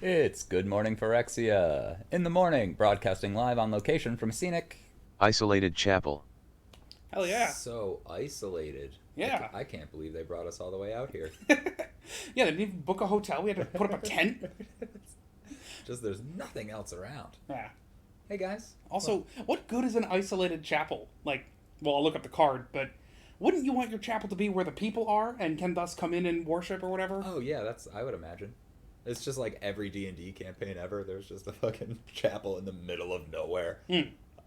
It's Good Morning Phyrexia. In the morning, broadcasting live on location from scenic. Isolated chapel. Hell yeah. So isolated. Yeah. I can't believe they brought us all the way out here. Yeah, they didn't even book a hotel. We had to put up a tent. Just there's nothing else around. Yeah. Hey guys. Also, what good is an isolated chapel? Like, well, I'll look up the card, but wouldn't you want your chapel to be where the people are and can thus come in and worship or whatever? Oh yeah, that's I would imagine. It's just like every D&D campaign ever. There's just a fucking chapel in the middle of nowhere.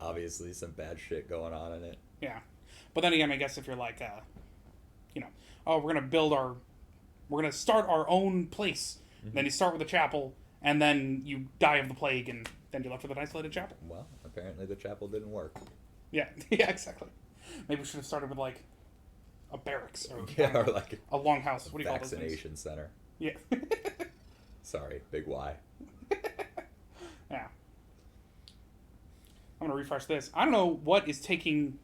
Obviously, some bad shit going on in it. Yeah. But then again, I guess if you're like, oh, we're going to start our own place. Mm-hmm. Then you start with a chapel, and then you die of the plague, and then you're left with an isolated chapel. Well, apparently the chapel didn't work. Yeah, yeah, exactly. Maybe we should have started with, like, a barracks or, or like a longhouse. What do you call those things? Vaccination center. Yeah. Sorry, big Y. Yeah. I'm going to refresh this. I don't know what is taking...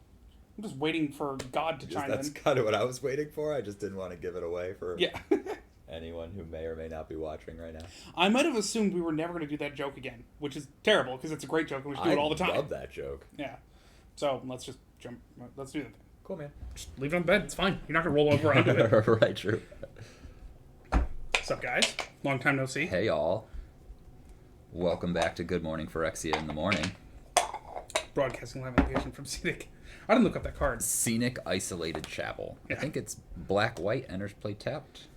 I'm just waiting for God to chime That's in. kind of what I was waiting for. I just didn't want to give it away for Yeah. anyone who may or may not be watching right now. I might have assumed we were never going to do that joke again, which is terrible because it's a great joke and we should do it all the time. I love that joke. Yeah. So let's just jump. Let's do that. Cool, man. Just leave it on the bed. It's fine. You're not going to roll over onto it. Right, true. What's up, guys? Long time no see. Hey, all. Welcome back to Good Morning Phyrexia in the morning. Broadcasting live location from Scenic. I didn't look up that card. Scenic Isolated Chapel. Yeah. I think it's black-white, enters play tapped.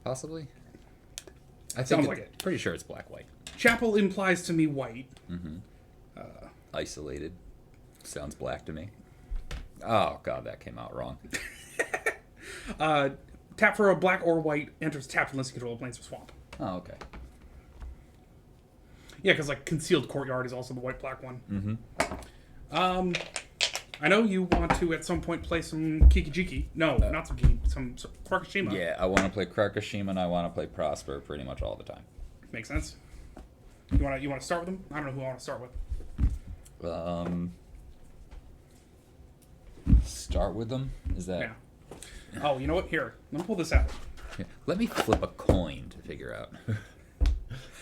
Possibly? Sounds like it. Pretty sure it's black-white. Chapel implies to me white. Mm-hmm. Isolated. Sounds black to me. Oh, God, that came out wrong. Tap for a black or white, enters tapped unless you control a plains or swamp. Oh, okay. Yeah, because like Concealed Courtyard is also the white-black one. Mm-hmm. I know you want to at some point play some Kikijiki. No, not some Kiki, some Krakashima. Yeah, I want to play Krakashima and I want to play Prosper pretty much all the time. Makes sense. You want to start with them? I don't know who I want to start with. Start with them? Is that... Yeah. Oh, you know what? Here, let me pull this out. Let me flip a coin to figure out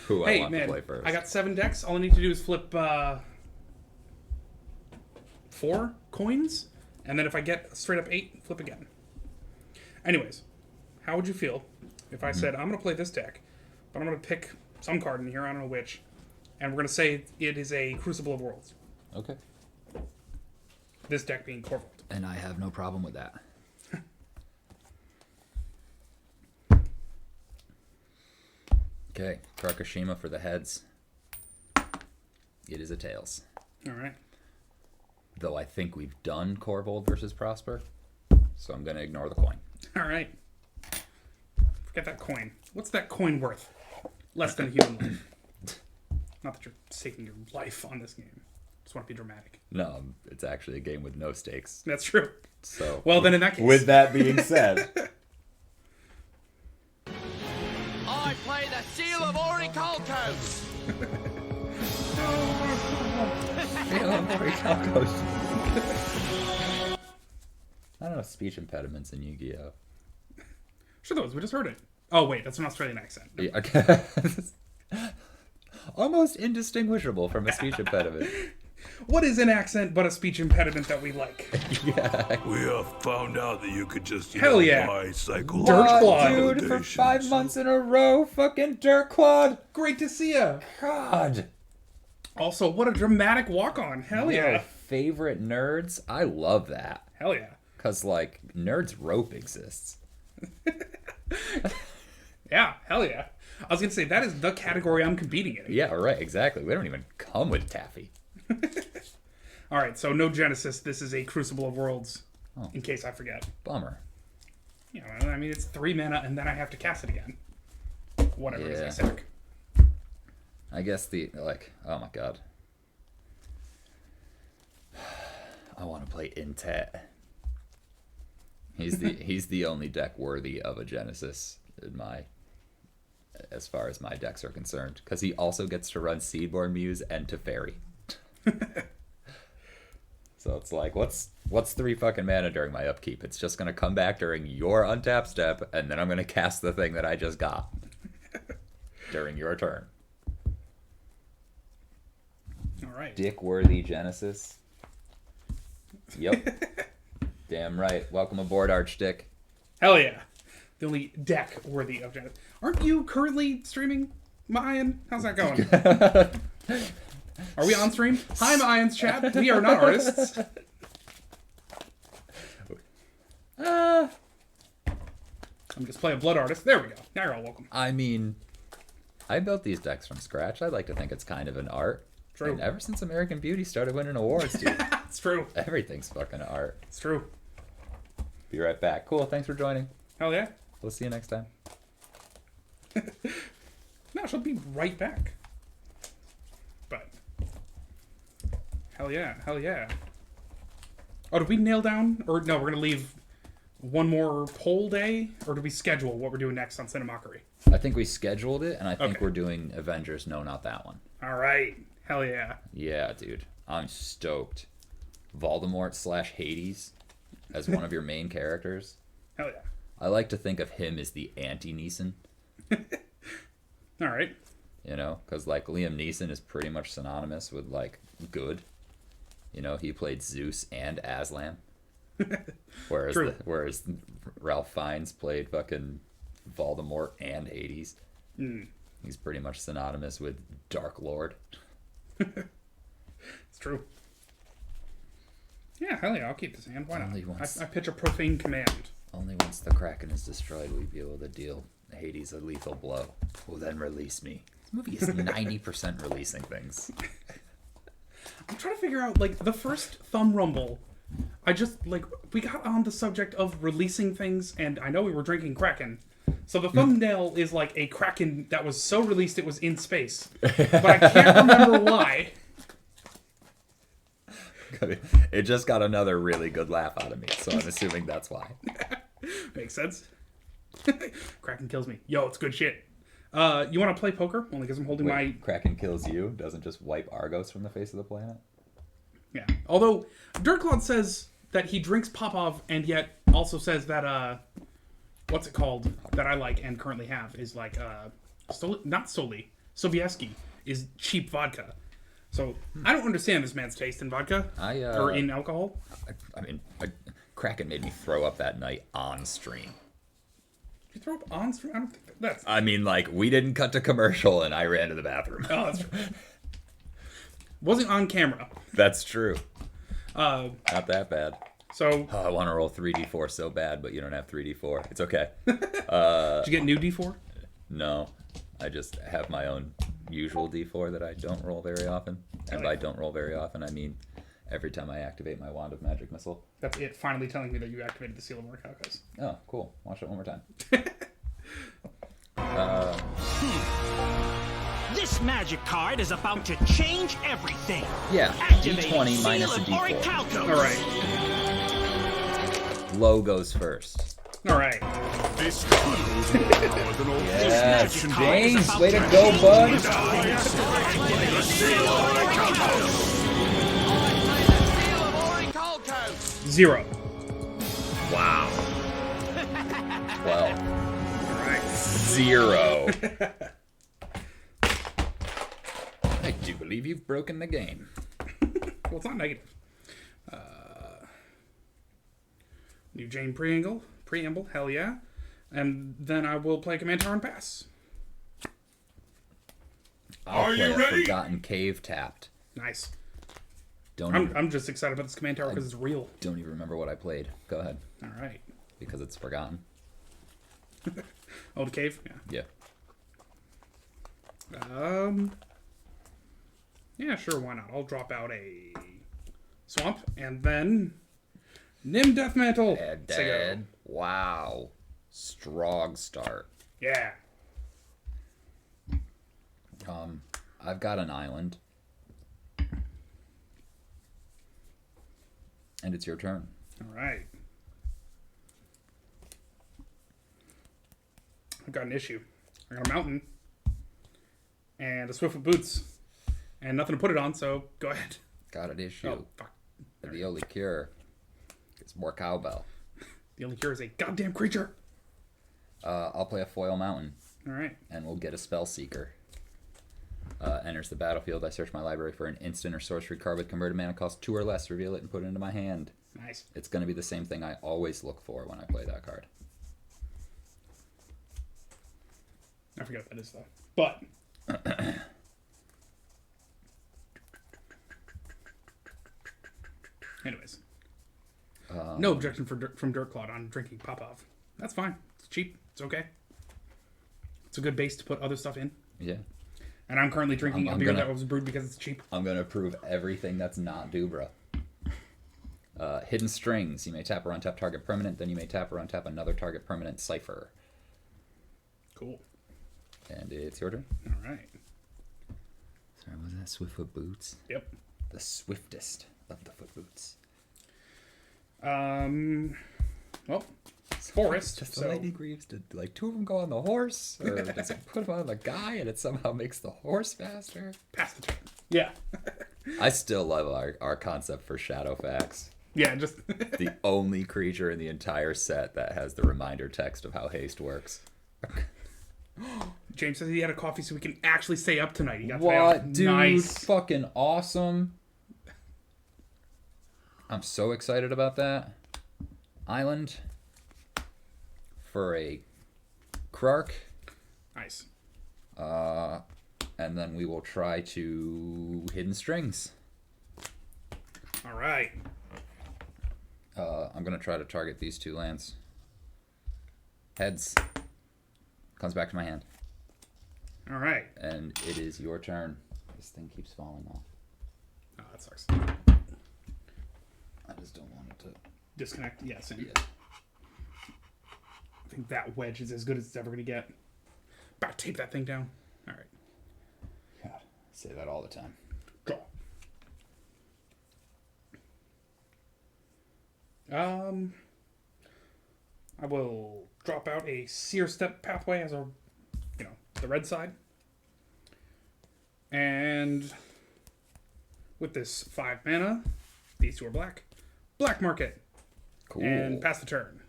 who I want to play first. I got 7 decks. All I need to do is flip 4 coins, and then if I get straight up 8, flip again. Anyways, how would you feel if I said, I'm going to play this deck, but I'm going to pick some card in here, I don't know which, and we're going to say it is a Crucible of Worlds. Okay. This deck being Corvold. And I have no problem with that. Okay, Krakashima for the heads. It is a tails. All right. Though I think we've done Corvold versus Prosper, so I'm going to ignore the coin. All right. Forget that coin. What's that coin worth? Less than a human life. Not that you're staking your life on this game. Just want to be dramatic. No, it's actually a game with no stakes. That's true. So, well, then in that case. With that being said, I play the Seal of Orichalcos. I don't know speech impediments in Yu-Gi-Oh. Sure there was. We just heard it. Oh, wait. That's an Australian accent. Yeah, okay. Almost indistinguishable from a speech impediment. What is an accent but a speech impediment that we like? Yeah. We found out that you could just Hell yeah. buy cycle Dirtquad. Dude, for 5 months in a row, fucking Dirtquad. Great to see ya. God. Also, what a dramatic walk-on. Hell yeah. Favorite nerds? I love that. Hell yeah. Because, like, Nerds Rope exists. Yeah, hell yeah. I was going to say, that is the category I'm competing in. Yeah, right, exactly. We don't even come with taffy. All right, so no Genesis. This is a Crucible of Worlds, in case I forget. Bummer. Yeah, I mean, it's 3 mana, and then I have to cast it again. Whatever it is I sack. I guess oh my god. I want to play Intet. He's the only deck worthy of a Genesis as far as my decks are concerned, because he also gets to run Seedborn Muse and Teferi. So it's like, what's 3 fucking mana during my upkeep? It's just gonna come back during your untap step, and then I'm gonna cast the thing that I just got. during your turn. All right. Dick-worthy Genesis. Yep. Damn right. Welcome aboard, Archdick. Hell yeah. The only deck worthy of Genesis. Aren't you currently streaming, Mayan? How's that going? Are we on stream? Hi, Mayan's chat. We are not artists. I'm just playing Blood Artist. There we go. Now you're all welcome. I mean, I built these decks from scratch. I like to think it's kind of an art. True. And ever since American Beauty started winning awards, dude, It's true. everything's fucking art. It's true. Be right back. Cool. Thanks for joining. Hell yeah. We'll see you next time. No, she'll be right back. But hell yeah, hell yeah. Oh, did we nail down? Or no, we're gonna leave one more poll day? Or do we schedule what we're doing next on Cinemockery? I think we scheduled it, and I think Okay. we're doing Avengers. No, not that one. Alright. Hell yeah. Yeah, dude. I'm stoked. Voldemort/Hades as one of your main characters. Hell yeah. I like to think of him as the anti-Neeson, Alright. you know? Because, like, Liam Neeson is pretty much synonymous with, like, good. You know, he played Zeus and Aslan. Whereas, True. whereas Ralph Fiennes played fucking Voldemort and Hades. He's pretty much synonymous with Dark Lord. It's true. Yeah, hell yeah, I'll keep this hand. Why Only not? once. I pitch a profane command. Only once the Kraken is destroyed will we be able to deal Hades a lethal blow. Will then release me. This movie is 90% releasing things. I'm trying to figure out, like, the first Thumb Rumble, I just, like, we got on the subject of releasing things, and I know we were drinking Kraken. So the thumbnail is, like, a Kraken that was so released it was in space. But I can't remember why. It just got another really good laugh out of me, so I'm assuming that's why. Makes sense. Kraken kills me. Yo, it's good shit. You want to play poker? Only because I'm holding my... Kraken kills you, doesn't just wipe Argos from the face of the planet? Yeah. Although, Dirklod says that he drinks Popov, and yet also says that, what's it called, that I like and currently have, is like, not Soli, Sobieski, is cheap vodka. So, I don't understand this man's taste in vodka, or in alcohol. I mean, Kraken made me throw up that night on stream. Did you throw up on stream? I don't think that's... I mean, like, we didn't cut to commercial and I ran to the bathroom. Oh, that's true. Wasn't on camera. That's true. Uh, Not that bad. So, Oh, I want to roll 3d4 so bad, but you don't have 3d4. It's okay. did you get new D4? No, I just have my own usual d4 that I don't roll very often. And by don't roll very often, I mean every time I activate my Wand of Magic Missile. That's it finally telling me that you activated the Seal of Morikakas. Oh, cool. Watch it one more time. This magic card is about to change everything. Yeah, Activating d20 minus a Seal of d4. Orichalcos. Alright. Low goes first. Alright. This cuddles more than all Yes, magic card is James, about way to to go, change bud. Seal of Orichalcos. 0. Wow. Well, 0. I do believe you've broken the game. Well, it's not negative. New Jane preamble, hell yeah. And then I will play Command Tower and pass. I'll Are play you a ready? Forgotten Cave tapped. Nice. Don't I'm just excited about this Command Tower because it's real. don't even remember what I played. Go ahead, Alright. because it's forgotten. Oh, the cave? Yeah. Yeah. Yeah, sure, why not? I'll drop out a swamp and then Nim Death Mantle. Dead. Wow. Strong start. Yeah. I've got an island. And it's your turn. Alright. I've got an issue. I got a mountain and a Swiftfoot Boots and nothing to put it on, so go ahead. Got an issue. Oh, fuck. The only cure is more cowbell. The only cure is a goddamn creature. I'll play a foil mountain. All right. And we'll get a Spell Seeker. Enters the battlefield. I search my library for an instant or sorcery card with converted mana cost 2 or less. Reveal it and put it into my hand. Nice. It's going to be the same thing I always look for when I play that card. I forget what that is, though. But... Anyways. No objection from Dirtclawed on drinking Popov. That's fine. It's cheap. It's okay. It's a good base to put other stuff in. Yeah. And I'm currently drinking a beer that was brewed because it's cheap. I'm going to approve everything that's not Dubra. Hidden Strings. You may tap or untap target permanent, then you may tap or untap another target permanent cipher. Cool. And it's your turn. All right. Sorry, was that Swiftfoot Boots? Yep. The swiftest of the foot boots. Well, it's forest. Does the So Lightning Greaves, did like 2 of them go on the horse? Or does it put them on the guy and it somehow makes the horse faster? pass the turn. Yeah. I still love our concept for Shadowfax. Yeah, just... The only creature in the entire set that has the reminder text of how haste works. James says he had a coffee so we can actually stay up tonight. He got What, dude? Nice. Fucking awesome. I'm so excited about that. Island for a Krark. Nice. And then we will try to Hidden Strings. All right. I'm going to try to target these 2 lands. Heads. Comes back to my hand. All right. And it is your turn. This thing keeps falling off. Oh, that sucks. I just don't want it to... Disconnect. Yeah, same. Yeah. I think that wedge is as good as it's ever going to get. About to tape that thing down. All right. God, I say that all the time. Draw. I will drop out a Seer Step Pathway as a, the red side. And with this 5 mana, these 2 are black. Black Market. Cool. And pass the turn.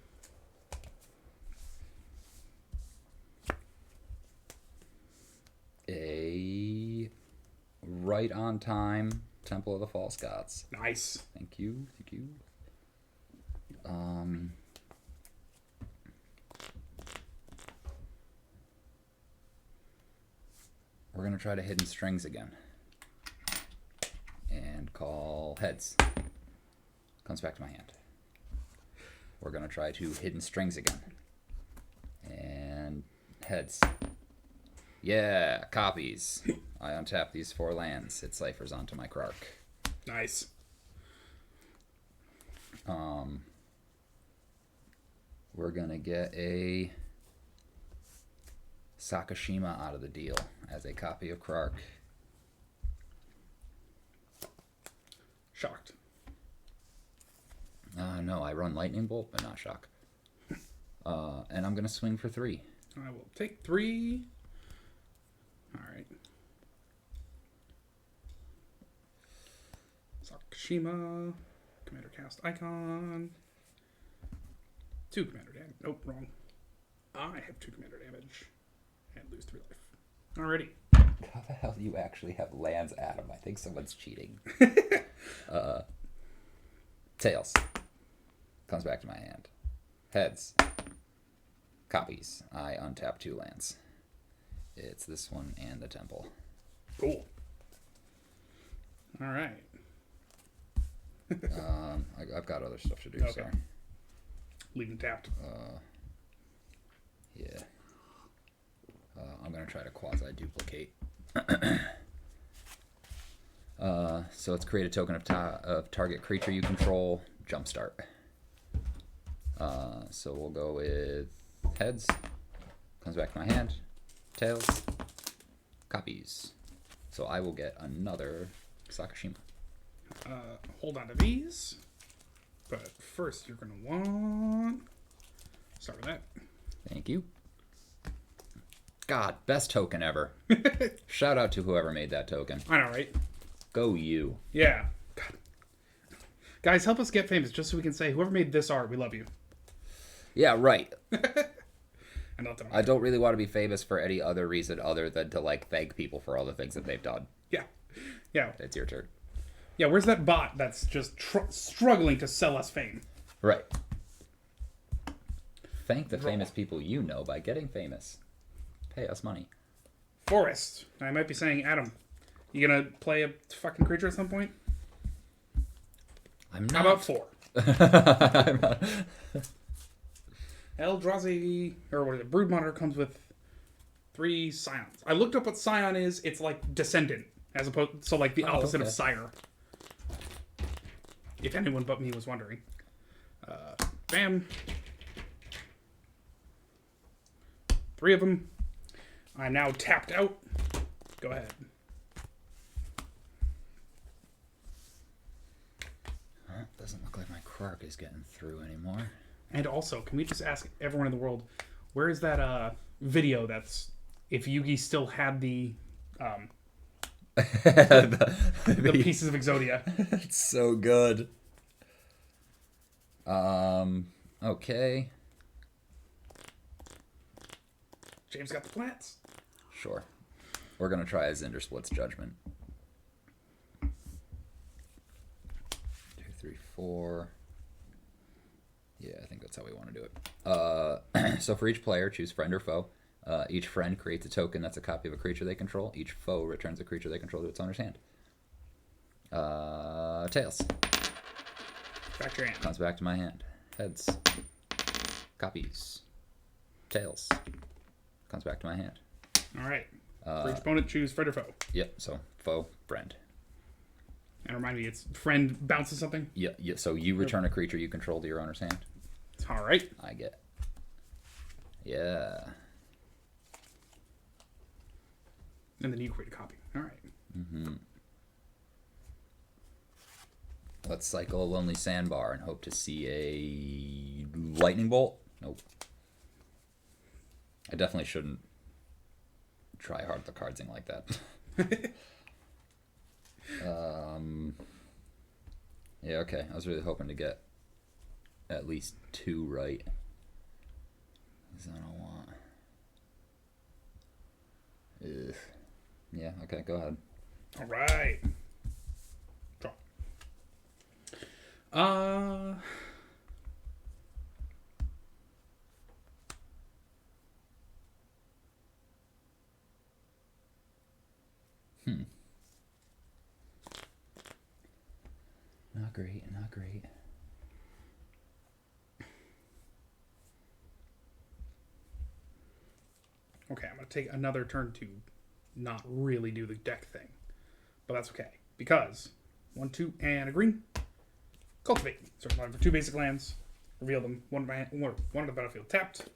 A right on time Temple of the False Gods. Nice. Thank you. Thank you. We're going to try to Hidden Strings again. And call Heads. Comes back to my hand. We're going to try to Hidden Strings again. And Heads. Yeah, copies. I untap these 4 lands. It ciphers onto my Krark. Nice. We're going to get a Sakashima out of the deal as a copy of Krark. Shocked. No, I run Lightning Bolt, but not Shock. And I'm going to swing for 3. I will take 3. All right. Sakashima. Commander cast icon. 2 commander damage. Nope, wrong. I have 2 commander damage. And lose 3 life. Alrighty. How the hell do you actually have lands, Adam? I think someone's cheating. Tails. Comes back to my hand. Heads. Copies. I untap 2 lands. It's this one and the temple. Cool. Alright. I've got other stuff to do, Okay. sorry. Leave them tapped. Yeah. I'm going to try to quasi-duplicate. So let's create a token of target creature you control. Jumpstart. So we'll go with Heads. Comes back to my hand. Tails. Copies. So I will get another Sakashima. Hold on to these. But first you're going to want... Start with that. Thank you. God, best token ever. Shout out to whoever made that token. I know, right? Go you. Yeah. God. Guys, help us get famous just so we can say, whoever made this art, we love you. Yeah, right. and let them. I don't really want to be famous for any other reason other than to like thank people for all the things that they've done. Yeah, yeah, It's your turn. yeah. Where's that bot that's just struggling to sell us fame? Right. Thank the famous people you know by getting famous. Pay us money. Forest. I might be saying, Adam, you gonna play a fucking creature at some point? I'm How not. about 4? Eldrazi, or what is it? Broodmonitor comes with 3 scions. I looked up what scion is. It's like descendant, as opposed, so like the opposite of okay. sire. If anyone but me was wondering. Bam. 3 of them. I'm now tapped out. Go ahead. Doesn't look like my Krark is getting through anymore. And also, can we just ask everyone in the world, where is that video that's if Yugi still had the the pieces of Exodia? It's so good. Okay. James got the plants. Sure. We're gonna try a Zinder Split's Judgment. 2, 3, 4. Yeah, I think that's how we want to do it. So for each player, choose friend or foe. Each friend creates a token that's a copy of a creature they control. Each foe returns a creature they control to its owner's hand. Tails. Back to your hand. Comes back to my hand. Heads. Copies. Tails. Comes back to my hand. All right. For each opponent, choose friend or foe. Yep, so foe, friend. And remind me, it's friend bounces something? Yeah, so you return a creature you control to your owner's hand. All right. I get. Yeah. And then you create a copy. All right. Mm-hmm. Let's cycle a Lonely Sandbar and hope to see a lightning bolt. Nope. I definitely shouldn't try hard with the cardsing like that. Yeah, okay. I was really hoping to get at least 2 right. Because I don't want... Ugh. Yeah, okay, go ahead. All right. Draw. Not great, not great. Okay, I'm going to take another turn to not really do the deck thing. But that's okay. Because 1, 2, and a green. Cultivate. Search for 2 basic lands. Reveal them. One to the battlefield tapped.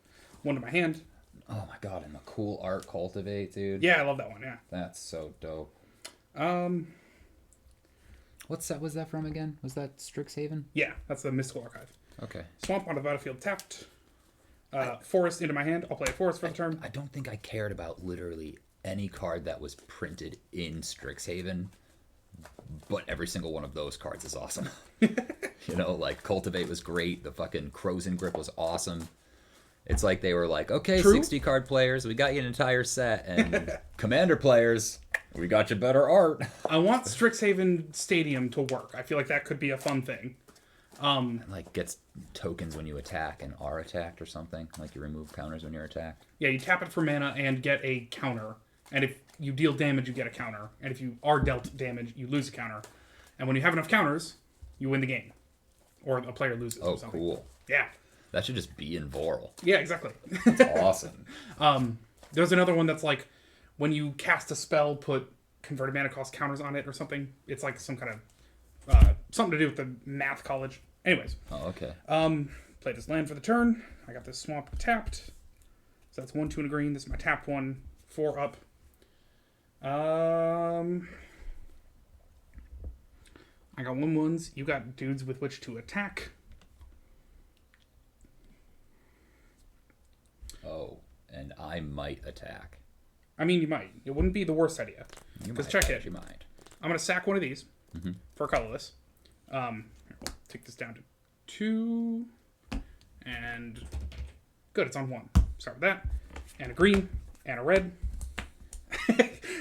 1 to my hand. Oh my god, and the cool art Cultivate, dude. Yeah, I love that one, yeah. That's so dope. What's that? Was that from again? Was that Strixhaven? Yeah, that's the Mystical Archive. Okay. Swamp onto the battlefield tapped. Forest into my hand. I'll play a forest for the turn. I don't think I cared about literally any card that was printed in Strixhaven, but every single one of those cards is awesome. You know, like Cultivate was great. The fucking Crows and Grip was awesome. It's like they were like, okay, True. 60 card players, we got you an entire set, and Commander players, we got you better art. I want Strixhaven Stadium to work. I feel like that could be a fun thing. Like gets tokens when you attack and are attacked or something. Like you remove counters when you're attacked. Yeah, you tap it for mana and get a counter. And if you deal damage, you get a counter. And if you are dealt damage, you lose a counter. And when you have enough counters, you win the game. Or a player loses Oh, or something. cool. Yeah. That should just be in Vorl. Yeah, exactly. It's awesome. There's another one that's like, when you cast a spell, put converted mana cost counters on it or something. It's like some kind of... something to do with the math college. Anyways. Oh, okay. Play this land for the turn. I got this swamp tapped. So that's 1, 2, and a green. This is my tapped one. 4 up. I got 1/1s. You got dudes with which to attack. Oh, and I might attack. I mean, you might. It wouldn't be the worst idea. You Because might, check but it. You might. I'm going to sack one of these for colorless. Here, we'll take this down to 2. And good, it's on 1. start with that. And a green, and a red,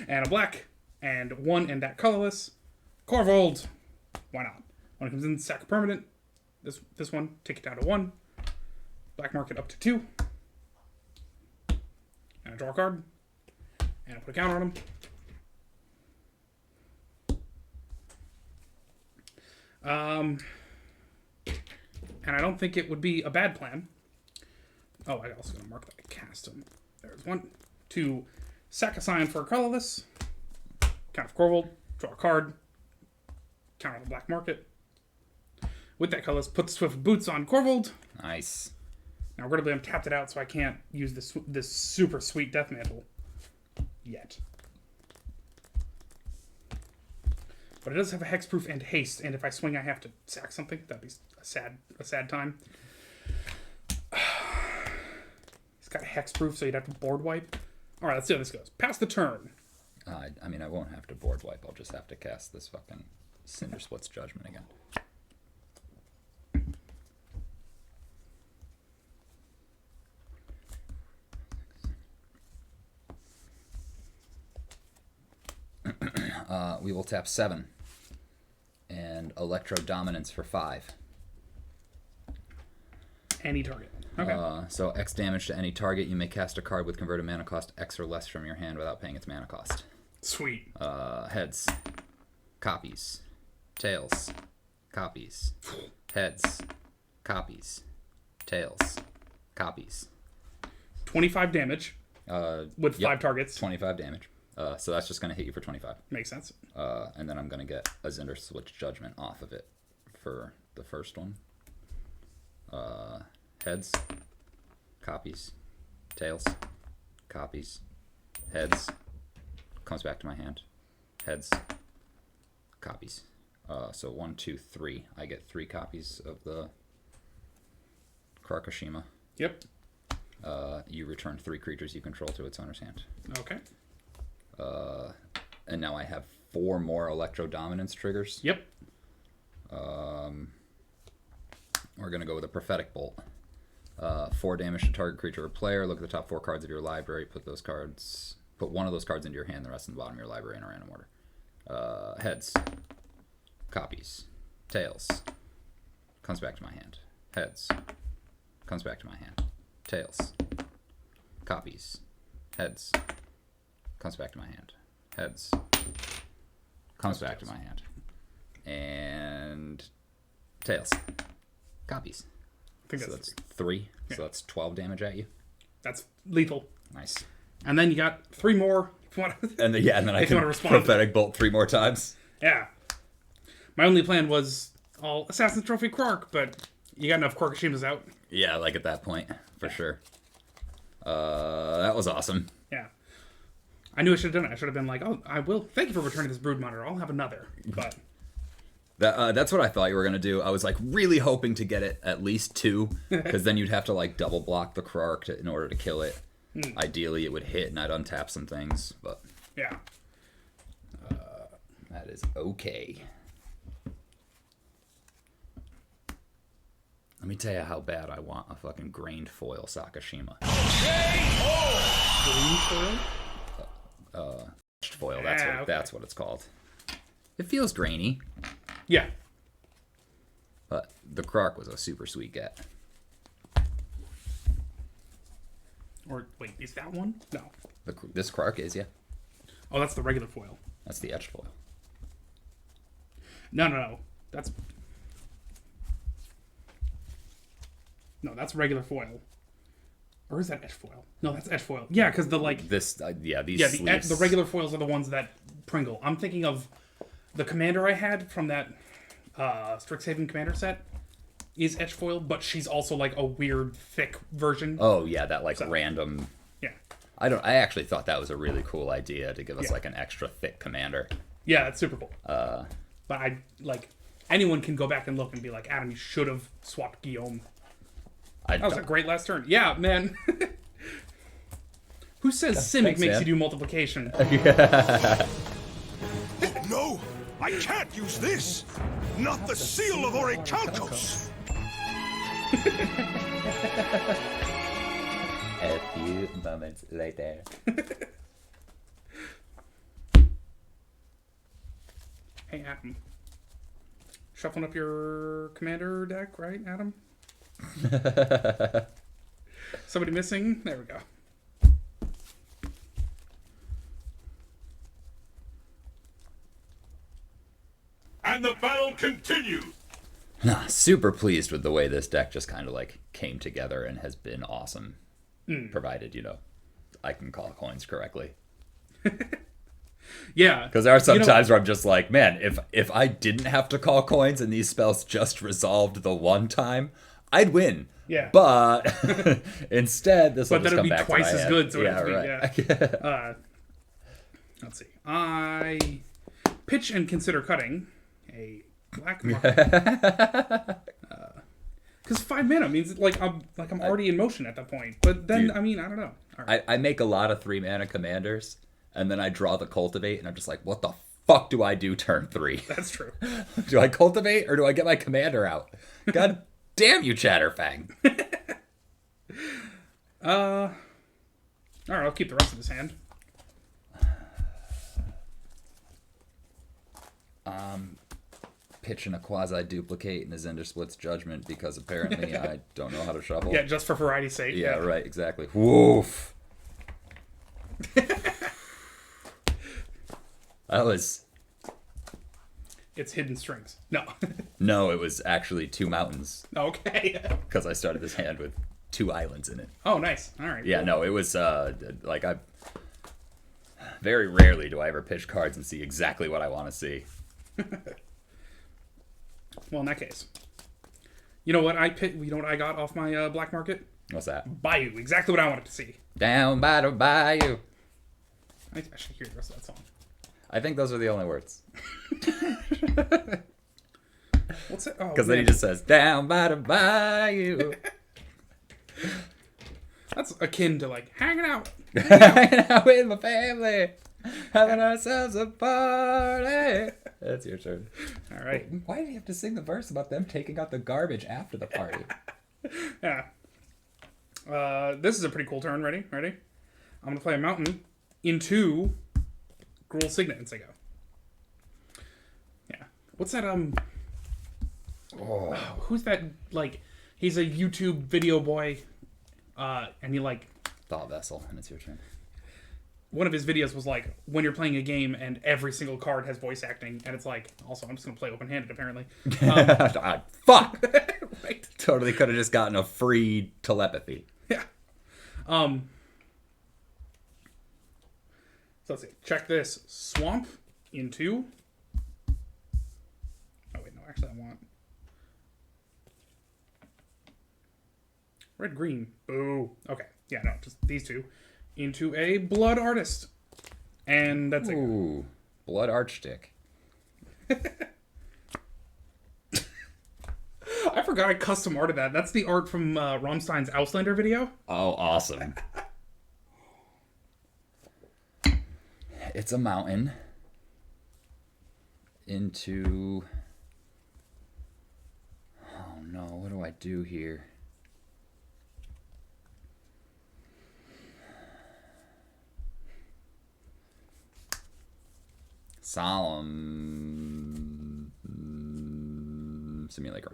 and a black, and one and that colorless. Corvold. Why not? When it comes in, sack a permanent. This one, take it down to 1. Black market up to 2. And I draw a card. And I put a counter on him. And I don't think it would be a bad plan. Oh, I also gonna mark that I cast him. There's 1, 2, sack a sign for a colorless. Count of Corvold, draw a card. Count on the black market. With that colorless, put the Swift Boots on Corvold. Nice. Now, regrettably, I'm tapped it out, so I can't use this super sweet Death Mantle yet. But it does have a hexproof and haste, and if I swing, I have to sack something. That'd be a sad time. It's got a hexproof, so you'd have to board wipe. All right, let's see how this goes. Pass the turn. I mean, I won't have to board wipe. I'll just have to cast this fucking Cinder Split's Judgment again. We will tap 7. And Electro Dominance for 5. Any target. Okay. So X damage to any target. You may cast a card with converted mana cost X or less from your hand without paying its mana cost. Sweet. Heads. Copies. Tails. Copies. Heads. Copies. Tails. Copies. 25 damage. With 5 targets. 25 damage. So that's just going to hit you for 25. Makes sense. And then I'm going to get a Cinder Switch Judgment off of it for the first one. Heads. Copies. Tails. Copies. Heads. Comes back to my hand. Heads. Copies. So 1, 2, 3. I get 3 copies of the Krakashima. Yep. You return 3 creatures you control to its owner's hand. Okay. And now I have 4 more Electro Dominance triggers. Yep. We're going to go with a Prophetic Bolt. 4 damage to target creature or player. Look at the top 4 cards of your library. Put one of those cards into your hand, the rest in the bottom of your library in a random order. Heads. Copies. Tails. Comes back to my hand. Heads. Comes back to my hand. Tails. Copies. Heads. Comes back to my hand. Heads. Comes back to my hand. And tails. Copies. I think So that's that's 3. Yeah. So that's 12 damage at you. That's lethal. Nice. And then you got 3 more. If you want to, And then I if you can wanna respond. Prophetic Bolt 3 more times. Yeah. My only plan was all Assassin's Trophy Quark, but you got enough Quarkashimas out. Yeah, like at that point, for sure. That was awesome. Yeah. I knew I should have done it. I should have been like, oh, I will. Thank you for returning this Brood Monitor. I'll have another. But That's what I thought you were gonna do. I was like really hoping to get it at least 2, because then you'd have to like double block the Krark in order to kill it. Ideally, it would hit and I'd untap some things, but yeah. that is okay. Let me tell you how bad I want a fucking grained foil Sakashima. Green foil? Foil. Okay. That's what it's called. It feels grainy, Yeah. but the Krark was a super sweet get. Or wait, is that one? No. This Krark is, yeah. Oh, that's the regular foil. That's the etched foil. No. That's regular foil. Or is that etch foil? No, that's etch foil. Yeah, because the like. These sleeves. The regular foils are the ones that Pringle. I'm thinking of the commander I had from that Strixhaven commander set is etch foil, but she's also like a weird thick version. Oh yeah, that like random. Yeah. I actually thought that was a really cool idea to give us Yeah. like an extra thick commander. Yeah, that's super cool. But I like anyone can go back and look and be like, Adam, you should have swapped Guillaume. That was a great last turn. Yeah, man. Who says Simic thanks, makes man. you do multiplication? No, I can't use this. Not the seal of Orichalcos. A few moments later. Hey, Adam. Shuffling up your commander deck, right, Adam? Somebody missing? There we go. And the battle continues. Super pleased with the way this deck just kind of like came together and has been awesome. Provided, you know, I can call coins correctly. Yeah. Because there are some times where I'm just like, man, if I didn't have to call coins and these spells just resolved the one time, I'd win. Yeah. But instead, this will But just that'd come be back twice to my as head. good. So Yeah, right. right. Let's see. I pitch and consider cutting a black market. Because 5 mana means like I'm already in motion at that point. But then, Dude, I mean, I don't know. All right. I make a lot of 3-mana commanders, and then I draw the cultivate, and I'm just like, what the fuck do I do turn 3? That's true. Do I cultivate or do I get my commander out? God damn you, Chatterfang. All right, I'll keep the rest of his hand. Pitching a quasi-duplicate in his Split's Judgment because apparently I don't know how to shuffle. Yeah, just for variety's sake. Yeah, right, exactly. Woof. That was... It's hidden strings. No. No, it was actually 2 mountains Okay. because I started this hand with 2 islands in it. Oh, nice. All right. Yeah, cool. no, it was like I... Very rarely do I ever pitch cards and see exactly what I want to see. Well, in that case, you know what I got off my black market? What's that? Bayou. Exactly what I wanted to see. Down by the bayou. I should hear the rest of that song. I think those are the only words. What's it? Oh, Because then he just says, down by the bayou. That's akin to like hanging out. Hanging out with my family. Having ourselves a party. That's your turn. All right. Why did you have to sing the verse about them taking out the garbage after the party? Yeah. This is a pretty cool turn. Ready? I'm gonna play a mountain into Gruul Signet and Sego. Yeah. What's that? Who's that? Like, he's a YouTube video boy, and he like Thought Vessel, and it's your turn. one of his videos was like when you're playing a game and every single card has voice acting, and it's like also I'm just gonna play open-handed apparently. Fuck! Right. Totally could have just gotten a free telepathy. Yeah. So let's see. Check this. Swamp into... Oh, wait. No, actually, I want... Red-green. Boo. Okay. Yeah, no, just these two. Into a Blood Artist. And that's it. Ooh. Blood Archstick. I forgot I custom arted that. That's the art from Rammstein's Auslander video. Oh, awesome. It's a mountain into... Oh no, what do I do here? Solemn Simulator.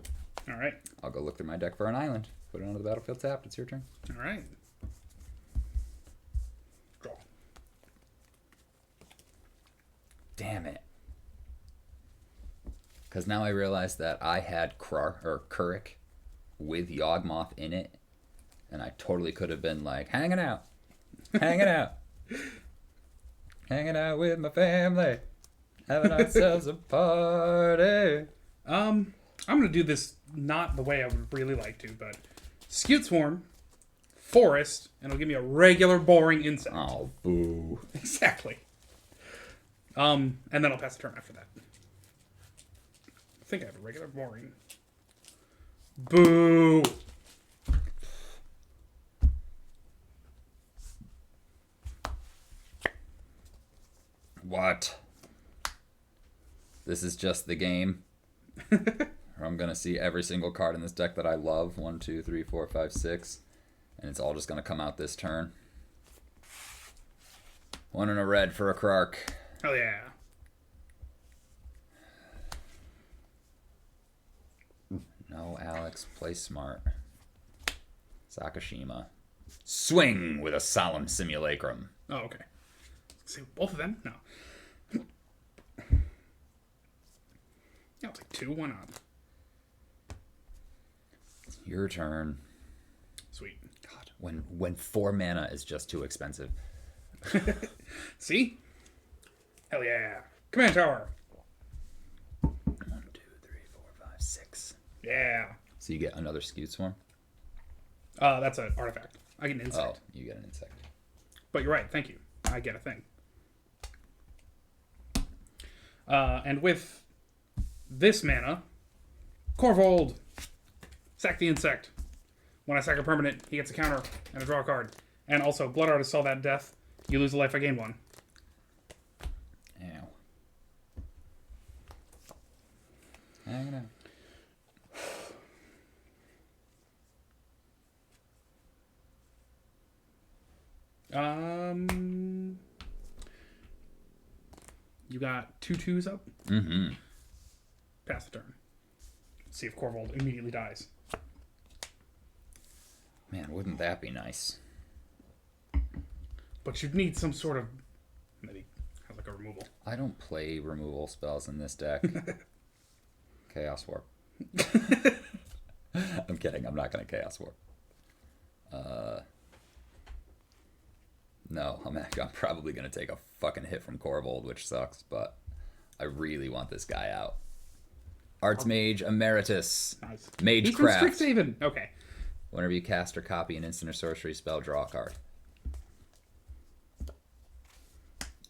All right. I'll go look through my deck for an island. Put it onto the battlefield tapped. It's your turn. All right. Draw. Damn it. Because now I realize that I had Kurik with Yawgmoth in it. And I totally could have been like, hanging out. Hanging out. Hanging out with my family. Having ourselves a party. I'm going to do this not the way I would really like to, but Skewed Swarm, Forest, and it'll give me a regular boring insect. Oh, boo. Exactly. And then I'll pass the turn after that. I think I have a regular boring. Boo! What? This is just the game. Or I'm gonna see every single card in this deck that I love. 1, 2, 3, 4, 5, 6. And it's all just going to come out this turn. 1 and a red for a Krark. Hell yeah. No, Alex. Play smart. Sakashima. Swing with a solemn simulacrum. Oh, okay. See, both of them? No. Yeah, I'll take 2. Why not? Your turn. Sweet. God, when 4 mana is just too expensive. See? Hell yeah. Command tower. 1, 2, 3, 4, 5, 6. Yeah. So you get another Skewed Swarm? That's an artifact. I get an Oh, insect. you get an insect. But you're right. Thank you. I get a thing. And with this mana, Corvold. Sack the insect. When I sack a permanent, he gets a counter and a draw card. And also, Blood Artist saw that death. You lose a life, I gain 1. Ow. Hanging out. You got 2 2s up. Mm-hmm. Pass the turn. See if Corvold immediately dies. Man, wouldn't that be nice? But you'd need some sort of maybe have like a removal. I don't play removal spells in this deck. Chaos Warp. I'm kidding. I'm not going to Chaos Warp. No, I'm probably going to take a fucking hit from Corvold, which sucks, but I really want this guy out. Archmage Emeritus. Nice. Magecraft. He's from Strixhaven. Okay. Whenever you cast or copy an instant or sorcery spell, draw a card.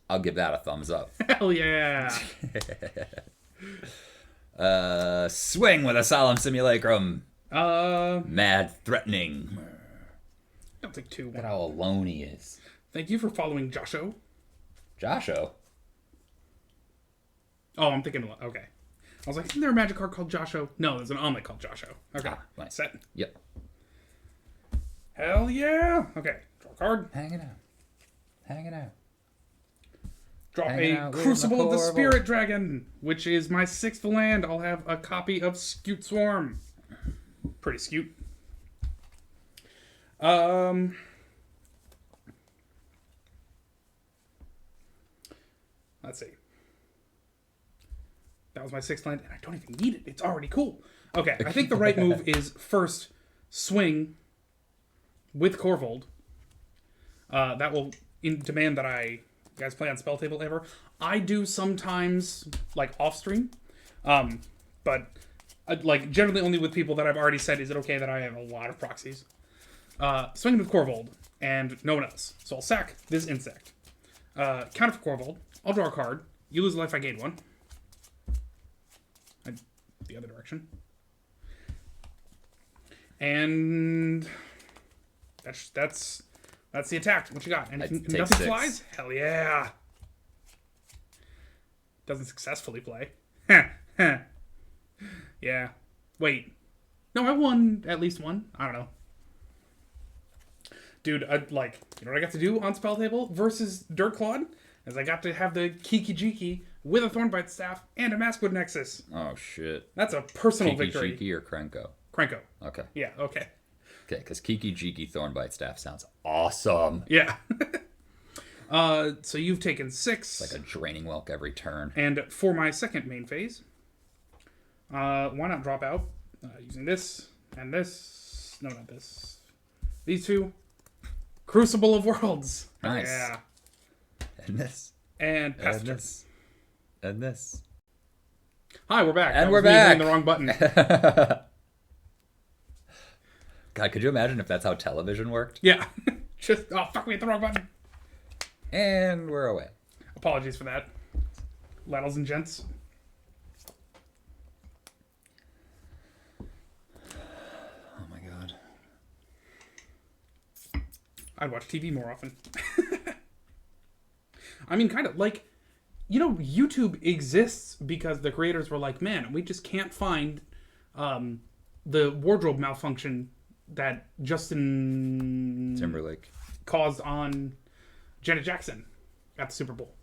I'll give that a thumbs up. Hell yeah. Swing with a solemn simulacrum. I'll Mad threatening. take 2. Look at how alone he is. Thank you for following Josho. Josho. Oh, I'm thinking. Okay. I was like, isn't there a magic card called Josho? No, there's an omelet called Josho. Okay. Ah, right. Set. Yep. Hell yeah. Okay. Draw a card. Hanging out. Hanging out. Drop Hanging a out with Crucible of the McCorville. Spirit Dragon, which is my 6th land. I'll have a copy of Skewed Swarm. Pretty skewed. Let's see. That was my 6th land, and I don't even need it. It's already cool. Okay, I think the right move is first swing with Corvold. That will demand that you guys play on Spell Table ever. I do sometimes, like, off-stream. But, like, generally only with people that I've already said, is it okay that I have a lot of proxies? Swing with Corvold, and no one else. So I'll sack this insect. Counter for Corvold. I'll draw a card. You lose a life, I gain 1. The other direction. And that's the attack. What you got? Anything, take nothing 6. flies? Hell yeah. Doesn't successfully play. Yeah. Wait. No, I won at least 1. I don't know. Dude, you know what I got to do on Spell Table versus Dirt Clawed? Is I got to have the Kiki Jiki with a Thornbite Staff and a Maskwood Nexus. Oh, shit. That's a personal Kiki victory. Jiki or Krenko? Cranko. Okay. Yeah, okay. Okay, because Kiki Jiki Thornbite Staff sounds awesome. Yeah. So you've taken 6. Like a draining whelk every turn. And for my second main phase, why not drop out using this and this? No, not this. These 2. Crucible of Worlds. Nice. Yeah. And this. And pass And turn. this. And this. Hi, we're back. And That we're was me back. hitting the wrong button. God, could you imagine if that's how television worked? Yeah. Just, oh, fuck, we hit the wrong button. And we're away. Apologies for that. Laddles and gents. Oh my god. I'd watch TV more often. I mean, kind of like, YouTube exists because the creators were like, man, we just can't find the wardrobe malfunction that Justin Timberlake caused on Janet Jackson at the Super Bowl.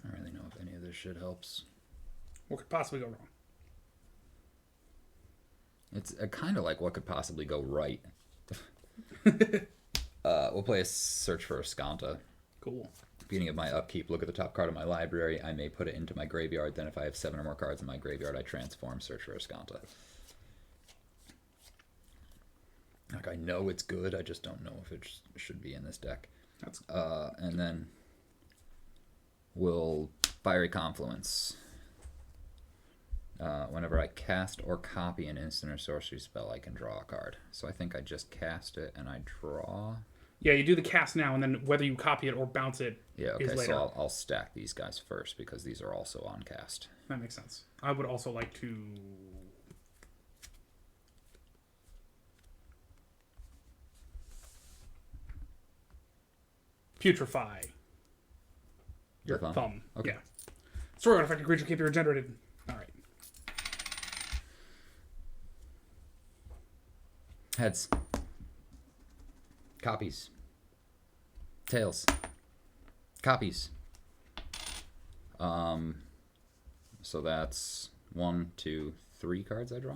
I don't really know if any of this shit helps. What could possibly go wrong? It's kind of like what could possibly go right. We'll play a Search for Escanta. Cool. Beginning of my upkeep, look at the top card of my library. I may put it into my graveyard. Then if I have 7 or more cards in my graveyard, I transform Search for Escanta. Like, I know it's good. I just don't know if it should be in this deck. That's And then we'll Fiery Confluence. Whenever I cast or copy an instant or sorcery spell, I can draw a card. So I think I just cast it and I draw. Yeah, you do the cast now, and then whether you copy it or bounce it is later. So I'll stack these guys first because these are also on cast. That makes sense. I would also like to... putrefy your Your thumb. Okay. Yeah. Story artifact creature keep you regenerated. All right. Heads. Copies. Tails. Copies. So that's 1, 2, 3 cards I draw?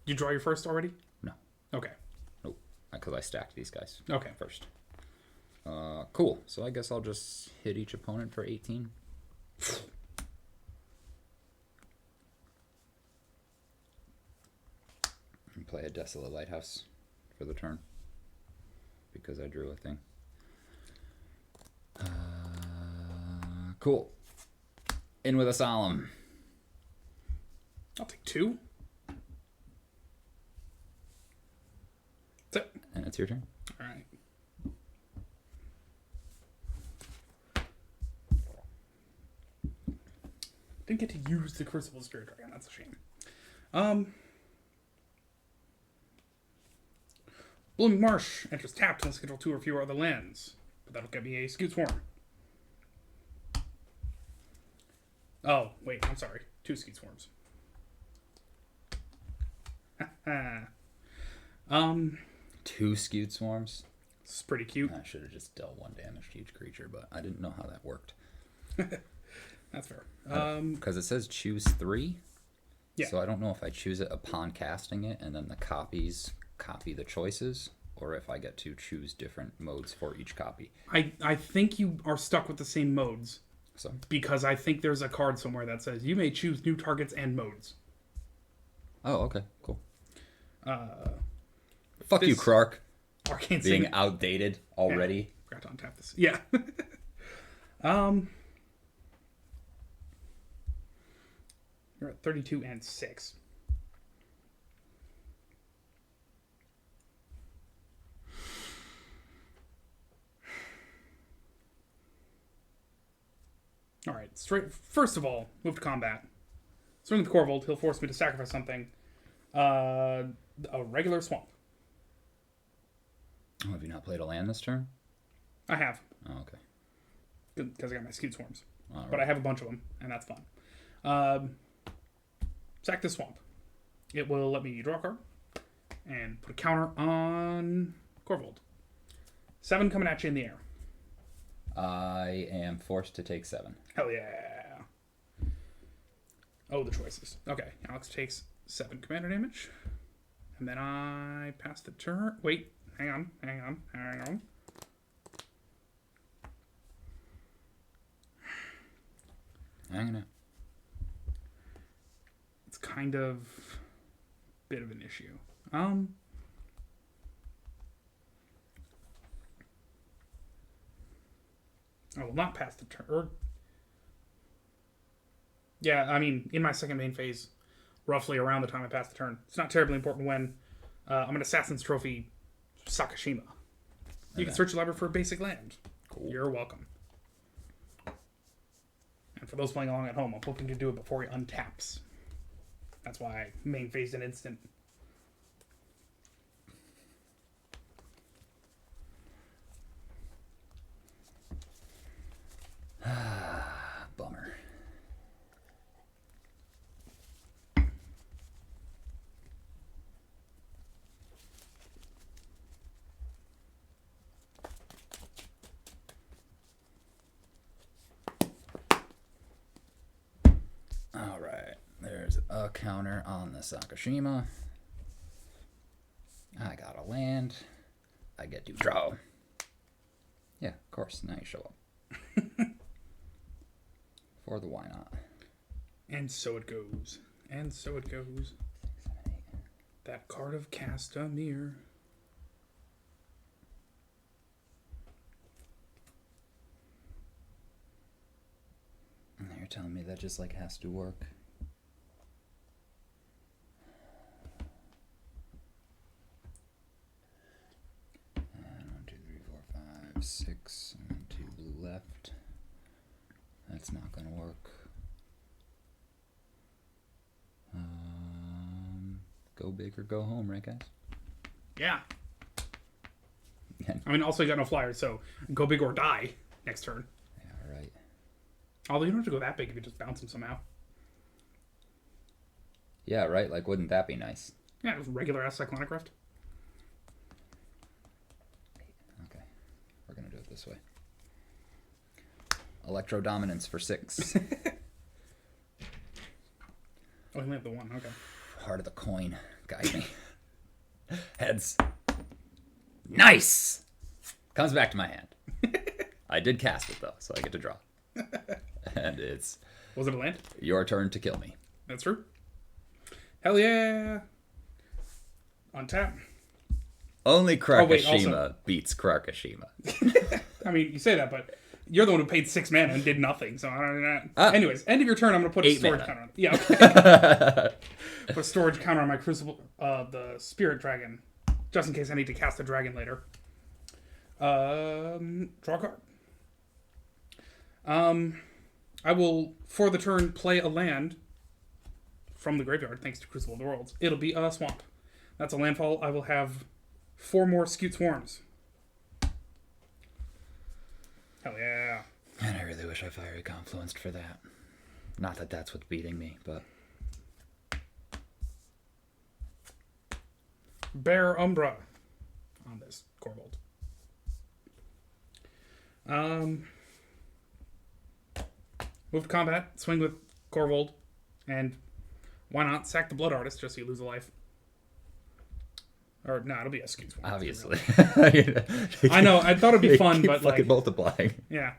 You draw your first already? No. Okay. Nope. Because I stacked these guys Okay. first. Cool. So I guess I'll just hit each opponent for 18. And play a Desolate Lighthouse for the turn. Because I drew a thing. Cool. In with a Solemn. I'll take 2. That's it. And it's your turn. All right. Didn't get to use the Crucible Spirit Dragon. That's a shame. Blooming Marsh enters tapped and schedule 2 or fewer other lands. But that'll get me a Scoot Swarm. Oh, wait, I'm sorry. 2 Scoot Swarms. 2 Skewed Swarms. This is pretty cute. I should have just dealt 1 damage to each creature, but I didn't know how that worked. That's fair. Because it says choose 3. Yeah. So I don't know if I choose it upon casting it and then the copies copy the choices, or if I get to choose different modes for each copy. I think you are stuck with the same modes. So Because I think there's a card somewhere that says you may choose new targets and modes. oh, okay, cool. Fuck you, Krark. Arcane Being Signet. outdated already. Forgot to untap this. Yeah. You're at 32 and 6. All right. First of all, move to combat. Swing with Corvold. He'll force me to sacrifice something. A regular swamp. Oh, have you not played a land this turn? I have. Oh, okay. Because I got my Skewed Swarms. All right. But I have a bunch of them, and that's fun. Sack this swamp. It will let me draw a card and put a counter on Corvold. 7 coming at you in the air. I am forced to take 7. Hell yeah. Oh, the choices. Okay, Alex takes 7 commander damage. And then I pass the turn. Wait, hang on. Hanging out. It's kind of a bit of an issue. I will not pass the turn. Yeah, I mean, in my second main phase, roughly around the time I pass the turn. It's not terribly important when I'm an Assassin's Trophy Sakashima. You can search your library for a basic land. Cool. You're welcome. And for those playing along at home, I'm hoping to do it before he untaps. That's why I main phased an instant. Bummer. a counter on the Sakashima. I got a land. I get to draw. Yeah, of course. Now you show up. For the why not. And so it goes. And so it goes. That card of Castamere. And you're telling me that just like has to work. And 1, 2, 3, 4, 5, 6, and 2 blue left. That's not gonna work. Go big or go home, right, guys? Yeah. I mean, also you got no flyers, so go big or die next turn. Yeah, right. Although you don't have to go that big if you just bounce them somehow. Yeah, right. Like, wouldn't that be nice? Yeah, just regular ass Cyclonic Rift. Okay, we're gonna do it this way. Electro Dominance for 6. Oh, you only have the one. Okay. Heart of the coin. Guide me. Heads. Nice! Comes back to my hand. I did cast it, though, so I get to draw. And it's... Was it a land? Your turn to kill me. That's true. Hell yeah! Untap. Only Krakashima also- beats Krakashima. I mean, you say that, but you're the one who paid 6 mana and did nothing, so I don't know. Ah. Anyways, end of your turn, I'm going to put a 8 storage mana. counter on it. Yeah, okay. Put a storage counter on my Crucible, the Spirit Dragon, just in case I need to cast a dragon later. Draw a card. I will, for the turn, play a land from the graveyard, thanks to Crucible of the Worlds. It'll be a swamp. That's a landfall. I will have 4 more Skewed Swarms. Hell yeah. And I really wish I Fiery Confluenced for that. Not that that's what's beating me, but... Bear Umbra on this Corvold. Move to combat, swing with Corvold, and why not sack the Blood Artist just so you lose a life? Or, no, it'll be a Skewed Swarm. Obviously. I know, I thought it'd be fun, Keep but fucking like... multiplying. Yeah.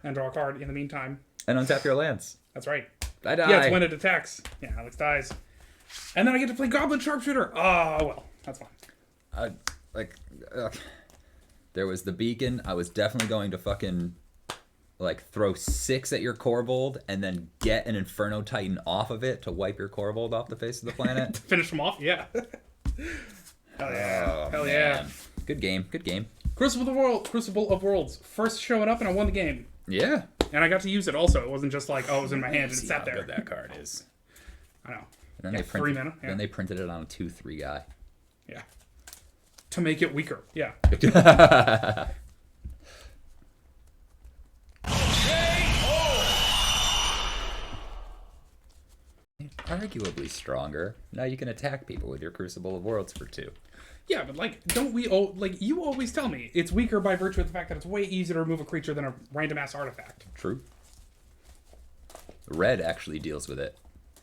And draw a card in the meantime. And untap your lands. That's right. I die. Yeah, it's when it attacks. Yeah, Alex dies. And then I get to play Goblin Sharpshooter. Oh, well, that's fine. There was the beacon. I was definitely going to fucking like throw 6 at your Corvold and then get an Inferno Titan off of it to wipe your Corvold off the face of the planet. Finish them off? Yeah. Hell yeah. Oh, Hell man. yeah. Good game. Good game. Crucible of Worlds. First showing up and I won the game. Yeah. And I got to use it also. It wasn't just like, oh, it was in my hand and it See sat how there. good that card is. I know. And then Yeah, they printed, 3 mana, yeah. Then they printed it on a 2/3 guy. Yeah. To make it weaker. Yeah. Arguably stronger. Now you can attack people with your Crucible of Worlds for 2. Yeah, but like, don't we... like, you always tell me it's weaker by virtue of the fact that it's way easier to remove a creature than a random-ass artifact. True. Red actually deals with it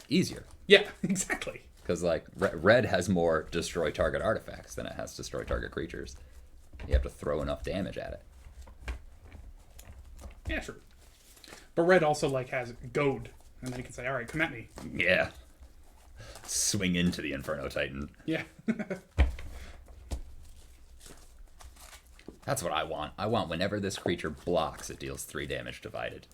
easier. Yeah, exactly. Because, like, red has more destroy target artifacts than it has destroy target creatures. You have to throw enough damage at it. Yeah, sure. But red also, like, has goad. And then you can say, all right, come at me. Yeah. Swing into the Inferno Titan. Yeah. That's what I want. I want whenever this creature blocks, it deals 3 damage divided.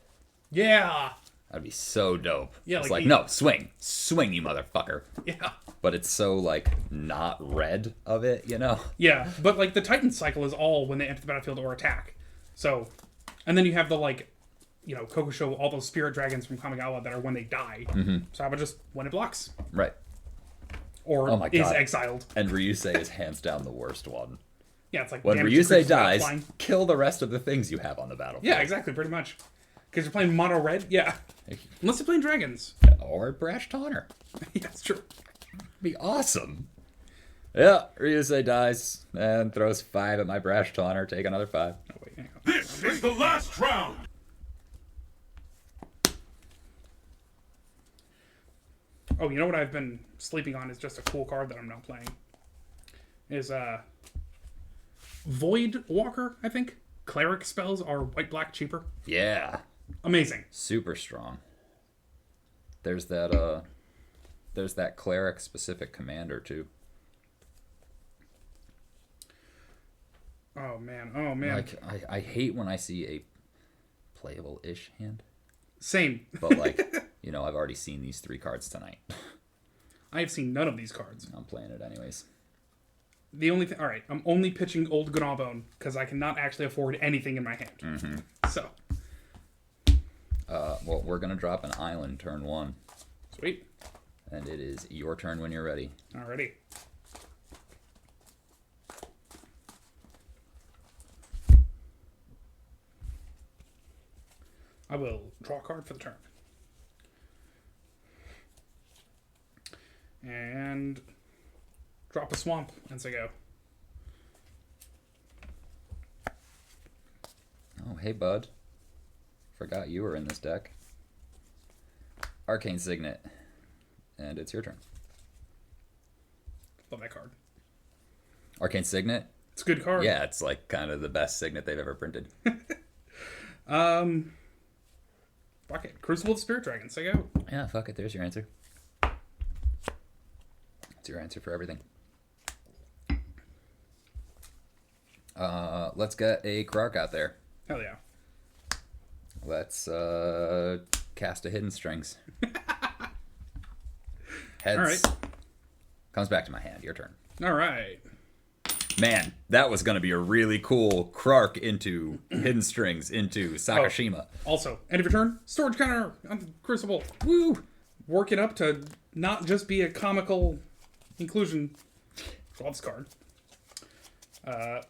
Yeah. That'd be so dope. Yeah, it's like like, no, swing. Swing, you motherfucker. Yeah. But it's so, like, not red of it, you know? Yeah, but, like, the Titan cycle is all when they enter the battlefield or attack. So, and then you have the, like, you know, Kokusho, all those spirit dragons from Kamigawa that are when they die. Mm-hmm. So I would just, when it blocks. Right. Or Oh my is God. exiled. And Ryusei is hands down the worst one. Yeah, it's like... When damage to Ryusei creatures without dies, flying. kill the rest of the things you have on the battlefield. Yeah, exactly, pretty much. Because you're playing mono red? Yeah. Unless you're playing dragons. Or Brash Taunter. Yeah, that's true. Be awesome. Yeah, Ryusei dies and throws 5 at my Brash Taunter. Take another 5. Oh, wait, hang on. This is the last round. Oh, you know what I've been sleeping on is just a cool card that I'm now playing. Is Void Walker, I think. Cleric spells are white-black cheaper. Yeah. Amazing. Super strong. There's that cleric specific commander too. Oh man. Like I hate when I see a playable-ish hand. Same. But like, you know, I've already seen these 3 cards tonight. I have seen none of these cards. I'm playing it anyways. The only thing, all right, I'm only pitching Old Gnawbone because I cannot actually afford anything in my hand. Mm-hmm. So. Well, we're gonna drop an island turn 1. Sweet. And it is your turn when you're ready. Alrighty. I will draw a card for the turn. And drop a swamp as I go. Oh, hey, bud. Forgot you were in this deck. Arcane Signet. And it's your turn. Love that card. Arcane Signet? It's a good card. Yeah, it's like kind of the best signet they've ever printed. Fuck it. Crucible of Spirit Dragons. I go. Yeah, fuck it. There's your answer. It's your answer for everything. Let's get a Krark out there. Hell yeah. Let's cast a Hidden Strings. Heads. All right. Comes back to my hand. Your turn. All right. Man, that was going to be a really cool Krark into Hidden Strings into Sakashima. Also, end of your turn, storage counter on the Crucible. Woo! Work it up to not just be a comical inclusion. Draw this card. Man,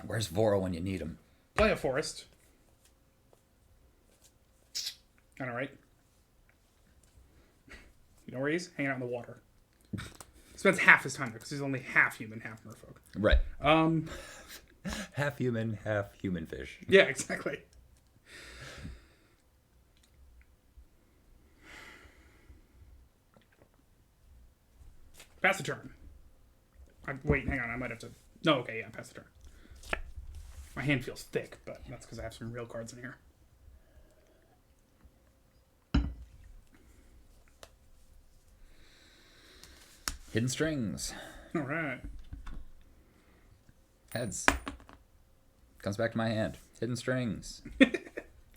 where's Voro when you need him? Play a forest. All right. You know where he is? Hanging out in the water. Spends half his time there because he's only half human, half merfolk. Right. Half human fish. Yeah, exactly. Pass the turn. Wait, hang on. I might have to... No, okay, yeah, pass the turn. My hand feels thick, but that's because I have some real cards in here. Hidden Strings. All right. Heads. Comes back to my hand. Hidden Strings.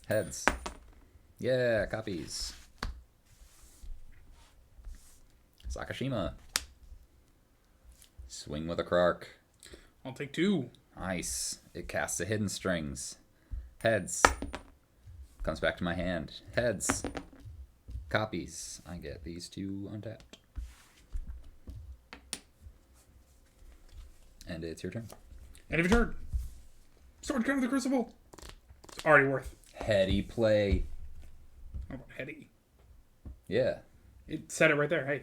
Heads. Yeah, copies. Sakashima. Swing with a Krark. I'll take 2. Nice. It casts a Hidden Strings. Heads. Comes back to my hand. Heads. Copies. I get these 2 untapped. And it's your turn. End of your turn. Sword Crown of the Crucible. It's already worth. Heady play. How about heady? Yeah. It said it right there. Hey,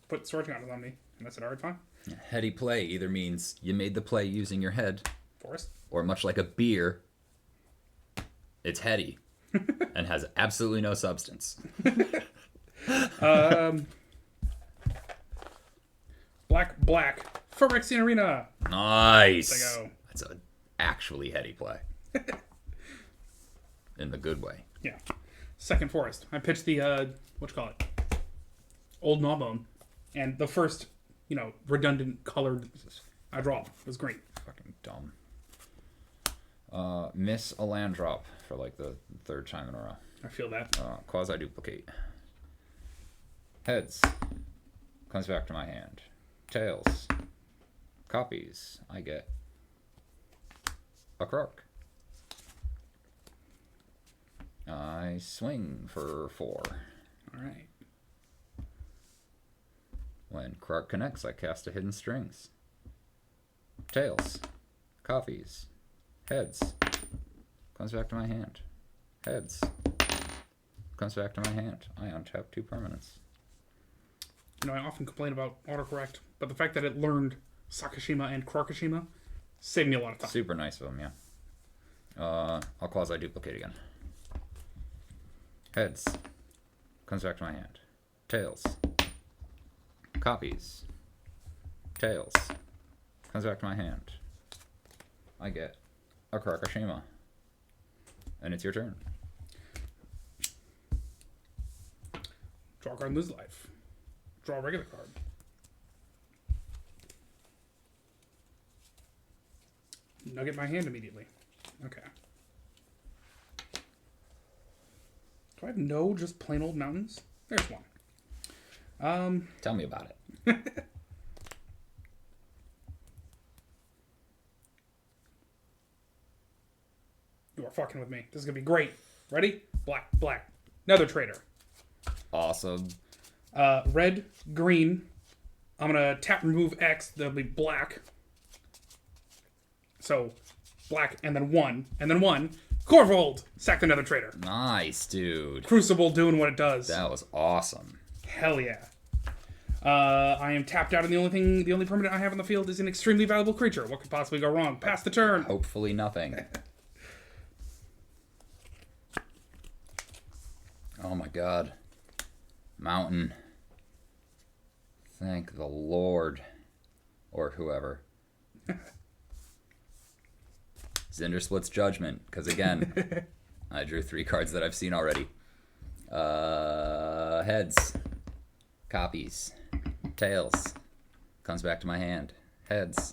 put Sword Counters on me. And I said, alright, fine. Heady play either means you made the play using your head, Forest. or much like a beer, it's heady and has absolutely no substance. Black. Phyrexian Arena. Nice. There you go. That's an actually heady play. In the good way. Yeah. Second Forest. I pitched the, Old Gnawbone. And the first, redundant colored I draw was green. Fucking dumb. Miss a land drop for like the 3rd time in a row. I feel that. Quasi-duplicate. Heads. Comes back to my hand. Tails. Copies. I get a Krark. I swing for 4. Alright. When Krark connects, I cast a Hidden Strings. Tails. Copies. Heads. Comes back to my hand. Heads. Comes back to my hand. I untap 2 permanents. I often complain about autocorrect, but the fact that it learned Sakashima and Krarkashima saved me a lot of time. Super nice of them, yeah. I'll quasi-duplicate again. Heads. Comes back to my hand. Tails. Copies. Tails. Comes back to my hand. I get a Karakashima. And it's your turn. Draw a card and lose life. Draw a regular card. Nugget my hand immediately. Okay. Do I have no just plain old mountains? There's one. Tell me about it. You are fucking with me. This is gonna be great. Ready? Black, black. Another trader. Awesome. Red, green. I'm gonna tap remove X. That'll be black. So, black and then one. Corvold! Sacked another trader. Nice, dude. Crucible doing what it does. That was awesome. Hell yeah. I am tapped out, and the only permanent I have on the field is an extremely valuable creature. What could possibly go wrong? Pass the turn. Hopefully nothing. Oh my god. Mountain. Thank the Lord. Or whoever. Cindersplit's Judgment. Because again, I drew 3 cards that I've seen already. Heads. Copies. Tails. Comes back to my hand. Heads.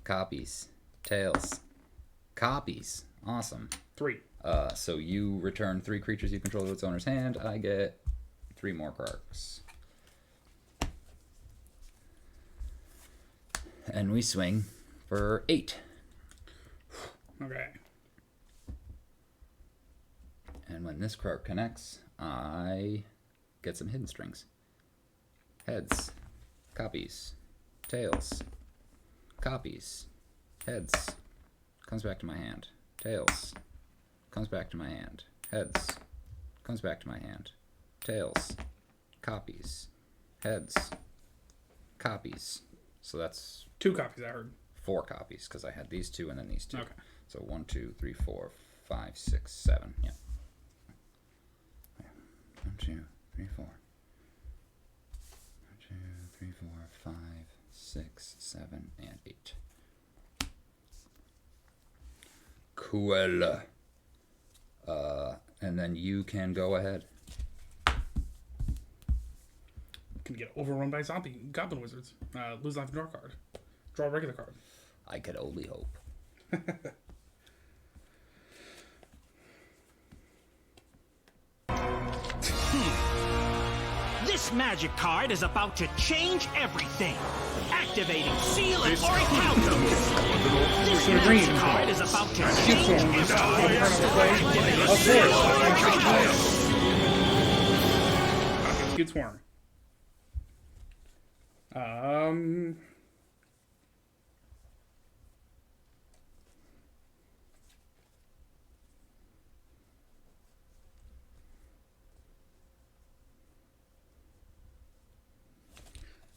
Copies. Tails. Copies. Awesome. 3. So you return 3 creatures you control to its owner's hand. I get 3 more Karks. And we swing for 8. Okay. And when this Kark connects, I get some hidden strings. Heads. Copies. Tails. Copies. Heads. Comes back to my hand. Tails. Comes back to my hand. Heads. Comes back to my hand. Tails. Copies. Heads. Copies. So that's 2 copies, I heard. 4 copies, because I had these 2 and then these 2. Okay. So 1, 2, 3, 4, 5, 6, 7. Yeah. 1, 2, 3, 4. 1, 2, 3, 4, 5, 6, 7, and 8. Cool. And then you can go ahead. Can get overrun by goblin wizards. Lose life and draw a card. Draw a regular card. I could only hope. This magic card is about to change everything. Activating Seal of Orichalcum. This magic card is about to change everything. Skewed Swarm.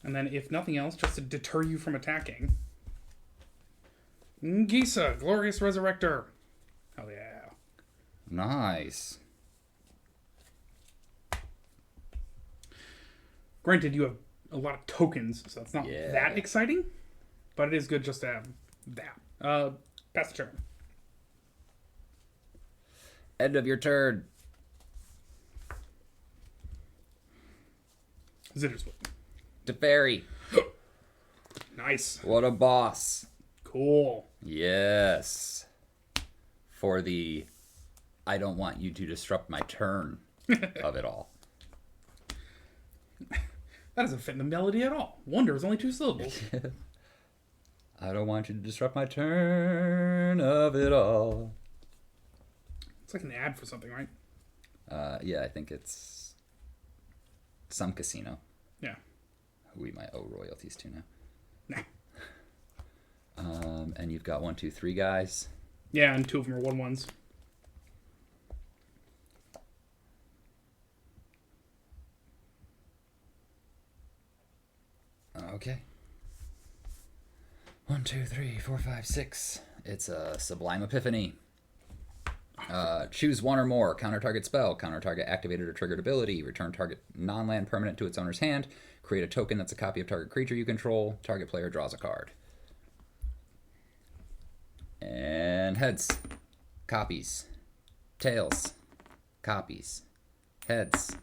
And then, if nothing else, just to deter you from attacking, Ngisa, Glorious Resurrector. Hell yeah. Nice. Granted, you have a lot of tokens, so it's not Yeah. that exciting, but it is good just to have that. Pass the turn. End of your turn. Zitterswood. Teferi. Nice. What a boss. Cool. Yes. For the I don't want you to disrupt my turn of it all. That doesn't fit in the melody at all. Wonder is only 2 syllables. I don't want you to disrupt my turn of it all. It's like an ad for something, right? Yeah, I think it's some casino Yeah. who we might owe royalties to now. Nah. And you've got 1, 2, 3 guys. Yeah, and 2 of them are 1/1s. Okay. 1, 2, 3, 4, 5, 6. It's a Sublime Epiphany. Choose one or more. Counter target spell. Counter target activated or triggered ability. Return target non-land permanent to its owner's hand. Create a token that's a copy of target creature you control. Target player draws a card. And heads. Copies. Tails. Copies. Heads.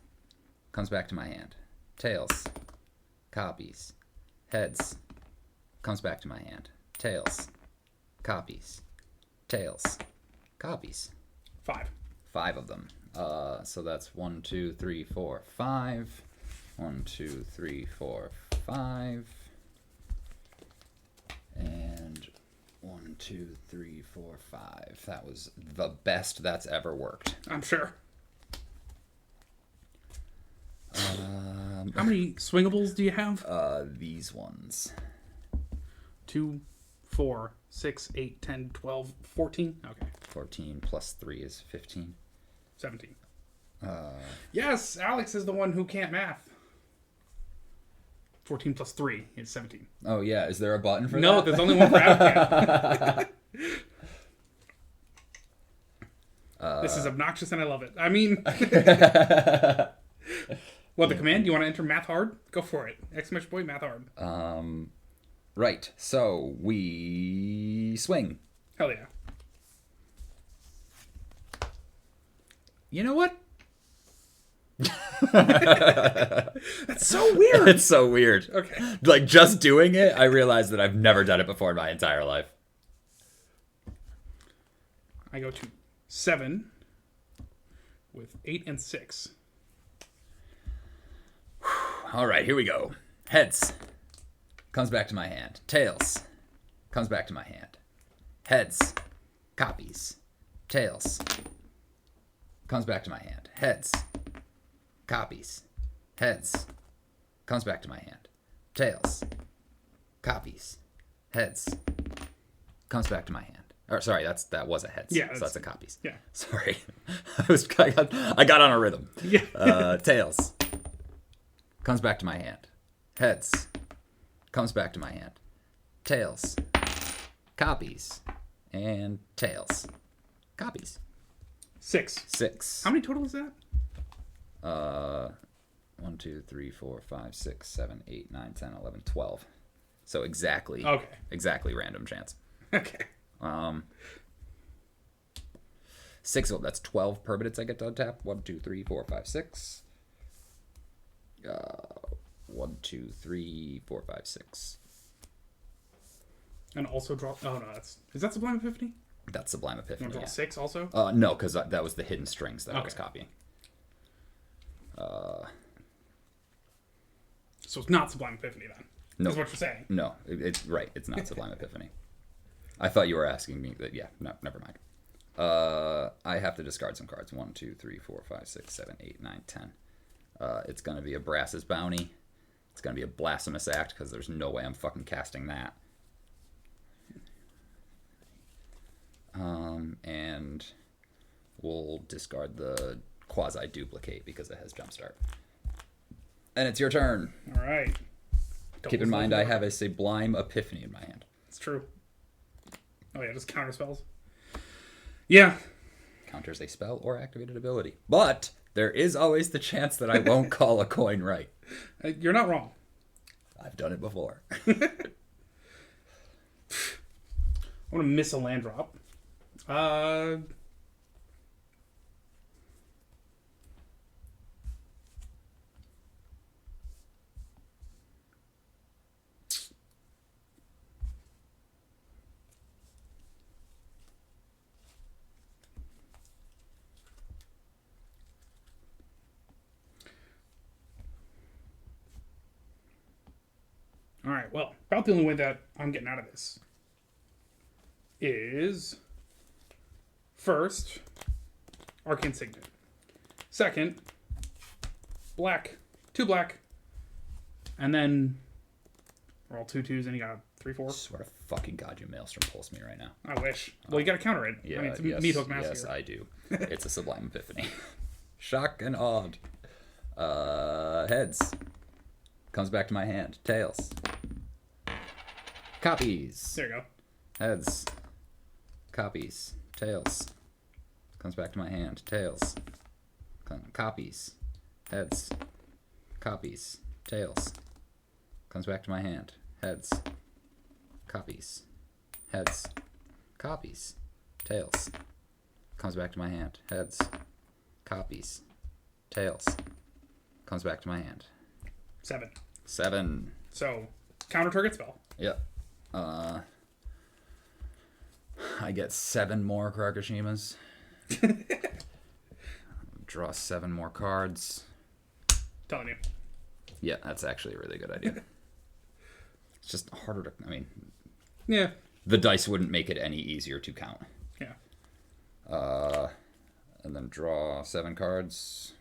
Comes back to my hand. Tails. Copies. Heads. Comes back to my hand. Tails. Copies. Tails. Copies. 5. 5 of them. So that's 1, 2, 3, 4, 5. 1, 2, 3, 4, 5. And 1, 2, 3, 4, 5. That was the best that's ever worked. I'm sure. How many swingables do you have? These ones. 2, 4, 6, 8, 10, 12, 14? Okay. 14 plus 3 is 15. 17. Yes, Alex is the one who can't math. 14 plus 3 is 17. Oh, yeah. Is there a button for that? No, there's only one for Alex. This is obnoxious and I love it. I mean... What, the command? You want to enter math hard? Go for it. Exclamation point, math hard. Right. So, we swing. Hell yeah. You know what? That's so weird. It's so weird. Okay. Like, just doing it, I realized that I've never done it before in my entire life. I go to 7 with 8 and 6. All right, here we go. Heads. Comes back to my hand. Tails. Comes back to my hand. Heads. Copies. Tails. Comes back to my hand. Heads. Copies. Heads. Comes back to my hand. Tails. Copies. Heads. Comes back to my hand. Or sorry, that was a heads. Yeah, so that's a copies. Yeah. Sorry. I got on a rhythm. Yeah. Tails. Comes back to my hand. Heads. Comes back to my hand. Tails. Copies. And tails. Copies. 6. 6. How many total is that? 1, 2, 3, 4, 5, 6, 7, 8, 9, 10, 11, 12. So exactly. Okay. Exactly random chance. Okay. 6 of that's 12 permanents I get to untap. 1, 2, 3, 4, 5, 6. 1, 2, 3, 4, 5, 6. And also draw... Oh, no. Is that Sublime Epiphany? That's Sublime You Epiphany. want to draw Yeah. 6 also? No, because that was the hidden strings that I was Okay. copying. So it's not Sublime Epiphany then? No. Is what you're saying. No, it's right. It's not Sublime Epiphany. I thought you were asking me that. Yeah, no, never mind. I have to discard some cards. 1, 2, 3, 4, 5, 6, 7, 8, 9, 10. It's going to be a Brass's Bounty. It's going to be a Blasphemous Act because there's no way I'm fucking casting that. And we'll discard the Quasi-Duplicate because it has Jumpstart. And it's your turn. All right. Keep in mind I have a Sublime Epiphany in my hand. It's true. Oh, yeah, just counter spells. Yeah. Counters a spell or activated ability. But there is always the chance that I won't call a coin right. You're not wrong. I've done it before. I want to miss a land drop. All right, well, about the only way that I'm getting out of this is first, Arcane Signet. Second, black. 2 black. And then roll 2 2s and you got 3 4. I swear to fucking God, you Maelstrom pulse me right now. I wish. Well, you got to counter it. Yeah, I mean, it's yes, meat hook mask yes, here. I do. It's a Sublime Epiphany. Shock and awed. Heads. Comes back to my hand. Tails. Copies. There you go. Heads. Copies. Tails. Comes back to my hand. Tails. Copies. Heads. Copies. Tails. Comes back to my hand. Heads. Copies. Heads. Copies. Tails. Comes back to my hand. Heads. Copies. Tails. Comes back to my hand. 7. 7. So, counter target spell. Yep. I get 7 more Krakoshimas. Draw 7 more cards. Telling you. Yeah, that's actually a really good idea. It's just harder to... I mean... Yeah. The dice wouldn't make it any easier to count. Yeah. And then draw 7 cards.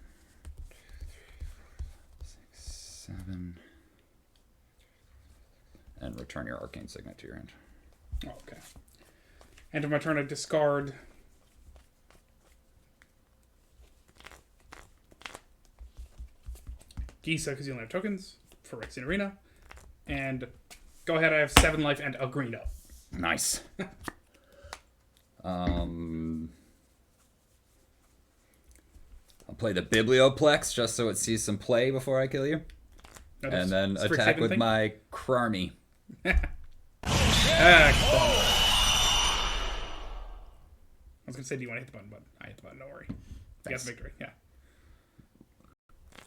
6, 7. And return your arcane signet to your hand. Oh, okay. End of my turn, I discard... Gisa, because you only have tokens for Rexian Arena. And go ahead, I have 7 life and a green up. Nice. I'll play the Biblioplex just so it sees some play before I kill you. No, And then Strixhaven attack with thing? my Crarmy. I was going to say, do you want to hit the button? But I hit the button, don't worry. You got Thanks. the victory, yeah.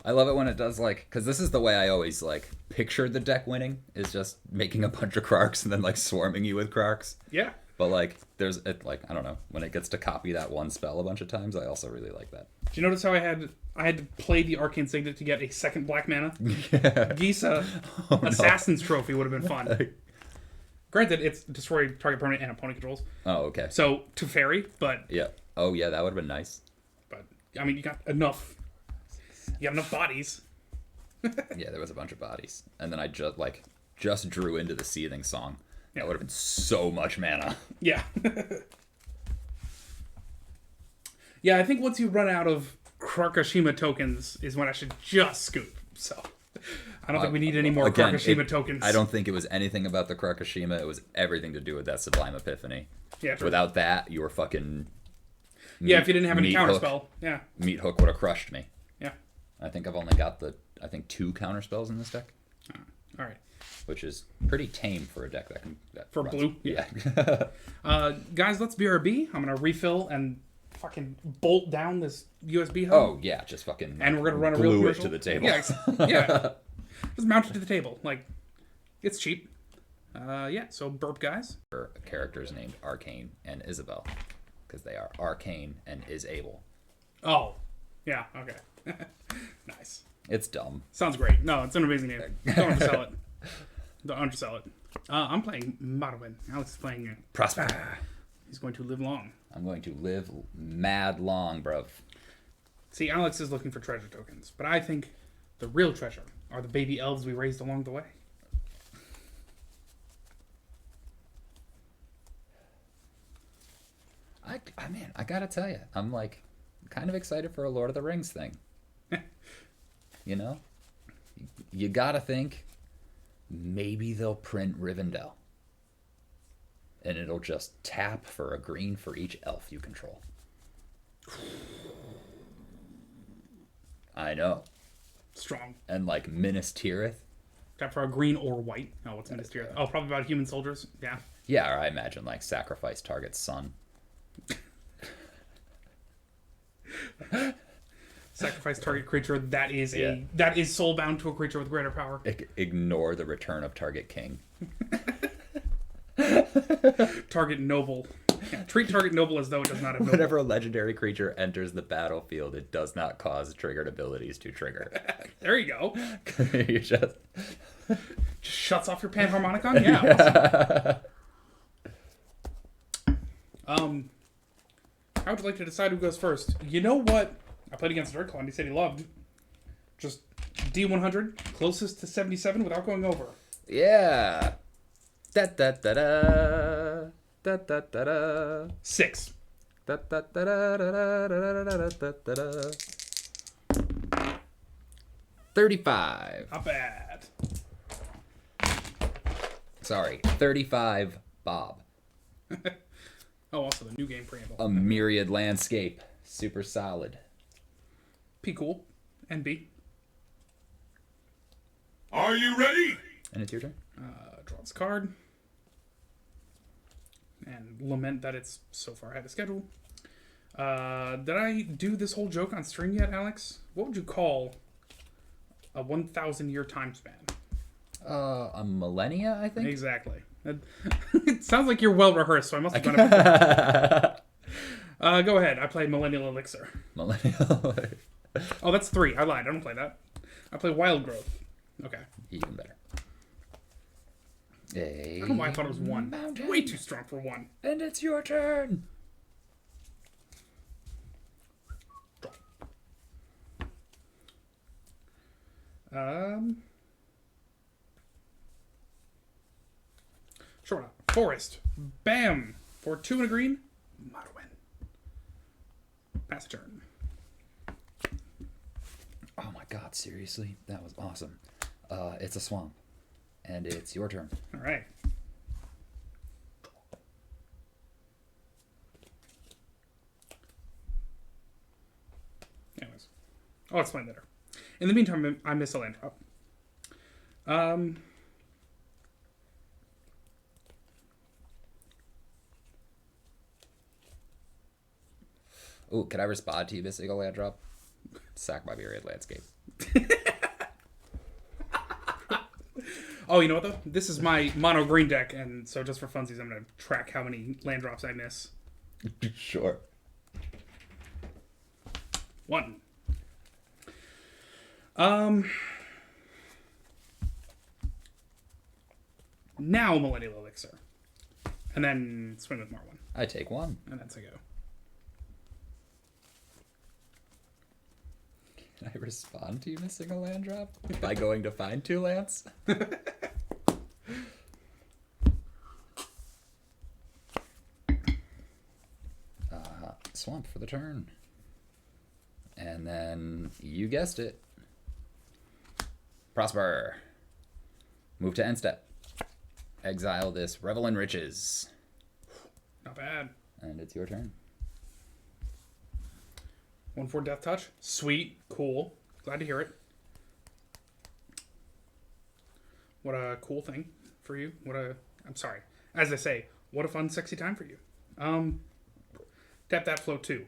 I love it when it does, like, because this is the way I always, like, pictured the deck winning, is just making a bunch of Krarks and then, like, swarming you with Krarks. Yeah. But, like, there's, it, like, I don't know, when it gets to copy that one spell a bunch of times, I also really like that. Do you notice how I had to play the Arcane Signet to get a second black mana? Yeah. Gisa, Assassin's Trophy would have been fun. Granted, it's destroy target permanent and opponent controls. Oh, okay. So, to fairy, but... Yeah. Oh, yeah, that would have been nice. But, I mean, you got enough... You have enough bodies. Yeah, there was a bunch of bodies. And then I just drew into the Seething Song. Yeah. That would have been so much mana. Yeah. Yeah, I think once you run out of Krakashima tokens is when I should just scoop. So, I don't think we need any more Again, Krakashima tokens. I don't think it was anything about the Krakashima. It was everything to do with that Sublime Epiphany. Yeah, true. Without that, you were fucking... Yeah, if you didn't have any Meat counterspell. Hook. Yeah. Meat Hook would have crushed me. Yeah. I think I've only got 2 counterspells in this deck, All right. which is pretty tame for a deck that can... For blue? Yeah. Guys, let's BRB. I'm going to refill and fucking bolt down this USB hub. Oh, yeah, just fucking And we're going to run a real glue it commercial. to the table. Yeah, yeah. Just mount it to the table. Like, it's cheap. Yeah, so burp, guys. Characters named Arcane and Isabel, because they are arcane and is able. Oh, yeah, okay. Nice. It's dumb. Sounds great. No, it's an amazing name. Don't undersell it. Don't undersell it. I'm playing Marwin. Alex is playing Prosper. He's going to live long. I'm going to live mad long, bruv. See, Alex is looking for treasure tokens, but I think the real treasure are the baby elves we raised along the way. Man, I gotta tell you, I'm like kind of excited for a Lord of the Rings thing. You know, you gotta think maybe they'll print Rivendell, and it'll just tap for a green for each elf you control. I know. Strong. And like Minas Tirith. Tap for a green or white. Oh, what's Minas Tirith? Oh, probably about human soldiers. Yeah. Yeah, or I imagine like sacrifice target's son. Sacrifice target creature that is Yeah. that is soulbound to a creature with greater power. Ignore the return of target king. Target noble. Yeah, treat target noble as though it does not have noble. Whenever a legendary creature enters the battlefield, it does not cause triggered abilities to trigger. There you go. You just... Just shuts off your panharmonicon? Yeah. Awesome. How would you like to decide who goes first? You know what? I played against Dirtclaw and he said he loved. Just D100, closest to 77 without going over. Yeah. Da da da da. Da da da da. 6. Da da da da da da da da da da. 35. Not bad. Sorry, 35 Bob. Oh, also the new game preamble. A myriad landscape. Super solid. P cool. And B. Are you ready? And it's your turn. Draw this card. And lament that it's so far ahead of schedule. Did I do this whole joke on stream yet, Alex? What would you call a 1,000-year time span? A millennia, I think. Exactly. It sounds like you're well rehearsed, so I must have done it before. Go ahead. I play Millennial Elixir. Millennial. Oh, that's 3. I lied. I don't play that. I play Wild Growth. Okay. Even better. I don't know why I thought it was 1. Mountain. Way too strong for 1. And it's your turn. Sure not. Forest. Bam! For 2 and a green. Marwin. Pass turn. Oh my god, seriously? That was awesome. It's a swamp. And it's your turn. Alright. Anyways. I'll explain later. In the meantime, I miss a land drop. Ooh, can I respond to you, Miss Eagle Land Drop? Sack my myriad landscape. Oh, you know what, though? This is my mono green deck, and so just for funsies, I'm going to track how many land drops I miss. Sure. 1. Now Millennial Elixir. And then swing with Marwin. I take 1. And that's a go. Can I respond to you missing a land drop? By going to find 2 lands? Swamp for the turn. And then, you guessed it. Prosper. Move to end step. Exile this Revel in Riches. Not bad. And it's your turn. 1 for Death Touch. Sweet. Cool. Glad to hear it. What a cool thing for you. I'm sorry. As I say, what a fun, sexy time for you. Tap that, float 2.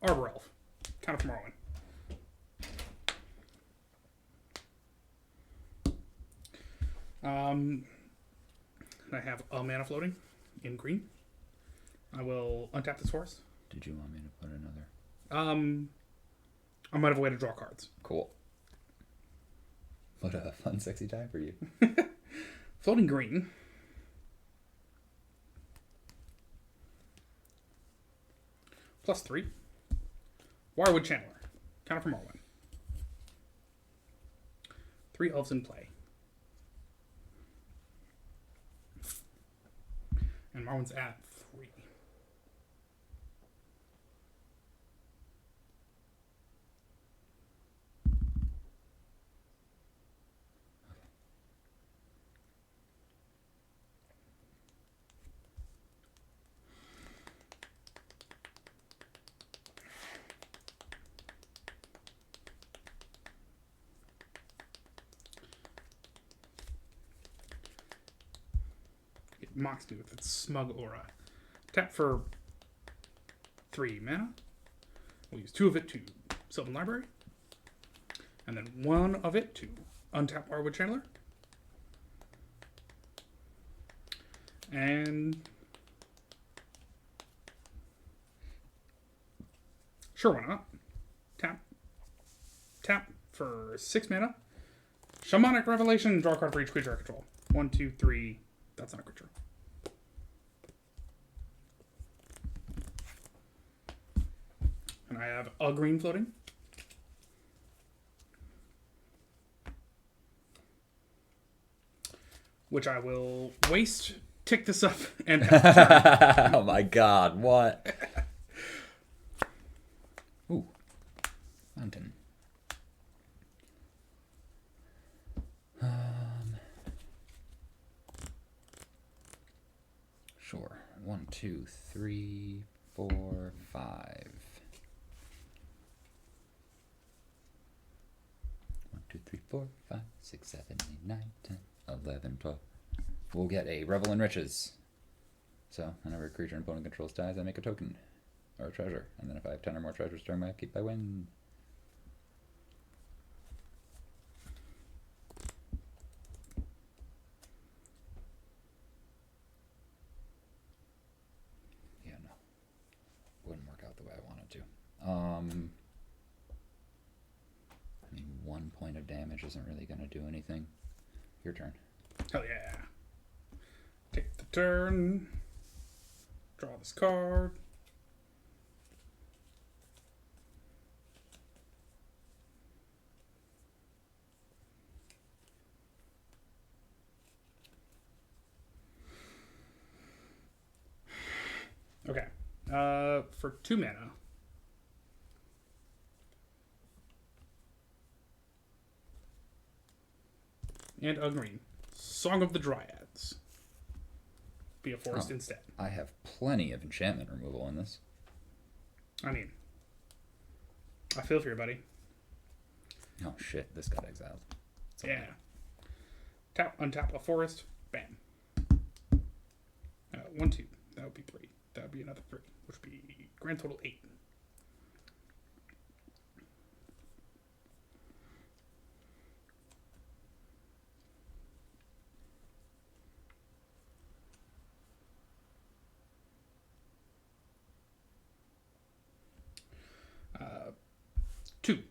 Arbor Elf. Kind of Morrowind. And I have a mana floating in green. I will untap this forest. Did you want me to put another? I might have a way to draw cards. Cool. What a fun, sexy time for you. Floating green. +3. Wirewood Channeler. Counter from Morrowind. 3 elves in play. And Morrowind's at 3. It mocks me with its smug aura. Tap for 3 mana. We'll use 2 of it to Sylvan Library. And then 1 of it to untap Wirewood Channeler. And sure, why not? Tap for 6 mana. Shamanic Revelation, draw a card for each creature I control. 1, 2, 3. That's not a creature. And I have a green floating. Which I will waste, tick this up, and Oh my god, what? Ooh. Mountain. Sure. 1, 2, 3, 4, 5. 1, 2, 3, 4, 5, 6, 7, 8, 9, 10, 11, 12. We'll get a Revel in Riches. So, whenever a creature an opponent controls dies, I make a token. Or a treasure. And then if I have 10 or more treasures during my upkeep, I win. Yeah, no. Wouldn't work out the way I wanted to. I mean, 1 point of damage isn't really going to do anything. Your turn. Hell yeah. Take the turn. Draw this card. Okay. For 2 mana. And a green. Song of the Dryads. Be a forest instead. I have plenty of enchantment removal in this. I mean, I feel for you, buddy. Oh shit, this got exiled. It's Yeah. Untap a forest. Bam. 1, 2. That would be 3. That would be another 3, which would be grand total 8. Two,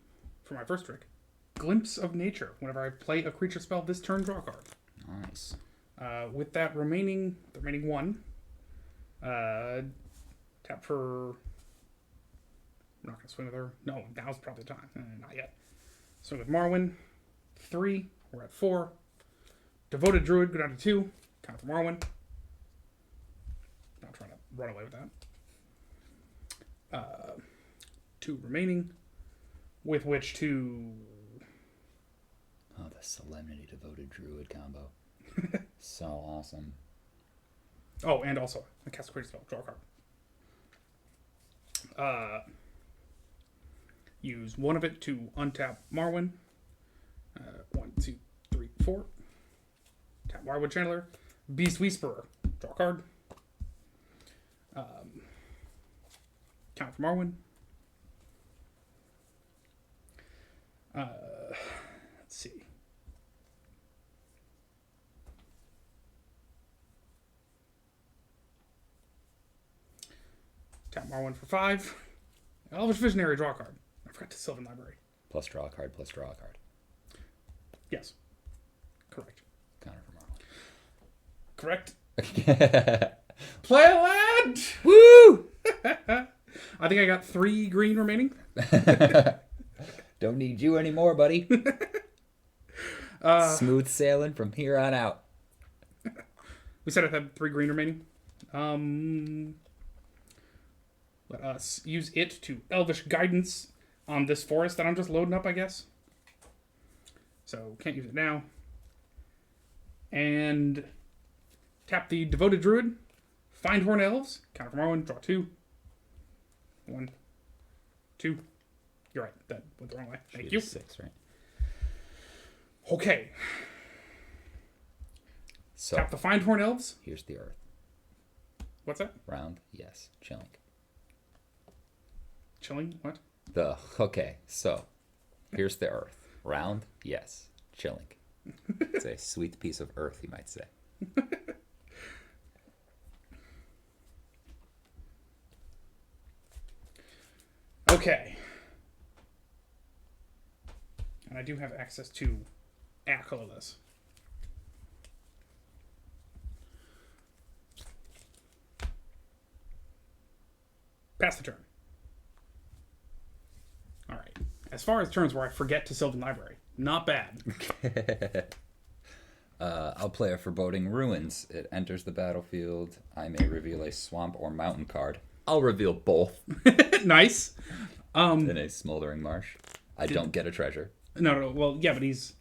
for my first trick. Glimpse of Nature. Whenever I play a creature spell this turn, draw a card. Nice. With that remaining 1, tap for... I'm not going to swing with her. No, now's probably the time. Not yet. Swing with Marwyn. 3. We're at 4. Devoted Druid, go down to 2. Count for Marwyn. Not trying to run away with that. 2 remaining. With which to... Oh, the Solemnity Devoted Druid combo. So awesome. Oh, and also, I cast a creature spell. Draw a card. Use 1 of it to untap Marwyn. 1, 2, 3, 4. Tap Wirewood Chandler. Beast Whisperer. Draw a card. Count for Marwyn. Let's see. Tap Marwyn for 5. Elvish Visionary, draw a card. I forgot to Sylvan Library. Plus draw a card, plus draw a card. Yes. Correct. Counter for Marwyn. Correct. Play a land! Woo! I think I got 3 green remaining. Don't need you anymore, buddy. Smooth sailing from here on out. We said I had 3 green remaining. Let us use it to Elvish Guidance on this forest that I'm just loading up, I guess. So, can't use it now. And tap the Devoted Druid. Find Horn Elves. Counter for Marwyn. Draw 2. 1, 2. You're right. That went the wrong way. Thank you. 6, right? Okay. So Tap the Find Horn Elves. here's the earth. What's that? Round, yes. Chilling. Chilling? What? Okay, so here's the earth. Round, yes. Chilling. It's a sweet piece of earth, you might say. Okay. And I do have access to Achilles. Pass the turn. Alright. As far as turns where I forget to Sylvan Library, not bad. I'll play a Foreboding Ruins. It enters the battlefield. I may reveal a swamp or mountain card. I'll reveal both Nice. in a Smoldering Marsh. I don't get a treasure. No. Well, yeah, but he's...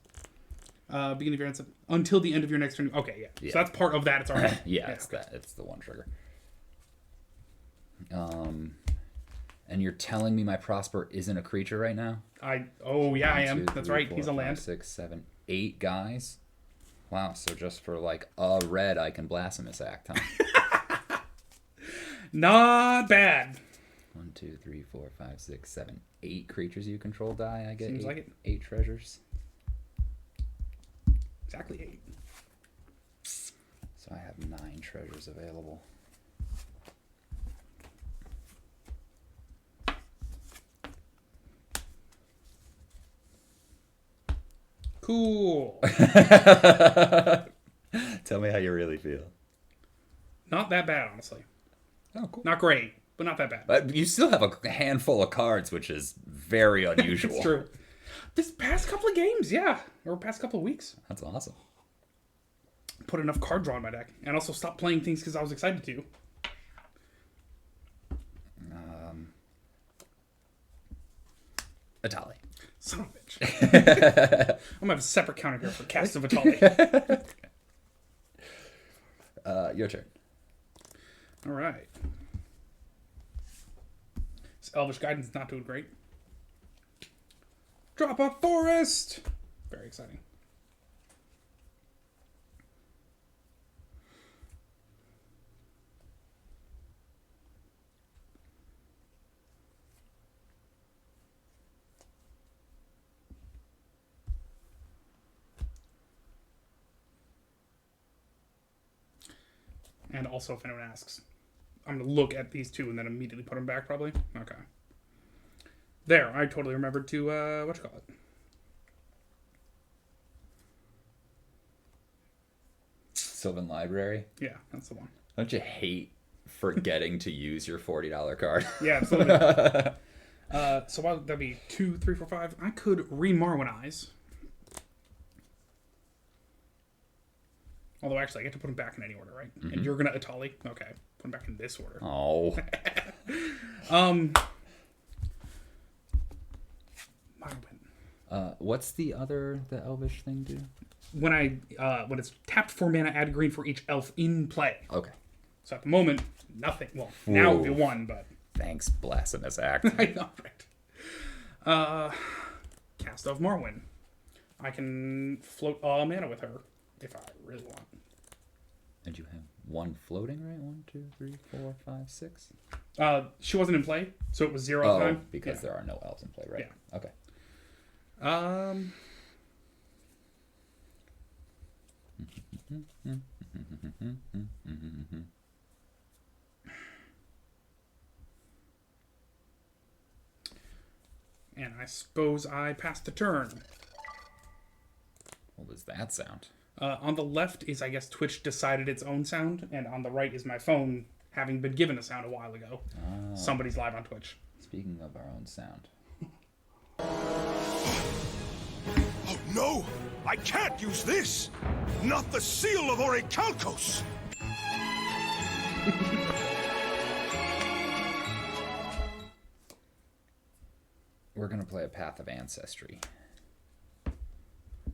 beginning of your answer. Until the end of your next turn. Okay, yeah. Yeah. So that's part of that. It's already... Yeah, it's that. It's the one trigger. And you're telling me my Prosper isn't a creature right now? Oh yeah, I 1, am. 2, That's 3, right. 4, He's a 5, land. 6, 7, 8 guys. Wow, so just for like a red, I can Blasphemous Act, huh? Not bad. 1, 2, 3, 4, 5, 6, 7, 8 creatures you control die. I get Seems eight, like it. 8 treasures. Exactly 8. So I have 9 treasures available. Cool. Tell me how you really feel. Not that bad, honestly. Oh, cool. Not great, but not that bad. But you still have a handful of cards, which is very unusual. It's true. This past couple of games, yeah. Or past couple of weeks. That's awesome. Put enough card draw in my deck. And also stopped playing things because I was excited to. Atali. Son of a bitch. I'm going to have a separate counter here for Cast of Atali. Your turn. All right. This Elvish Guidance is not doing great. Drop a forest! Very exciting. And also, if anyone asks, I'm going to look at these two and then immediately put them back, probably. Okay. There, I totally remembered to, whatchamacallit. Sylvan Library. Yeah, that's the one. Don't you hate forgetting to use your $40 card? Yeah, absolutely. So what, that'd be 2, 3, 4, 5. I could Remarwinize. Although, actually, I get to put them back in any order, right? Mm-hmm. And you're going to Atali? Okay. Put them back in this order. Oh. What's the Elvish thing do? When it's tapped for mana, add green for each elf in play. Okay. So at the moment, nothing. Well, now it would be 1, but... Thanks, Blasphemous Act. I know, right? Cast of Marwyn. I can float mana with her if I really want. And you have 1 floating, right? 1, 2, 3, 4, 5, 6? She wasn't in play, so it was 0 at the time. Because there are no elves in play, right? Yeah. Okay. And I suppose I passed the turn. What was that sound? On the left is, I guess, Twitch decided its own sound, and on the right is my phone having been given a sound a while ago. Somebody's live on Twitch. Speaking of our own sound. Oh no! I can't use this! Not the seal of Orichalcos! We're going to play a Path of Ancestry.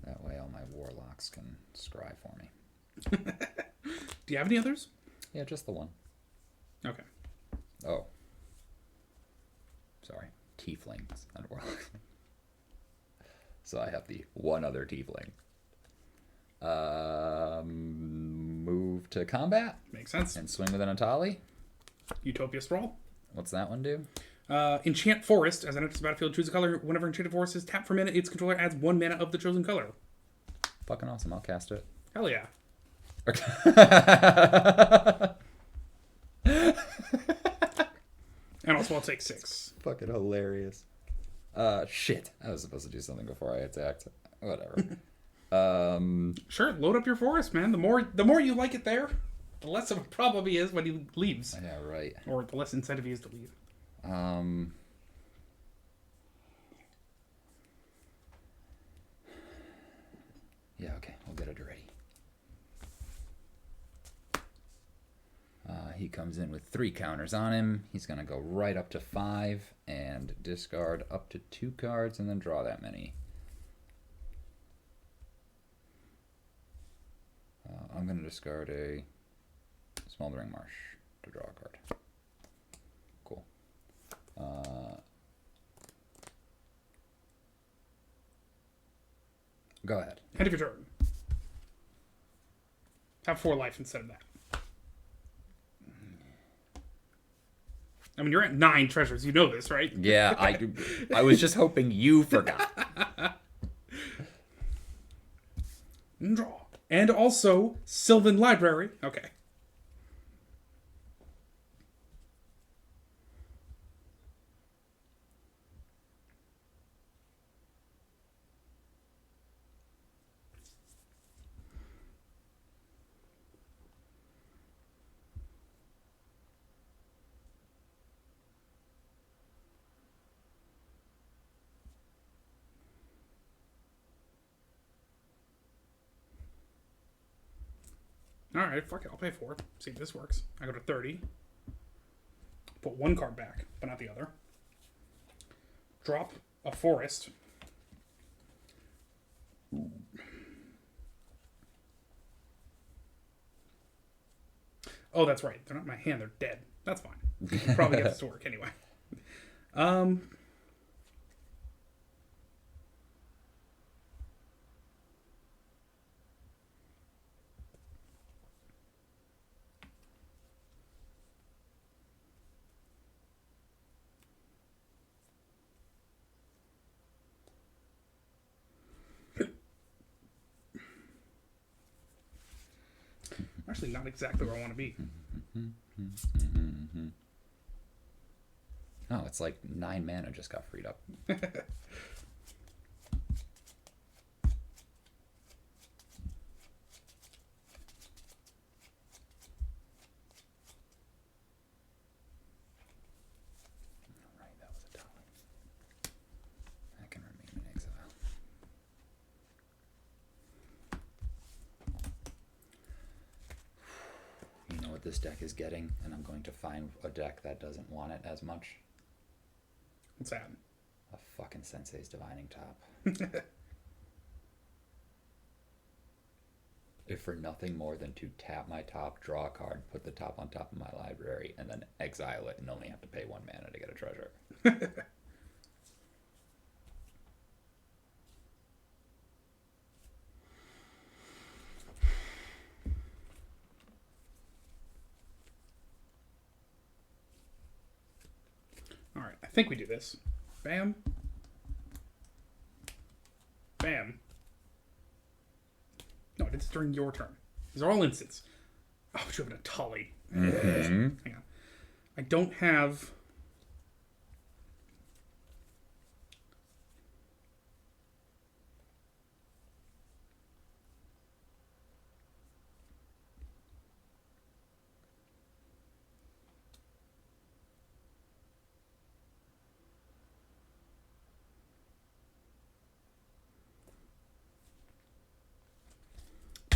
That way all my warlocks can scry for me. Do you have any others? Yeah, just the one. Okay. Oh. Sorry. Tieflings and warlocks. So I have the one other tiefling. Move to combat. Makes sense. And swing with an Atali. Utopia Sprawl. What's that one do? Enchant Forest. As an enters the battlefield, choose a color. Whenever Enchanted Forest is tapped for mana, its controller adds 1 mana of the chosen color. Fucking awesome. I'll cast it. Hell yeah. And also I'll take 6. Fucking hilarious. Shit. I was supposed to do something before I attacked. Whatever. Sure, load up your forest, man. The more you like it there, the less of a problem he is when he leaves. Yeah, right. Or the less incentive he is to leave. Yeah, okay. We'll get it ready. He comes in with 3 counters on him. He's going to go right up to 5 and discard up to 2 cards and then draw that many. I'm going to discard a Smoldering Marsh to draw a card. Go ahead. End of your turn. Have 4 life instead of that. I mean, you're at 9 treasures. You know this, right? Yeah, I was just hoping you forgot. Draw. And also, Sylvan Library. Okay. Alright, fuck it. I'll pay 4. See if this works. I go to 30. Put 1 card back, but not the other. Drop a forest. Oh, that's right. They're not in my hand. They're dead. That's fine. We'll probably get this to work anyway. Actually, not exactly where I want to be. Oh, it's like 9 mana just got freed up. Alright, that was a dollar. That can remain in exile. You know what this deck is getting, and I'm going to find a deck that doesn't want it as much. What's that? A fucking Sensei's Divining Top. If for nothing more than to tap my top, draw a card, put the top on top of my library, and then exile it and only have to pay 1 mana to get a treasure. Alright, I think we do this. Bam. Bam. No, it's during your turn. These are all instants. Oh, but you have an Atali. Hang on. I don't have...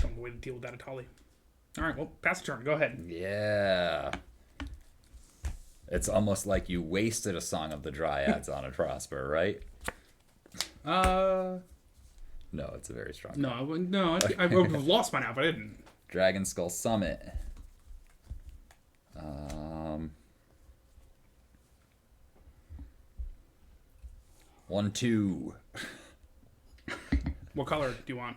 Don't know way to deal with that Atali. Alright, well, pass the turn. Go ahead. Yeah. It's almost like you wasted a Song of the Dryads on a Prosper, right? No, it's a very strong card. No, I would have lost by now, but I didn't. Dragon Skull Summit. 1/2. What color do you want?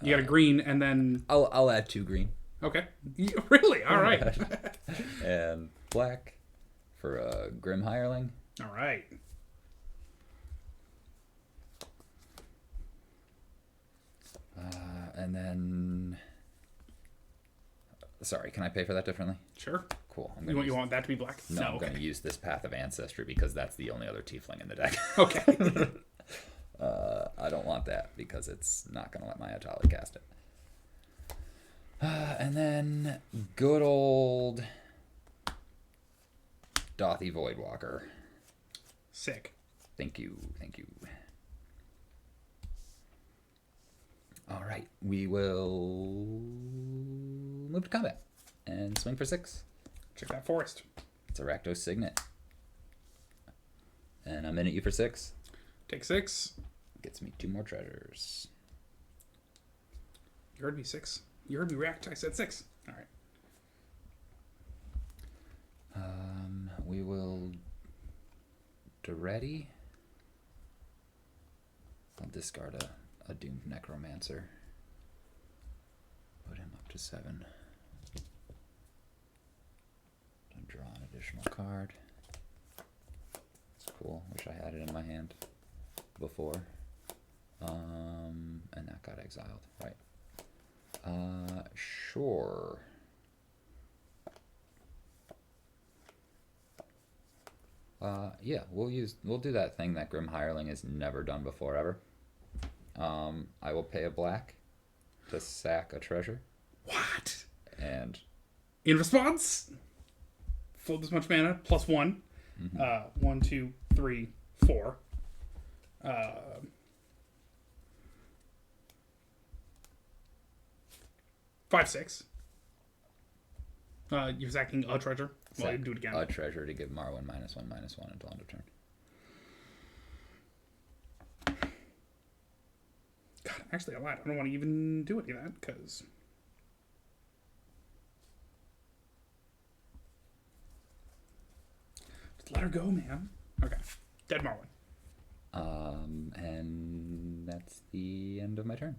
You got a green and then... I'll add 2 green. Okay. Really? All right. And black for a Grim Hireling. All right. And then... Sorry, can I pay for that differently? Sure. Cool. You want that to be black? No, I'm okay. going to use this Path of Ancestry because that's the only other tiefling in the deck. Okay. I don't want that because it's not going to let my Atali cast it. And then good old Dothy Voidwalker. Sick. Thank you. Thank you. All right. We will move to combat and swing for 6. Check that forest. It's a Rakdos Signet. And I'm in at you for 6. Take 6. Gets me 2 more treasures. You heard me 6. You heard me react. I said 6. All right. We will ready. I'll discard a Doomed Necromancer. Put him up to 7. Draw an additional card. It's cool. Wish I had it in my hand before. And that got exiled. Right. Sure. Yeah, we'll do that thing that Grim Hireling has never done before ever. I will pay a black to sack a treasure. What? And in response, float this much mana plus 1. 1, 2, 3, 4. 5, 6. You're sacking a treasure. Well, you do it again. A treasure to give Marwyn -1/-1 until end of turn. God, actually, I lied. I don't want to even do any of that because. Just let her go, man. Okay. Dead Marwyn. And that's the end of my turn.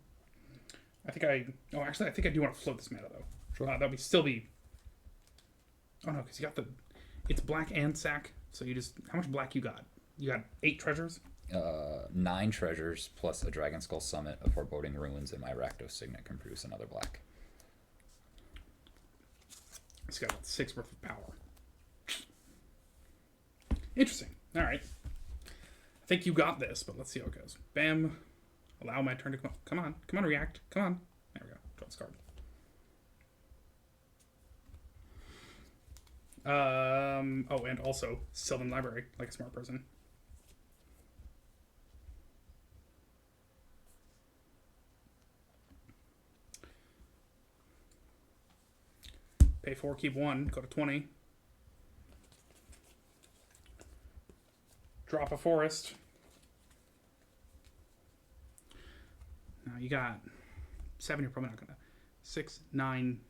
I think I do want to float this mana though. Sure. That'll still be. Oh no, because you got the. It's black and sack. So you just. How much black you got? You got 8 treasures? 9 treasures plus a Dragon Skull Summit, a Foreboding Ruins, and my Rakdos Signet can produce another black. It's got 6 worth of power. Interesting. All right. I think you got this, but let's see how it goes. Bam. Allow my turn to come on. Come on. Come on, react. Come on. There we go. Draw this card. Oh, and also Sylvan Library, like a smart person. Pay 4, keep 1, go to 20. Drop a forest. Now you got 7, you're probably not gonna. 6, 9,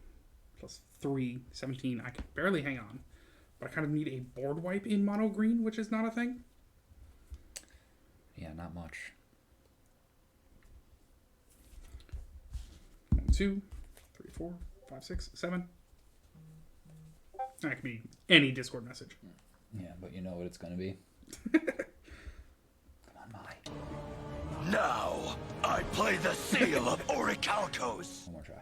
plus 3, 17. I can barely hang on. But I kind of need a board wipe in mono green, which is not a thing. Yeah, not much. 1, 2, 3, 4, 5, 6, 7. That could be any Discord message. Yeah, but you know what it's going to be. Come on, Mai. Now, I play the Seal of Orichalcos. One more try.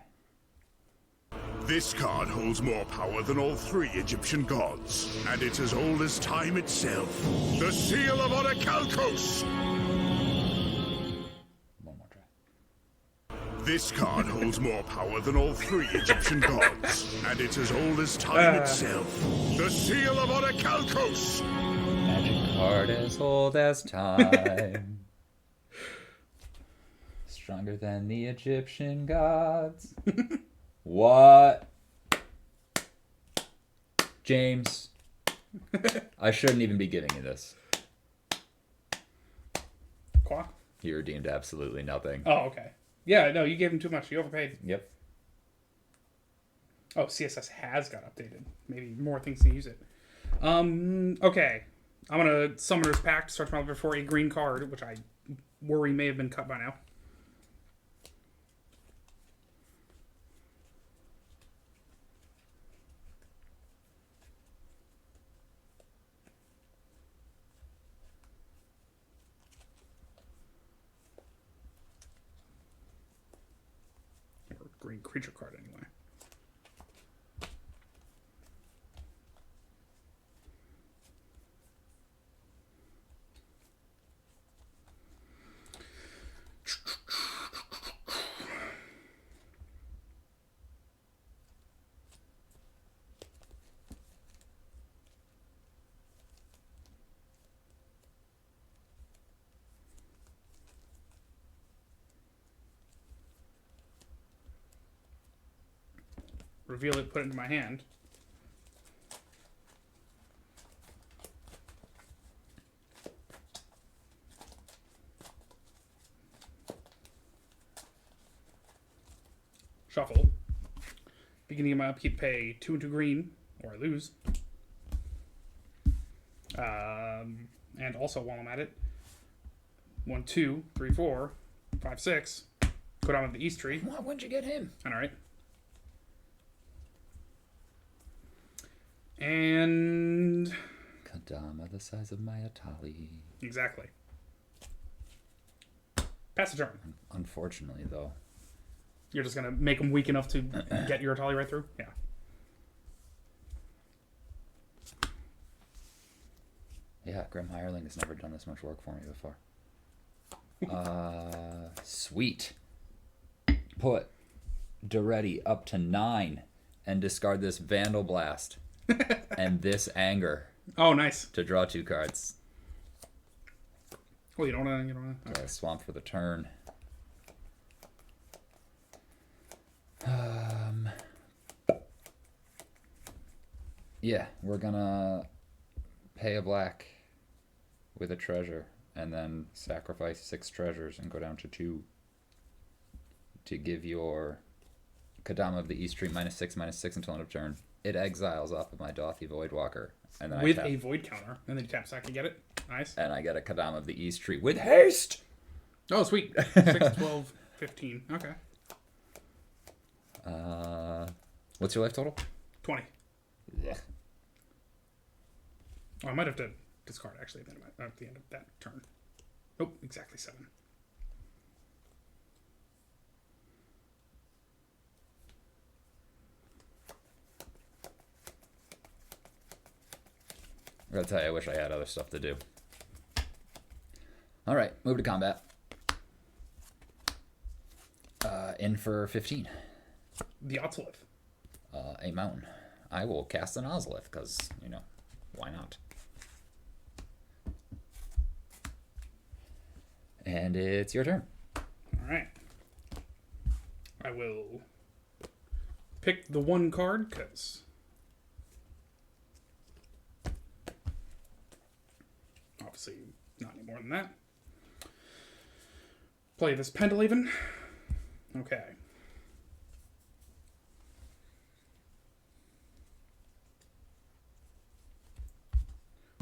This card holds more power than all 3 Egyptian gods, and it's as old as time itself. The Seal of Orichalcos! One more try. This card holds more power than all 3 Egyptian gods, and it's as old as time itself. The Seal of Orichalcos! Magic card as old as time. Stronger than the Egyptian gods. What? James. I shouldn't even be giving you this. Qua? You redeemed absolutely nothing. Oh, okay. Yeah, no, you gave him too much. You overpaid. Yep. Oh, CSS has got updated. Maybe more things to use it. Okay. I'm going to Summoner's Pact, start my for a green card, which I worry may have been cut by now. Or green creature card, anyway. Reveal it, put it into my hand. Shuffle. Beginning of my upkeep, pay 2 and 2 green, or I lose. And also while I'm at it, 1, 2, 3, 4, 5/6. Kodama of the East Tree. Why wouldn't you get him? All right. And Kodama the size of my Atali. exactly. Pass the turn. Unfortunately, though. You're just gonna make them weak enough to get your Atali right through? Yeah. Yeah, Grim Hireling has never done this much work for me before. Sweet. Put Duretti up to 9 and discard this Vandal Blast and this Anger Oh, nice. to draw 2 cards. Well, you don't wanna. Okay. Swamp for the turn. Yeah, we're gonna pay a black with a treasure and then sacrifice 6 treasures and go down to 2 to give your Kodama of the East Tree -6/-6 until end of turn. It exiles off of my Dothy Voidwalker. And then With I tap, a void counter, and then you tap sack and get it. Nice. and I get a Kodama of the East Tree with haste. Oh, sweet. 6, 12, 15. Okay. What's your life total? 20. Yeah. Oh, I might have to discard actually at the end of that turn. Nope, exactly 7. I gotta tell you, I wish I had other stuff to do. Alright, move to combat. In for 15. The Ozolith. A mountain. I will cast an Ozolith, because, you know, why not? And it's your turn. Alright. I will pick the 1 card, because obviously not any more than that. Play this Pendlehaven. Okay.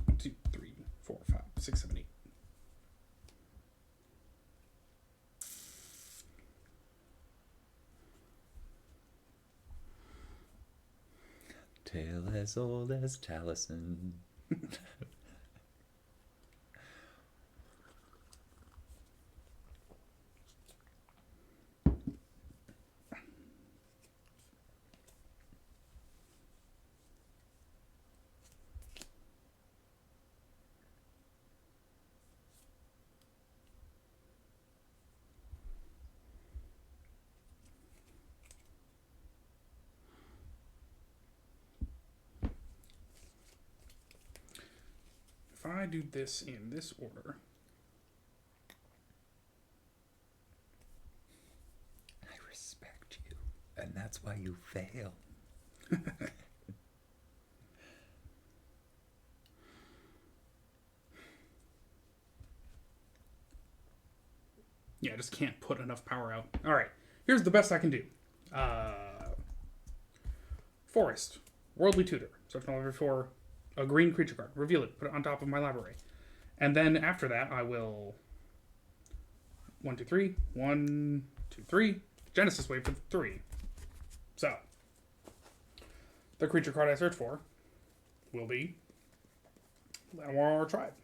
One, 2, 3, 4, 5, 6, 7, 8. Tale as old as Taliesin. If I do this in this order, I respect you, and that's why you fail. yeah, I just can't put enough power out. All right, here's the best I can do. Forest, Worldly Tutor. Search my library for a green creature card. Reveal it. Put it on top of my library. And then after that, I will 1, 2, 3. 1, 2, 3. Genesis Wave for 3. So, the creature card I search for will be Llanowar Tribe.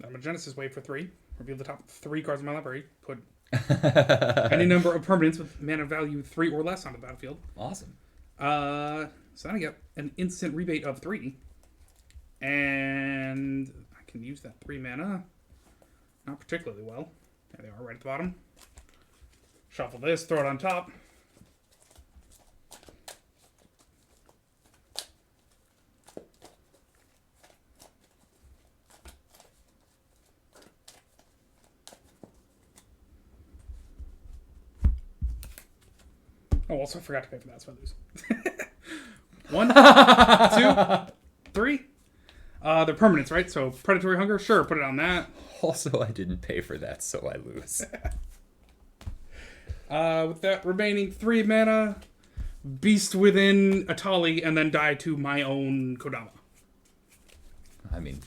Then I'm a Genesis Wave for 3. Reveal the top 3 cards of my library. Put any number of permanents with mana value 3 or less on the battlefield. Awesome. So then I get an instant rebate of 3. And I can use that 3 mana. Not particularly well. There they are, right at the bottom. Shuffle this, throw it on top. Oh, also I forgot to pay for that, so I lose. 1, 2, 3. They're permanents, right? So Predatory Hunger, sure, put it on that. Also, I didn't pay for that, so I lose. With that remaining 3 mana, Beast Within Atali, and then die to my own Kodama. I mean,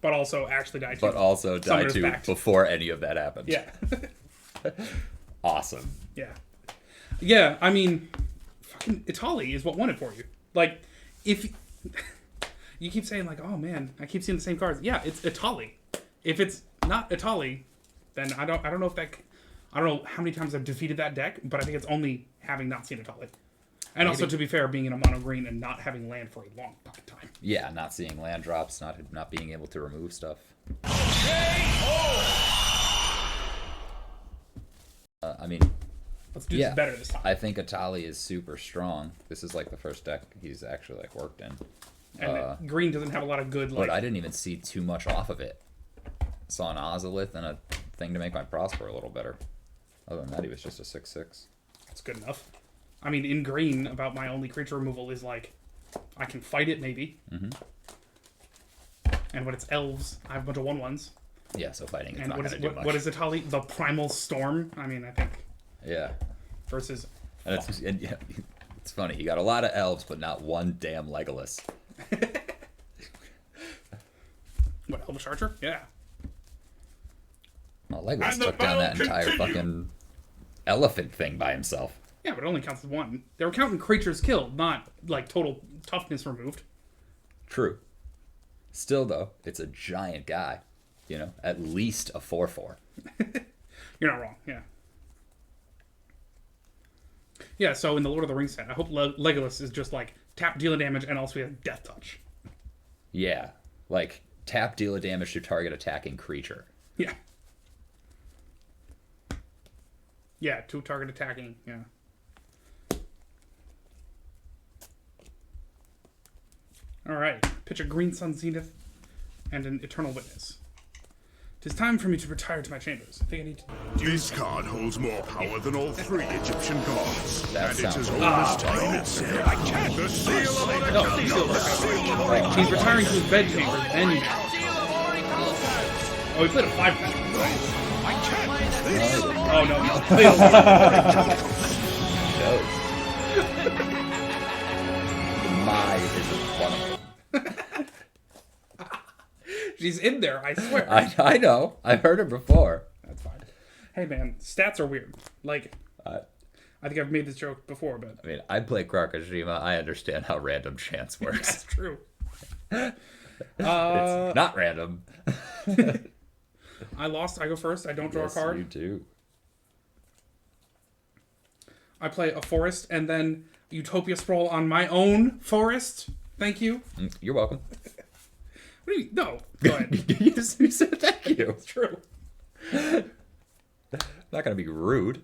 But also actually die to. But also die Summoner's to Pact. before any of that happened. Yeah. Awesome. Yeah. Yeah, I mean, fucking Italy is what won it for you. Like, if you keep saying like, oh man, I keep seeing the same cards. Yeah, it's Italy. If it's not Italy, then I don't know if that. I don't know how many times I've defeated that deck, but I think it's only having not seen Italy. And also, to be fair, being in a mono green and not having land for a long fucking time. Yeah, not seeing land drops, not being able to remove stuff. I mean, Let's do this better this time. I think Atali is super strong. This is like the first deck he's actually like worked in. And green doesn't have a lot of good. Like, But I didn't even see too much off of it. Saw an Ozolith and a thing to make my Prosper a little better. Other than that, he was just a 6/6. That's good enough. I mean, in green, about my only creature removal is like, I can fight it maybe. Mm-hmm. And when it's elves, I have a bunch of 1/1s. Yeah, so fighting is And not what going is to do much. what is Italy? The Primal Storm. I mean, I think Yeah. versus. And yeah, it's funny. You got a lot of elves, but not one damn Legolas. What, Elvish Archer? Yeah. Well, Legolas And the took down that battle entire continues. fucking elephant thing by himself. Yeah, but it only counts as one. They were counting creatures killed, not like total toughness removed. True. Still, though, it's a giant guy. You know, at least a 4/4. You're not wrong. Yeah. Yeah. So in the Lord of the Rings set, I hope Legolas is just like tap, dealing damage, and also he has Death Touch. Yeah. Like, tap, deal a damage to target attacking creature. Yeah. Yeah, to target attacking. Yeah. All right. Pitch a Green Sun Zenith and an Eternal Witness. It is time for me to retire to my chambers. I think I need to. This card holds more power than all 3 Egyptian gods, That and it's sounds as old as time itself. I can't. The seal of Orichalcos. He's retiring to his bedchamber. Then he Oh, he played a 5-pack. Oh, no. He played a My is one of them. She's in there, I swear. I know. I've heard it before. That's fine. Hey, man, stats are weird. Like, I think I've made this joke before, but I mean, I play Krakashima. I understand how random chance works. that's true. It's not random. I lost. I go first. I don't draw Yes, a card. you do. I play a forest and then Utopia Sprawl on my own forest. Thank you. You're welcome. What do you? No. Go ahead. You said thank you. It's true. Not gonna be rude.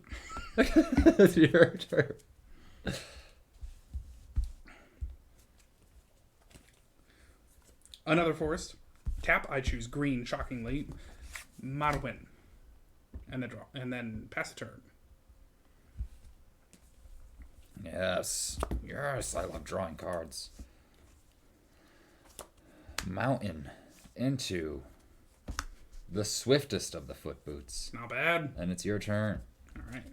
It's your turn. Another forest. Tap. I choose green. Shockingly, Marwin, and then draw, and then pass the turn. Yes. Yes, I love drawing cards. Mountain into the swiftest of the foot boots. Not bad. And it's your turn. All right.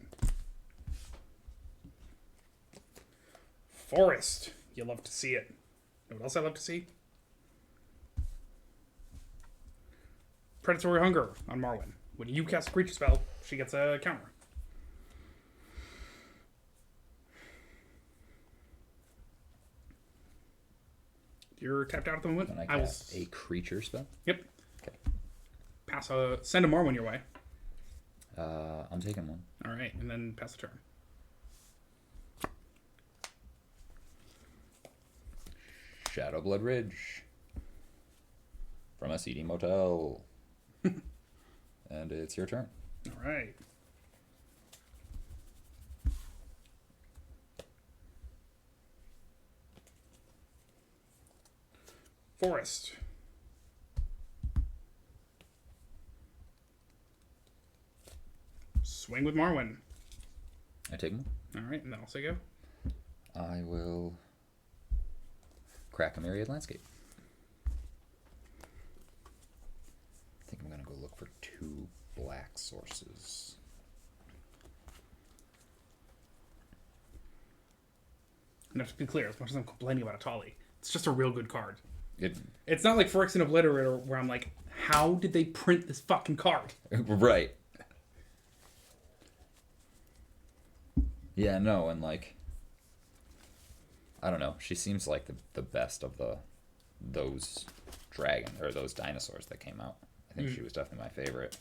Forest. You love to see it. Know what else I love to see? Predatory Hunger on Marwin. When you cast a creature spell, she gets a counter. You're tapped out at the moment. When I cast a creature spell. Yep. Okay. Pass a send a Marwin your way. I'm taking one. All right, and then pass the turn. Shadowblood Ridge from a seedy motel. And it's your turn. All right. Forest. Swing with Marwin. I take one. All right, and then I'll say go. I will crack a Myriad Landscape. I think I'm going to go look for 2 black sources. And to be clear, as much as I'm complaining about Atali, it's just a real good card. It's not like Phyrexian Obliterator where I'm like, how did they print this fucking card? Right. Yeah, no, and like, I don't know. She seems like the best of those those dinosaurs that came out. I think she was definitely my favorite.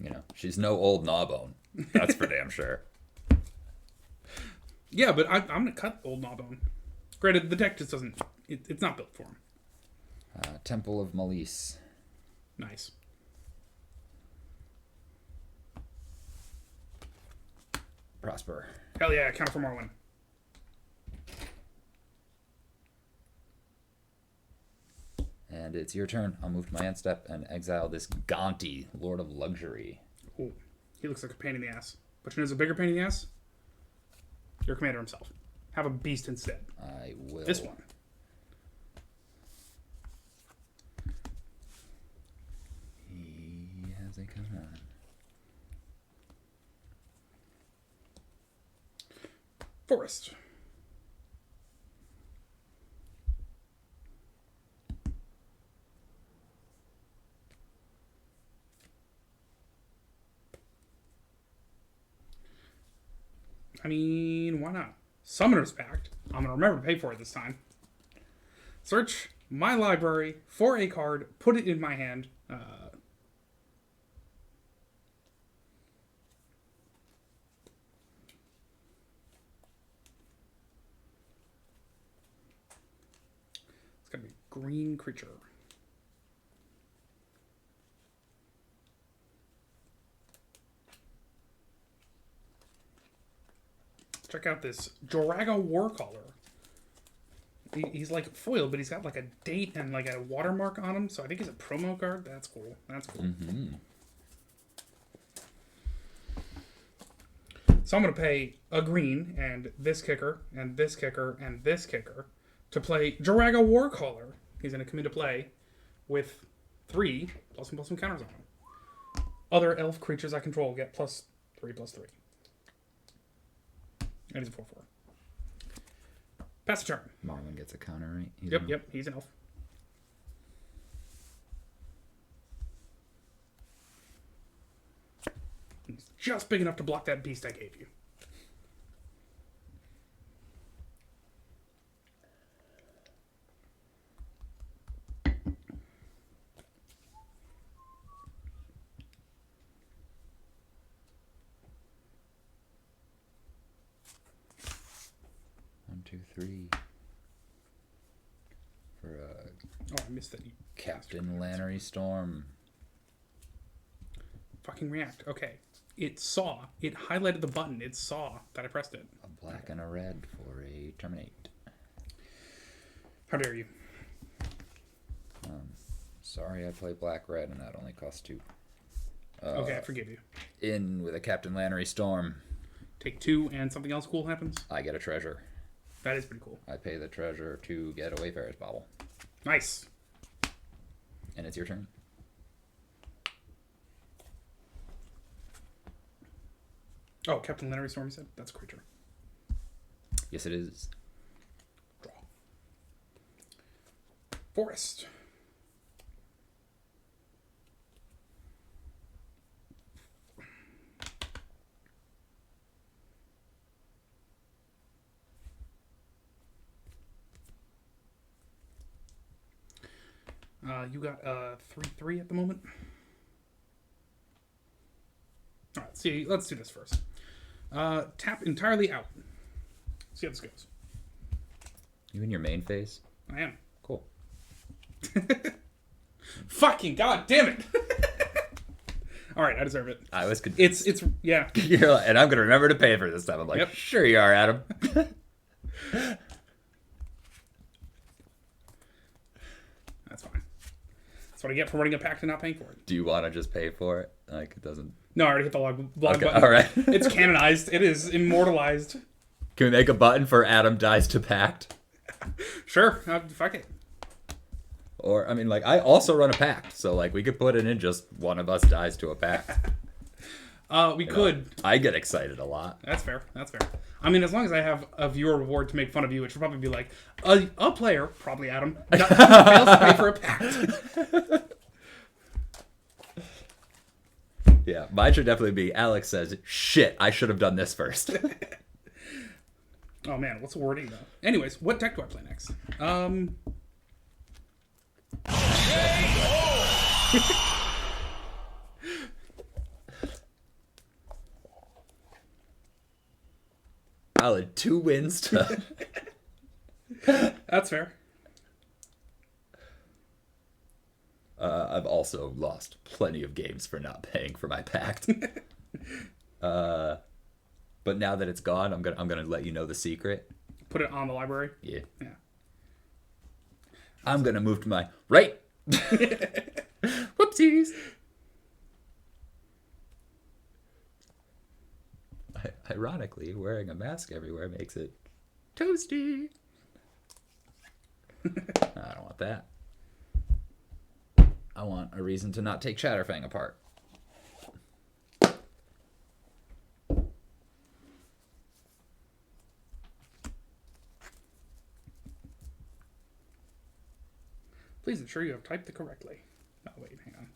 You know, she's no old Gnawbone. That's for damn sure. Yeah, but I'm gonna cut old Gnawbone. Granted, the deck just doesn't. It's not built for him. Temple of Malise. Nice. Prosper. Hell yeah, counter for more win. And it's your turn. I'll move to my end step and exile this Gonti, Lord of Luxury. Ooh, he looks like a pain in the ass. But you know who's a bigger pain in the ass? Your commander himself. Have a beast instead. I will. This one. He has a command. Forest. I mean, why not? Summoner's Pact. I'm going to remember to pay for it this time. Search my library for a card, put it in my hand. It's got to be a green creature. Check out this Joraga Warcaller. He's like foil, but he's got like a date and like a watermark on him, so I think he's a promo card. That's cool. That's cool. Mm-hmm. So I'm going to pay a green and this kicker and this kicker and this kicker to play Joraga Warcaller. He's going to come into play with 3 +1/+1 counters on him. Other elf creatures I control get +3/+3. And he's a 4/4. Pass the turn. Marlin gets a counter, right? Yep, he's an elf. He's just big enough to block that beast I gave you. One, two, three. For Oh, I missed that. Captain Lannery Storm. Fucking react. Okay. It saw. It highlighted the button. It saw that I pressed it. A black and a red for a terminate. How dare you? Sorry, I play black red and that only costs 2. Okay, I forgive you. In with a Captain Lannery Storm. Take 2 and something else cool happens. I get a treasure. That is pretty cool. I pay the treasure to get a Wayfarer's Bauble. Nice. And it's your turn. Oh, Captain Lannery Storm, you said? That's a creature. Yes, it is. Draw. Forest. You got 3/3 at the moment. All right, see. Let's do this first. Tap entirely out. See how this goes. You in your main phase? I am. Cool. Fucking god damn it! All right, I deserve it. I was confused. It's yeah. You're like, and I'm gonna remember to pay for this time. I'm like, Yep. Sure you are, Adam. That's fine. That's what I get for running a pact and not paying for it. Do you want to just pay for it? Like it doesn't. No, I already hit the log Okay, button. all right. It's canonized. It is immortalized. Can we make a button for Adam dies to pact? Sure. Fuck it. Or I mean, like I also run a pact, so like we could put it in just one of us dies to a pact. We could. I get excited a lot. That's fair. That's fair. I mean, as long as I have a viewer reward to make fun of you, it should probably be like a player, probably Adam, fails to pay for a pact. Yeah, mine should definitely be Alex says, shit, I should have done this first. Oh man, what's the wording though? Anyways, what deck do I play next? Solid 2 wins to... That's fair. I've also lost plenty of games for not paying for my pact. But now that it's gone, I'm gonna let you know the secret. Put it on the library. Yeah. Yeah. I'm gonna move to my right. Whoopsies. Ironically, wearing a mask everywhere makes it toasty. I don't want that. I want a reason to not take Shatterfang apart. Please ensure you have typed it correctly. Oh, wait, hang on.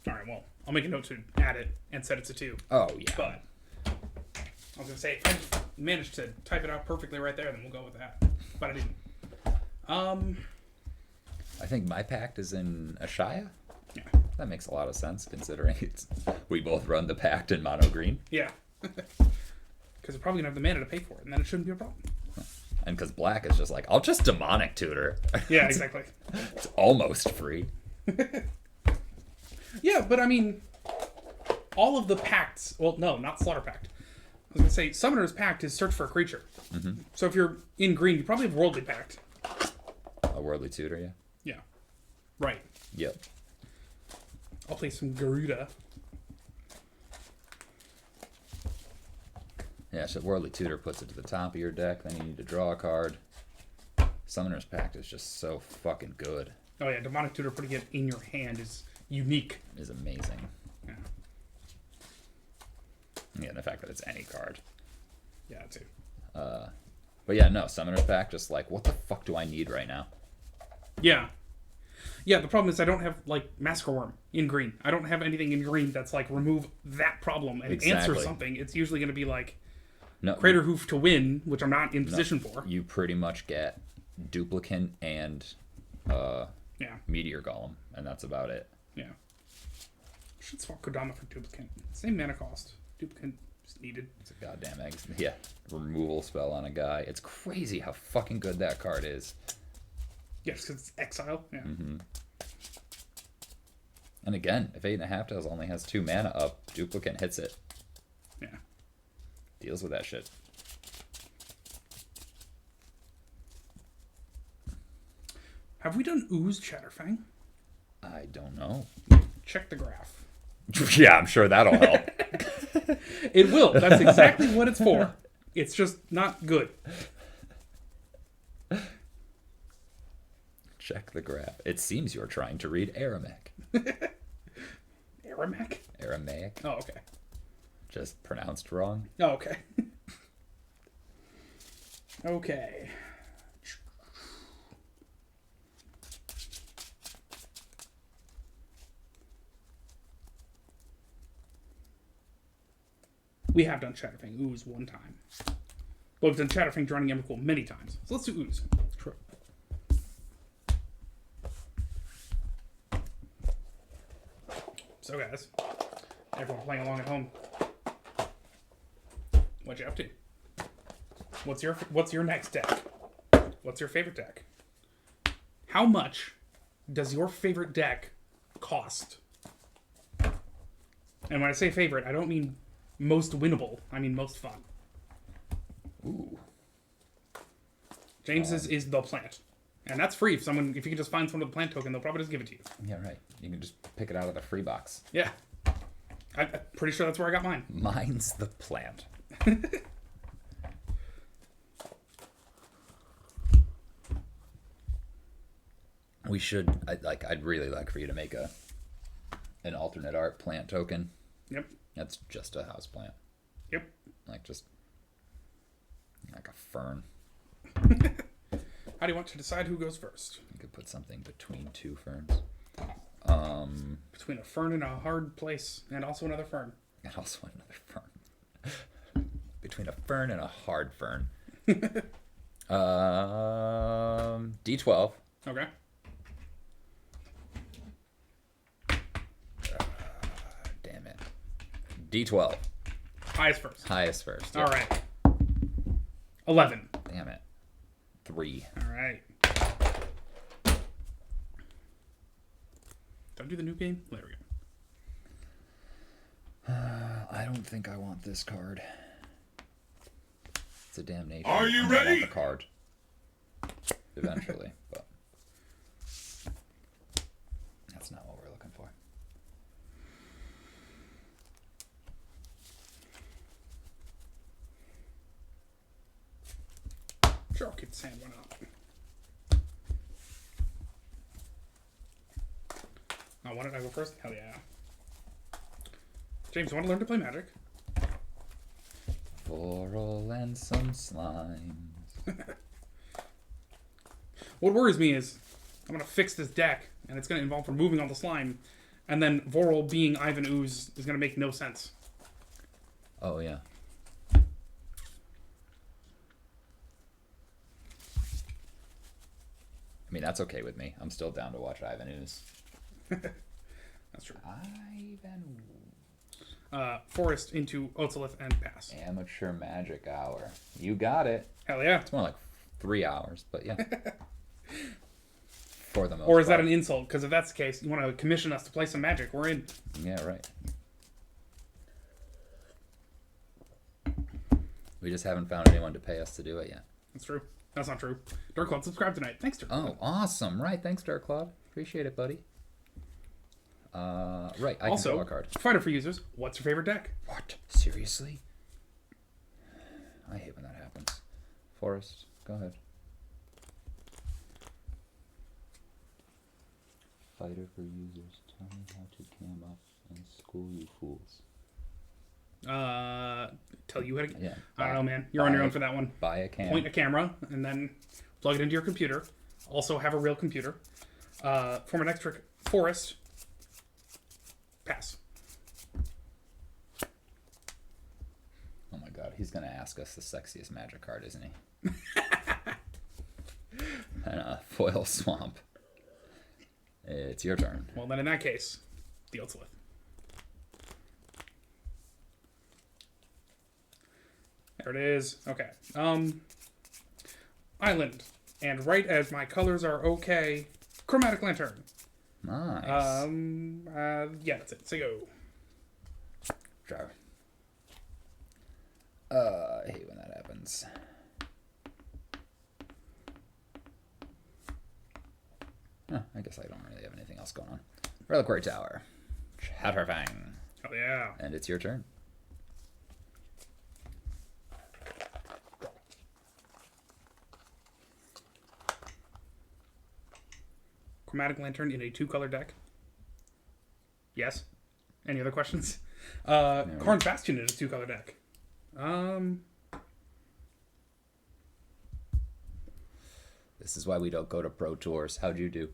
All right, well, I'll make a note to add it and set it to 2. Oh, yeah. But I was going to say, if I just managed to type it out perfectly right there, then we'll go with that. But I didn't. I think my pact is in Ashaya. Yeah. That makes a lot of sense considering we both run the pact in mono green. Yeah. Because we're probably going to have the mana to pay for it, and then it shouldn't be a problem. And because black is just like, I'll just demonic tutor. Yeah, exactly. It's almost free. Yeah, but I mean, all of the pacts, well, no, not Slaughter Pact. I was going to say, Summoner's Pact is search for a creature. Mm-hmm. So if you're in green, you probably have Worldly Pact. A worldly tutor, yeah. Yeah. Right. Yep. I'll play some Garuda. Yeah, so worldly tutor puts it to the top of your deck, then you need to draw a card. Summoner's Pact is just so fucking good. Oh yeah, Demonic Tutor putting it in your hand is unique. Is amazing. Yeah. Yeah, and the fact that it's any card. Yeah, too. But yeah, no, Summoner's Pact, just like, what the fuck do I need right now? Yeah. Yeah, the problem is I don't have, like, Massacre Worm in green. I don't have anything in green that's, like, remove that problem and answer something. It's usually going to be, like, No, Crater Hoof to win, which I'm not in position for. You pretty much get Duplicant and Meteor Golem, and that's about it. Yeah. Should swap Kodama for Duplicant. Same mana cost. Duplicant is needed. It's a goddamn removal spell on a guy. It's crazy how fucking good that card is. Yeah, just because it's exile. Yeah. Mm-hmm. And again, if 8.5 Tails only has 2 mana up, Duplicant hits it. Yeah. Deals with that shit. Have we done Ooze Chatterfang? I don't know. Check the graph. Yeah, I'm sure that'll help. It will. That's exactly what it's for. It's just not good. Check the graph. It seems you're trying to read Aramaic. Aramaic? Aramaic. Oh, okay. Just pronounced wrong. Oh, okay. Okay. We have done Chatterfang Ooze one time. But we've done Chatterfang Drowning Emrakul many times. So let's do Ooze. Sure. So guys, everyone playing along at home, what you up to? What's your next deck? What's your favorite deck? How much does your favorite deck cost? And when I say favorite, I don't mean most winnable. I mean most fun. Ooh. James's is the plant. And that's free. If you can just find someone with a plant token, they'll probably just give it to you. Yeah, right. You can just pick it out of the free box. Yeah. I'm pretty sure that's where I got mine. Mine's the plant. We should. I'd really like for you to make an alternate art plant token. Yep. That's just a house plant. Yep. Just like a fern. How do you want to decide who goes first? You could put something between two ferns. Between a fern and a hard place, and also another fern. And also another fern. Between a fern and a hard fern. D12. Okay. Damn it. D12. Highest first. Highest first. All right. 11. Damn it. 3. All right. Did I do the new game? There we go. I don't think I want this card. It's a damnation. Are you I ready? want the card. Eventually, but that's not what we're looking for. Sure, I'll keep the sand one up. Oh, why did I go first? Hell yeah. James, you want to learn to play Magic? Floral and some slimes. What worries me is I'm going to fix this deck, and it's going to involve removing all the slime, and then Vorl being Ivan Ooze is going to make no sense. Oh, yeah. I mean, that's okay with me. I'm still down to watch Ivan Ooze. That's true. Ivan Ooze. Forest into Otzelith and pass. Amateur Magic Hour. You got it. Hell yeah. It's more like 3 hours, but yeah. For the most Or is that part. an insult? Because if that's the case, you want to commission us to play some Magic. We're in. Yeah, right. We just haven't found anyone to pay us to do it yet. That's true. That's not true. Dark Cloud, subscribe tonight. Thanks, Dark Cloud. Oh, awesome. Right. Thanks, Dark Cloud. Appreciate it, buddy. Right. I can draw a card. Fighter for users, what's your favorite deck? What? Seriously? I hate when that happens. Forrest, go ahead. Fighter for users, tell me how to cam up and school you fools. Tell you how to... Yeah. I don't know, man. You're on your own for that one. Buy a cam. Point a camera, and then plug it into your computer. Also have a real computer. Form an extra forest. Pass. Oh my god, he's gonna ask us the sexiest magic card, isn't he? And a foil swamp. It's your turn. Well, then in that case, the Otzelith. There it is. Okay. Island. And right as my colors are okay, Chromatic Lantern. Nice. Yeah, that's it. So go. Draw. I hate when that happens. I guess I don't really have anything else going on. Reliquary Tower. Chatterfang. Oh, yeah. And it's your turn. Chromatic Lantern in a 2-color deck. Yes. Any other questions? Karn's Bastion in a 2-color deck. This is why we don't go to Pro Tours. How'd you do?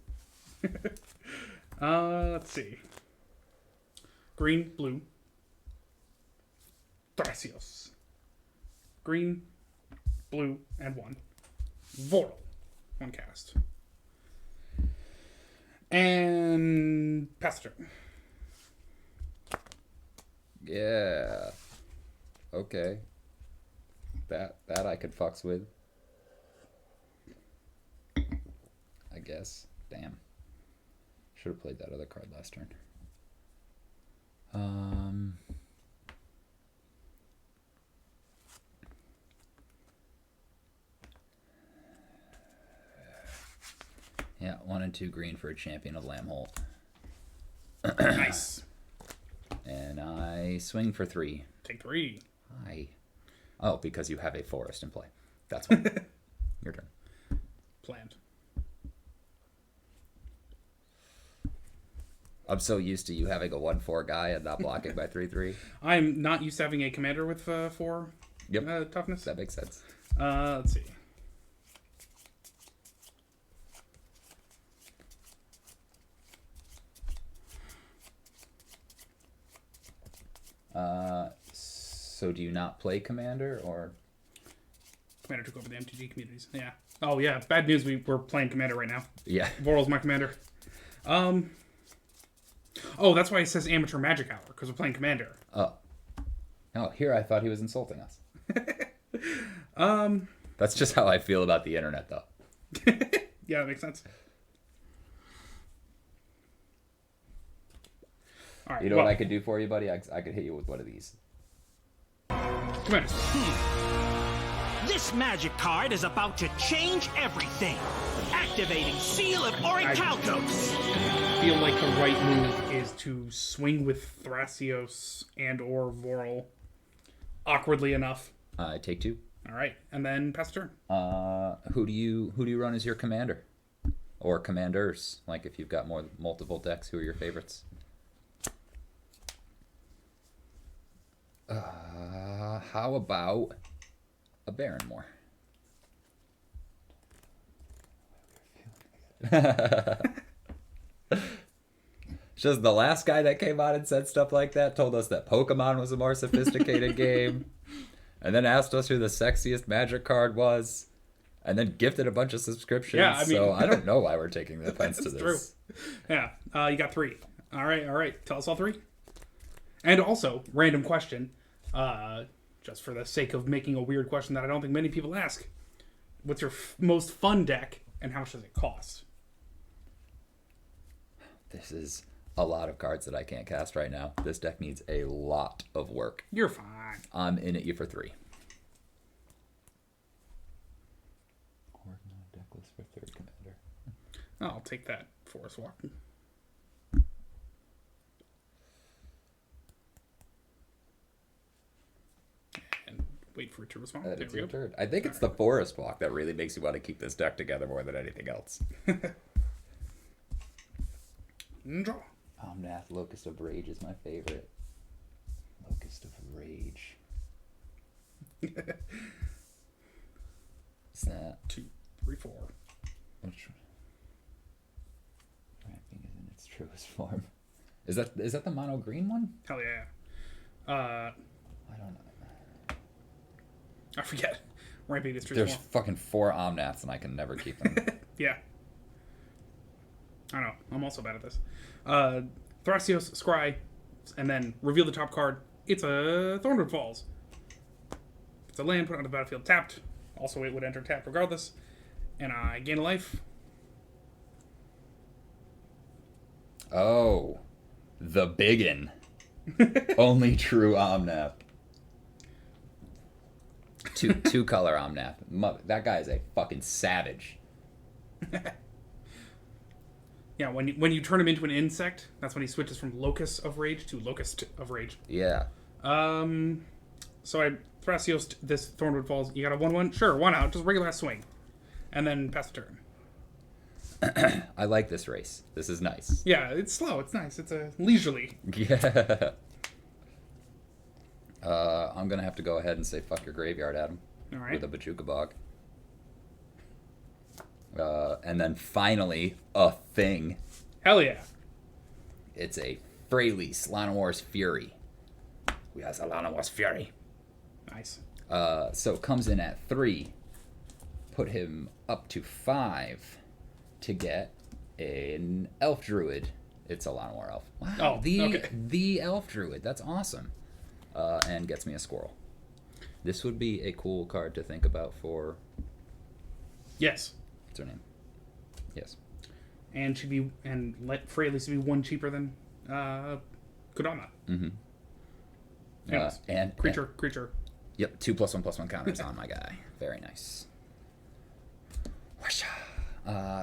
Let's see. Green, blue. Thrasios. Green, blue, and 1. Vorl. 1 cast. And pass the turn. Yeah. Okay. That I could fucks with. I guess. Damn. Should have played that other card last turn. Yeah, 1 and 2 green for a champion of Lambholt. Nice. And I swing for 3. Take 3. Oh, because you have a forest in play. That's one. Your turn. Planned. I'm so used to you having a 1/4 guy and not blocking by 3/3. I'm not used to having a commander with 4 toughness. That makes sense. Let's see. So do you not play Commander, or? Commander took over the MTG communities. Yeah. Oh, yeah. Bad news. We're playing Commander right now. Yeah. Voral's my Commander. Oh, that's why it says Amateur Magic Hour, because we're playing Commander. Oh, here I thought he was insulting us. That's just how I feel about the internet, though. Yeah, that makes sense. All right, You know what I could do for you, buddy? I could hit you with one of these. Commander. This magic card is about to change everything. Activating Seal of Orichalcos. I feel like the right move is to swing with Thrasios and or Voral. Awkwardly enough. Take 2. All right, and then pass turn. Who do you run as your commander, or commanders? Like if you've got multiple decks, who are your favorites? How about a Barrenmore? Just the last guy that came out and said stuff like that told us that Pokemon was a more sophisticated game, and then asked us who the sexiest Magic card was, and then gifted a bunch of subscriptions. Yeah, I mean, so I don't know why we're taking the offense to this. True. Yeah, you got 3. All right. Tell us all 3. And also, random question, just for the sake of making a weird question that I don't think many people ask. What's your most fun deck, and how much does it cost? This is a lot of cards that I can't cast right now. This deck needs a lot of work. You're fine. I'm in at you for 3. Deck list for 3rd commander. I'll take that Forest Walk. And wait for it to respond. There we go. Turn. I think it's the Forest Walk that really makes you want to keep this deck together more than anything else. Draw. Omnath, Locust of Rage is my favorite. Locust of Rage. What's that? 2, 3, 4. Which Ramping is in its truest form. Is that the mono green one? Hell yeah. I don't know. I forget. Ramping is There's fucking 4 Omnaths and I can never keep them. Yeah. I know. I'm also bad at this. Thrasios, Scry, and then reveal the top card. It's a Thornwood Falls. It's a land put on the battlefield tapped. Also, it would enter tapped regardless. And I gain a life. Oh. The biggin. Only true Omnath. Two color Omnath. That guy is a fucking savage. Yeah, when you turn him into an insect, that's when he switches from Locust of Rage to Locust of Rage. Yeah. So I Thrasios this Thornwood Falls. You got a 1/1? Sure, 1 out. Just regular ass swing. And then pass the turn. I like this race. This is nice. Yeah, it's slow. It's nice. It's a leisurely. Yeah. I'm going to have to go ahead and say fuck your graveyard, Adam. All right. With a Bajuka Bog. And then finally, a thing. Hell yeah. It's a Freylease Llanowar's Fury. We have a Llanowar's Fury. Nice. So it comes in at 3. Put him up to 5 to get an Elf Druid. It's a Llanowar Elf. Wow. Oh, okay. The Elf Druid. That's awesome. And gets me a Squirrel. This would be a cool card to think about for... Yes. What's her name? Yes. And let Freylease be 1 cheaper than Kodama. Mm-hmm. And creature. Yep, 2+1/+1 counters on my guy. Very nice.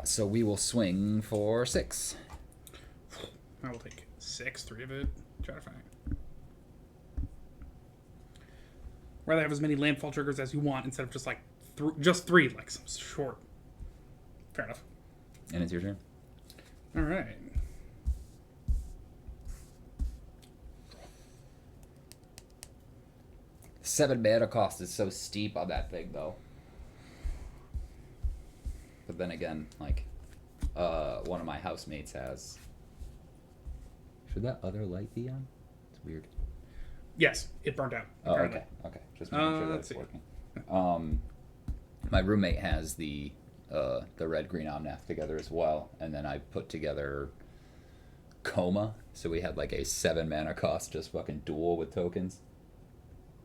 So we will swing for 6. I will take 6, 3 of it. Try to find it. Rather have as many landfall triggers as you want instead of just like just 3, like some short. Fair enough. And it's your turn. All right. 7 mana cost is so steep on that thing, though. But then again, like, one of my housemates has... Should that other light be on? It's weird. Yes, it burnt out. Oh, Apparently. okay. Just making sure let's that's see. working. My roommate has the red-green Omnath together as well, and then I put together Coma, so we had like a 7 mana cost, just fucking duel with tokens.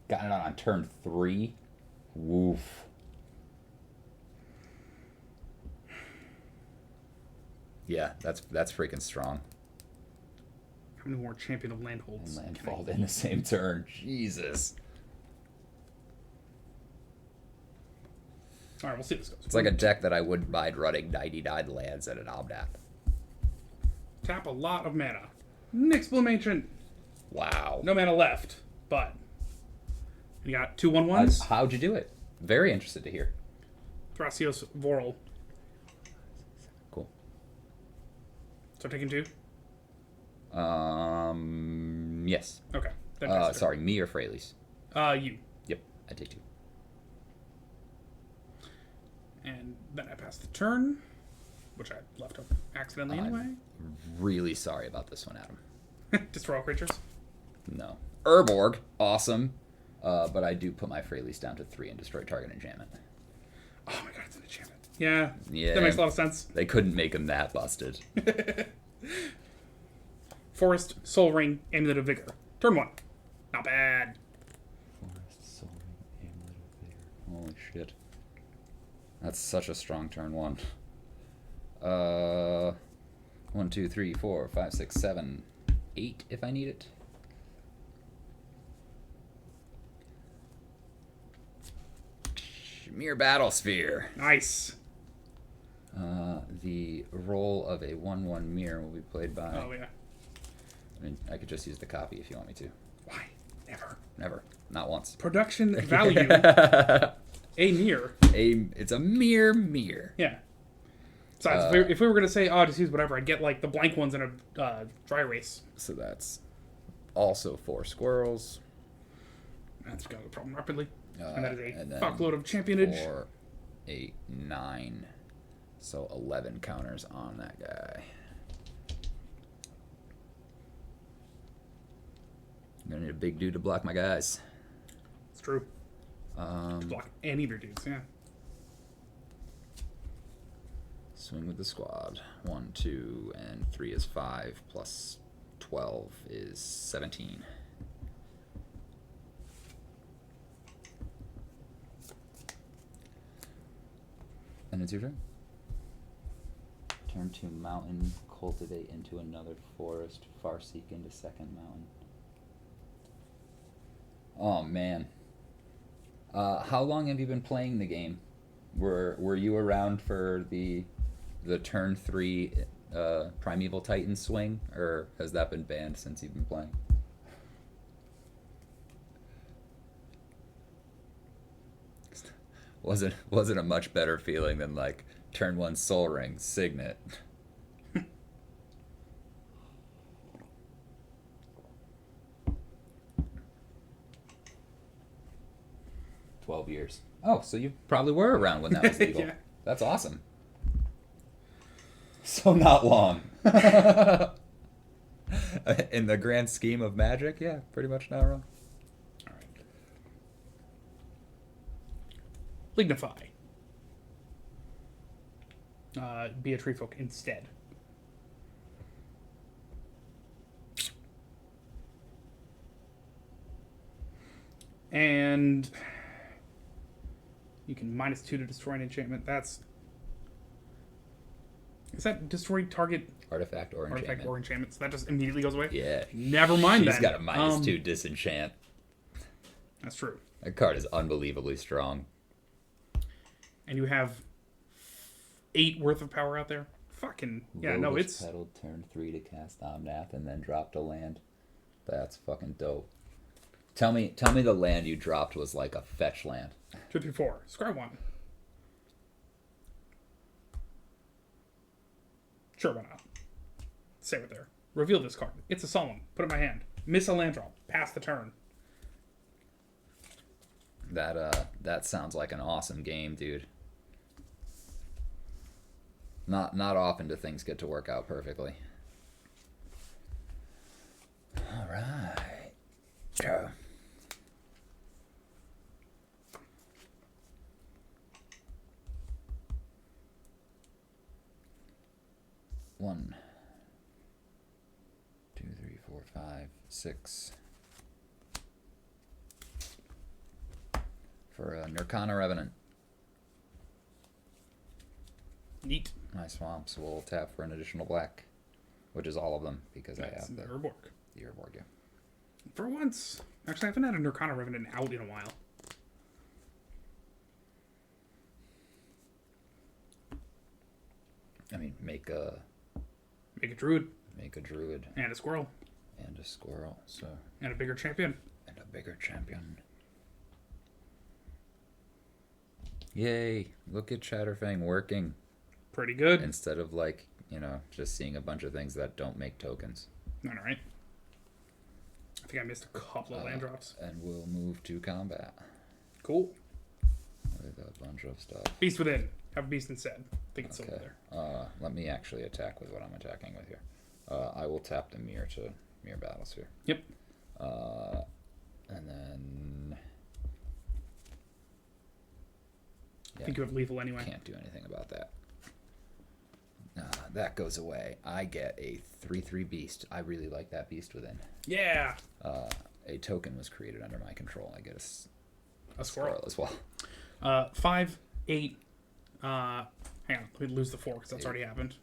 Got it on turn 3. Woof. Yeah, that's freaking strong. How many more Champion of Landholds? And landfall in the same turn. Jesus. All right, we'll see how this goes. It's like a deck that I wouldn't mind running 99 lands at an Omnath. Tap a lot of mana. Nyxbloom Ancient. Wow. No mana left, but you got 2/1/1s. How'd you do it? Very interested to hear. Thrasios Voral. Cool. So taking 2? Yes. Okay. Then pass it. Sorry, me or Fraley's? You. Yep, I take 2. And then I pass the turn, which I left up accidentally anyway. Really sorry about this one, Adam. Destroy all creatures. No. Urborg, awesome. But I do put my Fraley's down to 3 and destroy target enchantment. Oh my god, it's an enchantment. Yeah. Yeah. That makes a lot of sense. They couldn't make him that busted. Forest, Soul Ring, Amulet of Vigor. Turn 1. Not bad. Forest, Soul Ring, Amulet of Vigor. Holy shit. That's such a strong turn 1. 1, 2, 3, 4, 5, 6, 7, 8 if I need it. Mere Battlesphere. Nice. The role of a 1/1 mirror will be played by... Oh, yeah. I mean, I could just use the copy if you want me to. Why? Never. Never. Not once. Production value. A mirror. It's a mirror. Yeah. Besides, if we were going to say, just use whatever, I'd get, like, the blank ones in a dry erase. So that's also 4 squirrels. That's going to be a problem rapidly. And that is a and then fuckload of championage. 4, 8, 9. So 11 counters on that guy. I'm going to need a big dude to block my guys. It's true. Block any of your dudes, yeah. Swing with the squad. 1, 2, and 3 is 5, plus 12 is 17. And it's your turn. Turn to mountain, cultivate into another forest, farseek into second mountain. Oh man. How long have you been playing the game? Were you around for the turn 3 Primeval Titan swing, or has that been banned since you've been playing? Wasn't a much better feeling than like turn 1 Soul Ring, Signet. $12 years. Oh, so you probably were around when that was legal. Yeah. That's awesome. So not long. In the grand scheme of Magic, yeah, pretty much not wrong. All right. Lignify. Be a tree folk instead. And you can -2 to destroy an enchantment. Is that destroy target Artifact or enchantment. artifact or enchantment? So that just immediately goes away? Yeah. Never mind She's then. got a -2 disenchant. That's true. That card is unbelievably strong. And you have 8 worth of power out there? Fucking yeah, no, Roguish it's Petal, turn 3 to cast Omnath and then drop to land. That's fucking dope. Tell me the land you dropped was like a fetch land. 2, 3, 4. Scry 1. Sure, why not? Save it there. Reveal this card. It's a solemn. Put it in my hand. Miss a land drop. Pass the turn. That sounds like an awesome game, dude. Not often do things get to work out perfectly. All right. Go. One, 2, 3, 4, 5, 6. For a Nirkana Revenant. Neat. My swamps will tap for an additional black, which is all of them because I have the Urborg. Urborg, yeah. For once. Actually, I haven't had a Nirkana Revenant out in a while. I mean, make a Druid. Make a druid. And a squirrel. And a squirrel, so. And a bigger champion. And a bigger champion. Yay! Look at Chatterfang working. Pretty good. Instead of, like, you know, just seeing a bunch of things that don't make tokens. Alright. I think I missed a couple of land drops. And we'll move to combat. Cool. With a bunch of stuff. Beast within. Have a beast instead. I think it's over there. Let me actually attack with what I'm attacking with here. I will tap the mirror to mirror battles here. Yep. And then... I think you have lethal anyway. Can't do anything about that. That goes away. I get a 3/3 beast. I really like that beast within. Yeah. A token was created under my control. I get a squirrel as well. 5, 8. Hang on. Let me lose the 4 because that's 8. already happened.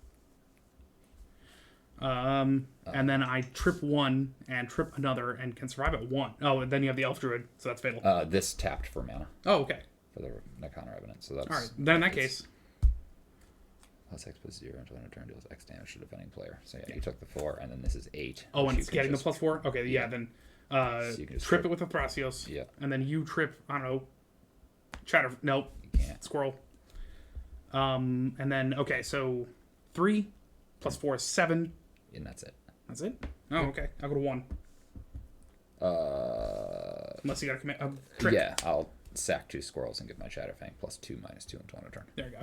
And then I trip 1 and trip another and can survive at 1. Oh, and then you have the elf druid, so that's fatal. This tapped for mana. Oh, okay. For the Nirkana Revenant, so that's... Alright, then in that case... Plus X plus 0 until end of turn deals X damage to defending player. So yeah, you took the 4, and then this is 8. Oh, and it's getting the plus 4? Okay, yeah, then so trip it with a Thrasios. Yeah. And then you trip, I don't know, nope. You can't. Squirrel. And then, okay, so 3 plus 4 is 7. And that's it. That's it? Oh, okay. I'll go to 1. Unless you got to commit a trick. Yeah, I'll sack 2 squirrels and give my Chatterfang plus 2 minus 2 until end of turn. There you go.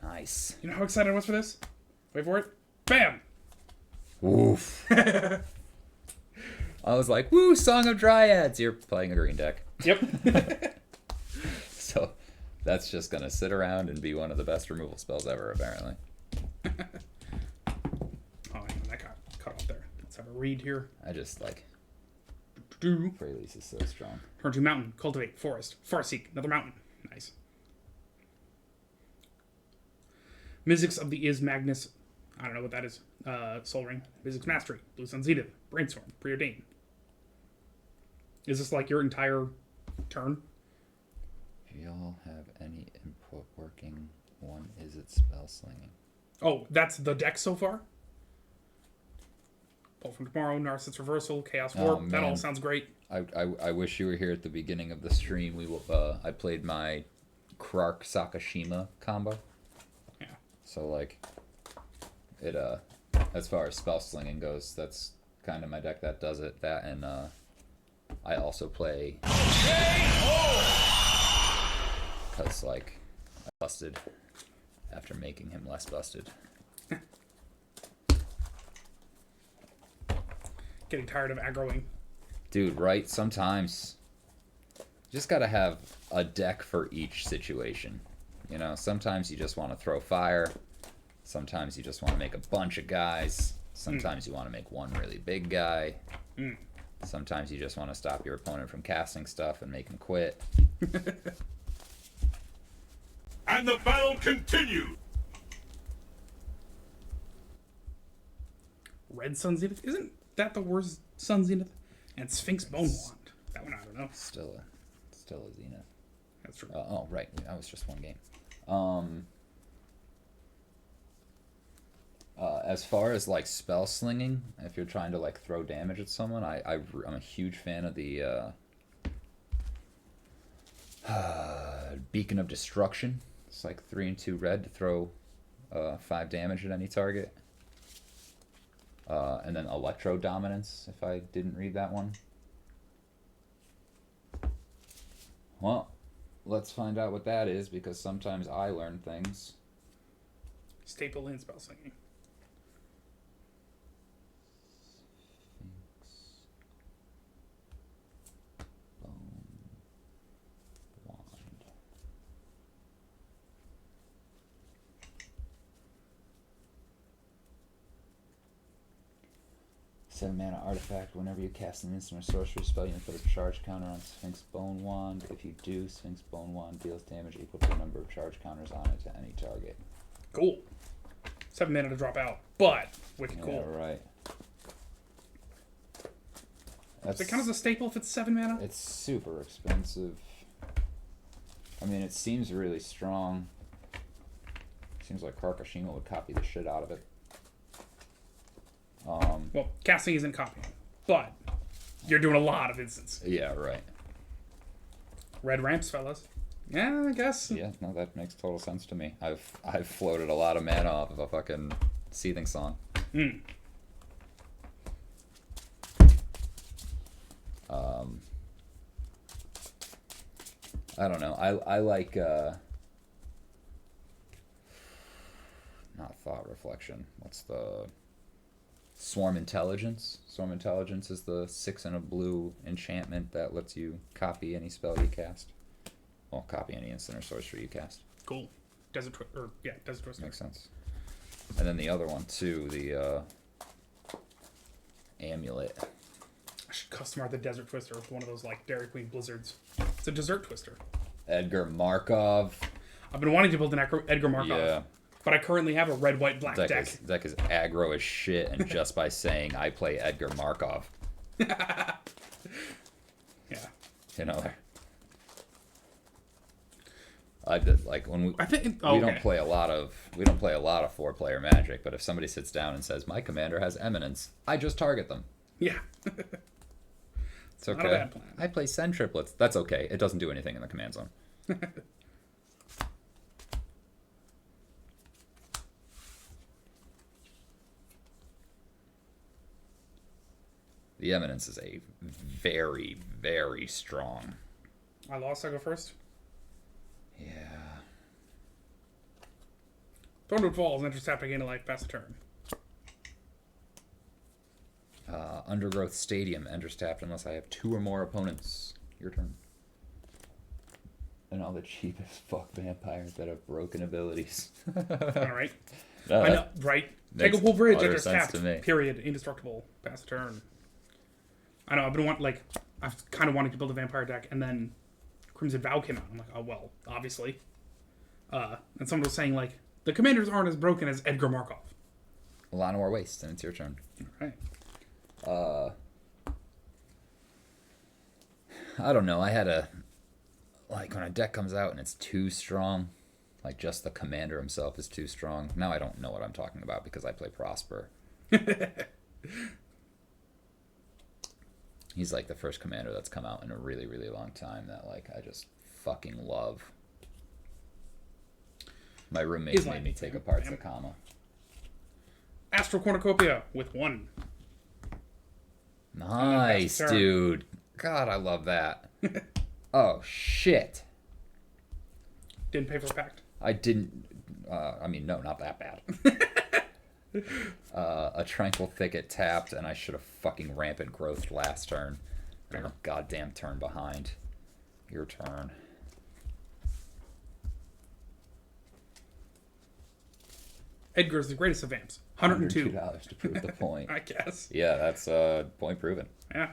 Nice. You know how excited I was for this? Wait for it. Bam! Oof. I was like, woo, Song of Dryads. You're playing a green deck. Yep. So that's just going to sit around and be one of the best removal spells ever, apparently. Oh, hang on, that got cut off there. Let's have a read here. I just, like... Pre-release is so strong. Turn to mountain, cultivate, forest, Farseek, another mountain. Nice. Mystics of the Is Magnus, I don't know what that is. Soul Ring, Mystics Mastery, Blue Sun Zenith, Brainstorm, Preordain. Is this like your entire turn? If y'all have any input working, one is it spell slinging. Oh, that's the deck so far? Pull from Tomorrow, Narcissus Reversal, Chaos Warp. That all sounds great. I wish you were here at the beginning of the stream. I played my Krark Sakashima combo. Yeah. So like it as far as spell slinging goes, that's kind of my deck that does it. That and I also play because like I busted after making him less busted. Getting tired of aggroing. Dude, right? Sometimes you just gotta have a deck for each situation. You know, sometimes you just want to throw fire. Sometimes you just want to make a bunch of guys. Sometimes you want to make one really big guy. Sometimes you just want to stop your opponent from casting stuff and make him quit. And the battle continued. Red Sun Zenith? Isn't that the worst Sun Zenith? And Sphinx Bone Wand. That one I don't know. Still a Zenith. That's true. Oh, right. That was just one game. As far as like spell slinging, if you're trying to like throw damage at someone, I'm a huge fan of the Beacon of Destruction. It's like 3 and 2 red to throw 5 damage at any target. And then Electro Dominance, if I didn't read that one. Well, let's find out what that is, because sometimes I learn things. Staple in spell slinging. Wand. 7-mana artifact. Whenever you cast an instant or sorcery spell, you can put a charge counter on Sphinx Bone Wand. If you do, Sphinx Bone Wand deals damage equal to the number of charge counters on it to any target. Cool. 7 mana to drop out, but wicked cool. Yeah, right. Does it count as a staple if it's 7 mana? It's super expensive. I mean, it seems really strong. Seems like Karkashima would copy the shit out of it. Well, casting isn't copying, but you're doing a lot of instants. Yeah, right. Red ramps, fellas. Yeah, I guess. Yeah, no, that makes total sense to me. I've floated a lot of mana off of a fucking Seething Song. I don't know. I like not Thought Reflection. What's the Swarm Intelligence? Swarm Intelligence is the 6 and a blue enchantment that lets you copy any spell you cast. Well, copy any instant or sorcery you cast. Cool. Desert Twister. Makes sense. And then the other one too, the Amulet. I should custom art the Desert Twister with one of those like Dairy Queen Blizzards. It's a dessert twister. Edgar Markov. I've been wanting to build an Edgar Markov. Yeah. But I currently have a red, white, black deck. Deck is aggro as shit, and just by saying I play Edgar Markov. Yeah. You know, I did like when we we don't play a lot of 4-player Magic, but if somebody sits down and says my commander has Eminence, I just target them. Yeah. It's okay. Not a bad plan. I play Send Triplets. That's okay. It doesn't do anything in the command zone. The Eminence is a very, very strong. I lost. I go first. Yeah. Thornwood Falls. Enter tap again to life. Pass the turn. Undergrowth Stadium enters tapped unless I have 2 or more opponents. Your turn. And all the cheapest fuck vampires that have broken abilities. All right. No, I know, right? Take a pool bridge. Enters tapped. Period. Indestructible. Pass the turn. I know. I've kind of wanted to build a vampire deck, and then Crimson Vow came out. I'm like, oh well, obviously. And someone was saying like the commanders aren't as broken as Edgar Markov. Llanowar Waste, and it's your turn. All right. I don't know. I had when a deck comes out and it's too strong, like just the commander himself is too strong. Now I don't know what I'm talking about because I play Prosper. He's like the first commander that's come out in a really, really long time that like I just fucking love. My roommate made me take apart Zakama. Astral Cornucopia with 1. Nice, dude. God, I love that. Oh, shit. Didn't pay for a pact. I didn't... no, not that bad. A Tranquil Thicket tapped, and I should have fucking Rampant Growth last turn. I'm a goddamn turn behind. Your turn. Edgar's the greatest of vamps. $102 to prove the point. I guess. Yeah, that's point proven. Yeah.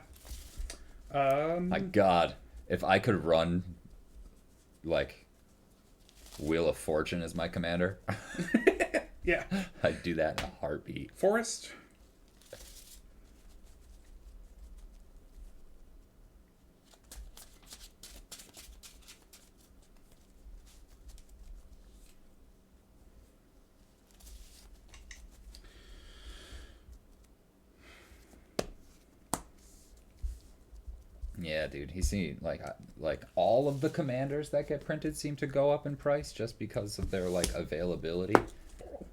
My God, if I could run like Wheel of Fortune as my commander, yeah, I'd do that in a heartbeat. Forest. Yeah, dude. He seemed like all of the commanders that get printed seem to go up in price just because of their like availability.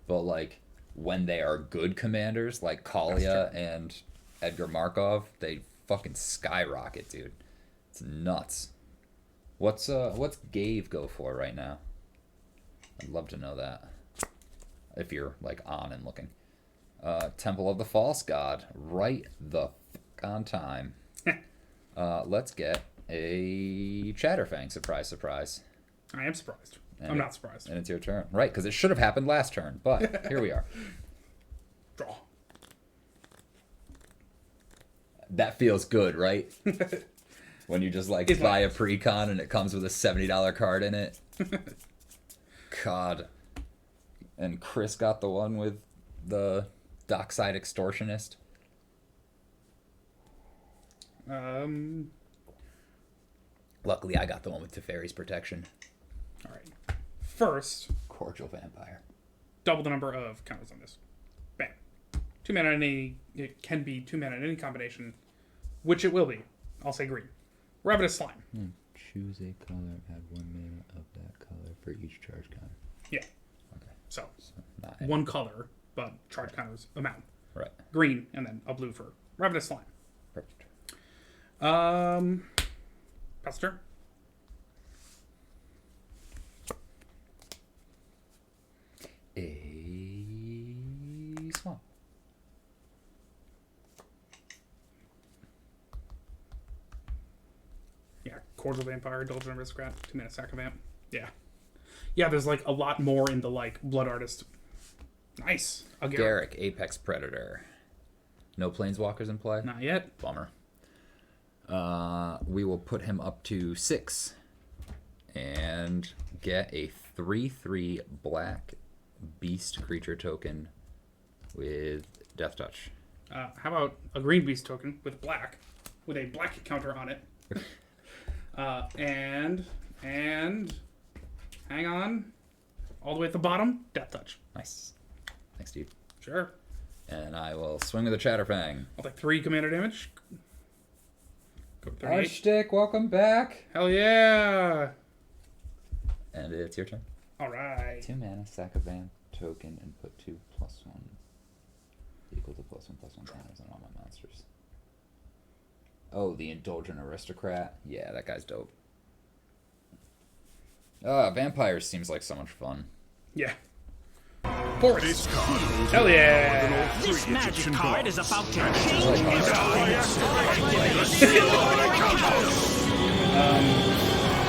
But like when they are good commanders like Kalia and Edgar Markov, they fucking skyrocket, dude. It's nuts. What's Gave go for right now? I'd love to know that. If you're like on and looking. Temple of the False God, right the fuck on time. Let's get a Chatterfang. Surprise, surprise. I am surprised. I'm not surprised. And it's your turn. Right, because it should have happened last turn, but here we are. Draw. That feels good, right? When you just like buy a precon and it comes with a $70 card in it. God. And Chris got the one with the Dockside Extortionist. Luckily, I got the one with Teferi's Protection. All right. First, Cordial Vampire. double the number of counters on this. Bam. 2 mana in any... It can be 2 mana in any combination, which it will be. I'll say green. Ravenous Slime. Choose a color, add 1 mana of that color for each charge counter. Yeah. Okay. So Not one color, but charge counters amount. Right. Green, and then a blue for Ravenous Slime. Perfect. Pass turn. A swamp. Yeah, Cordial Vampire, Indulgent Aristocrat, 2 mana sack of vamp. Yeah. Yeah, there's like a lot more in the like Blood Artist. Nice. A Garrick, Apex Predator. No Planeswalkers in play? Not yet. Bummer. We will put him up to 6 and get a 3/3 black beast creature token with Death Touch. How about a green beast token with black, with a black counter on it? And hang on, all the way at the bottom, Death Touch. Nice. Thanks, Steve. Sure. And I will swing with a Chatterfang. I'll take 3 commander damage. Go 38. Archdick, welcome back. Hell yeah! And it's your turn. All right. 2 mana, sack a vamp token, and put 2/1 equal to +1/+1 counters on all my monsters. Oh, the Indulgent Aristocrat. Yeah, that guy's dope. Vampires seems like so much fun. Yeah. Forest. This card holds Hell more yeah. power than all This 3 magic Egyptian card gods. is about to change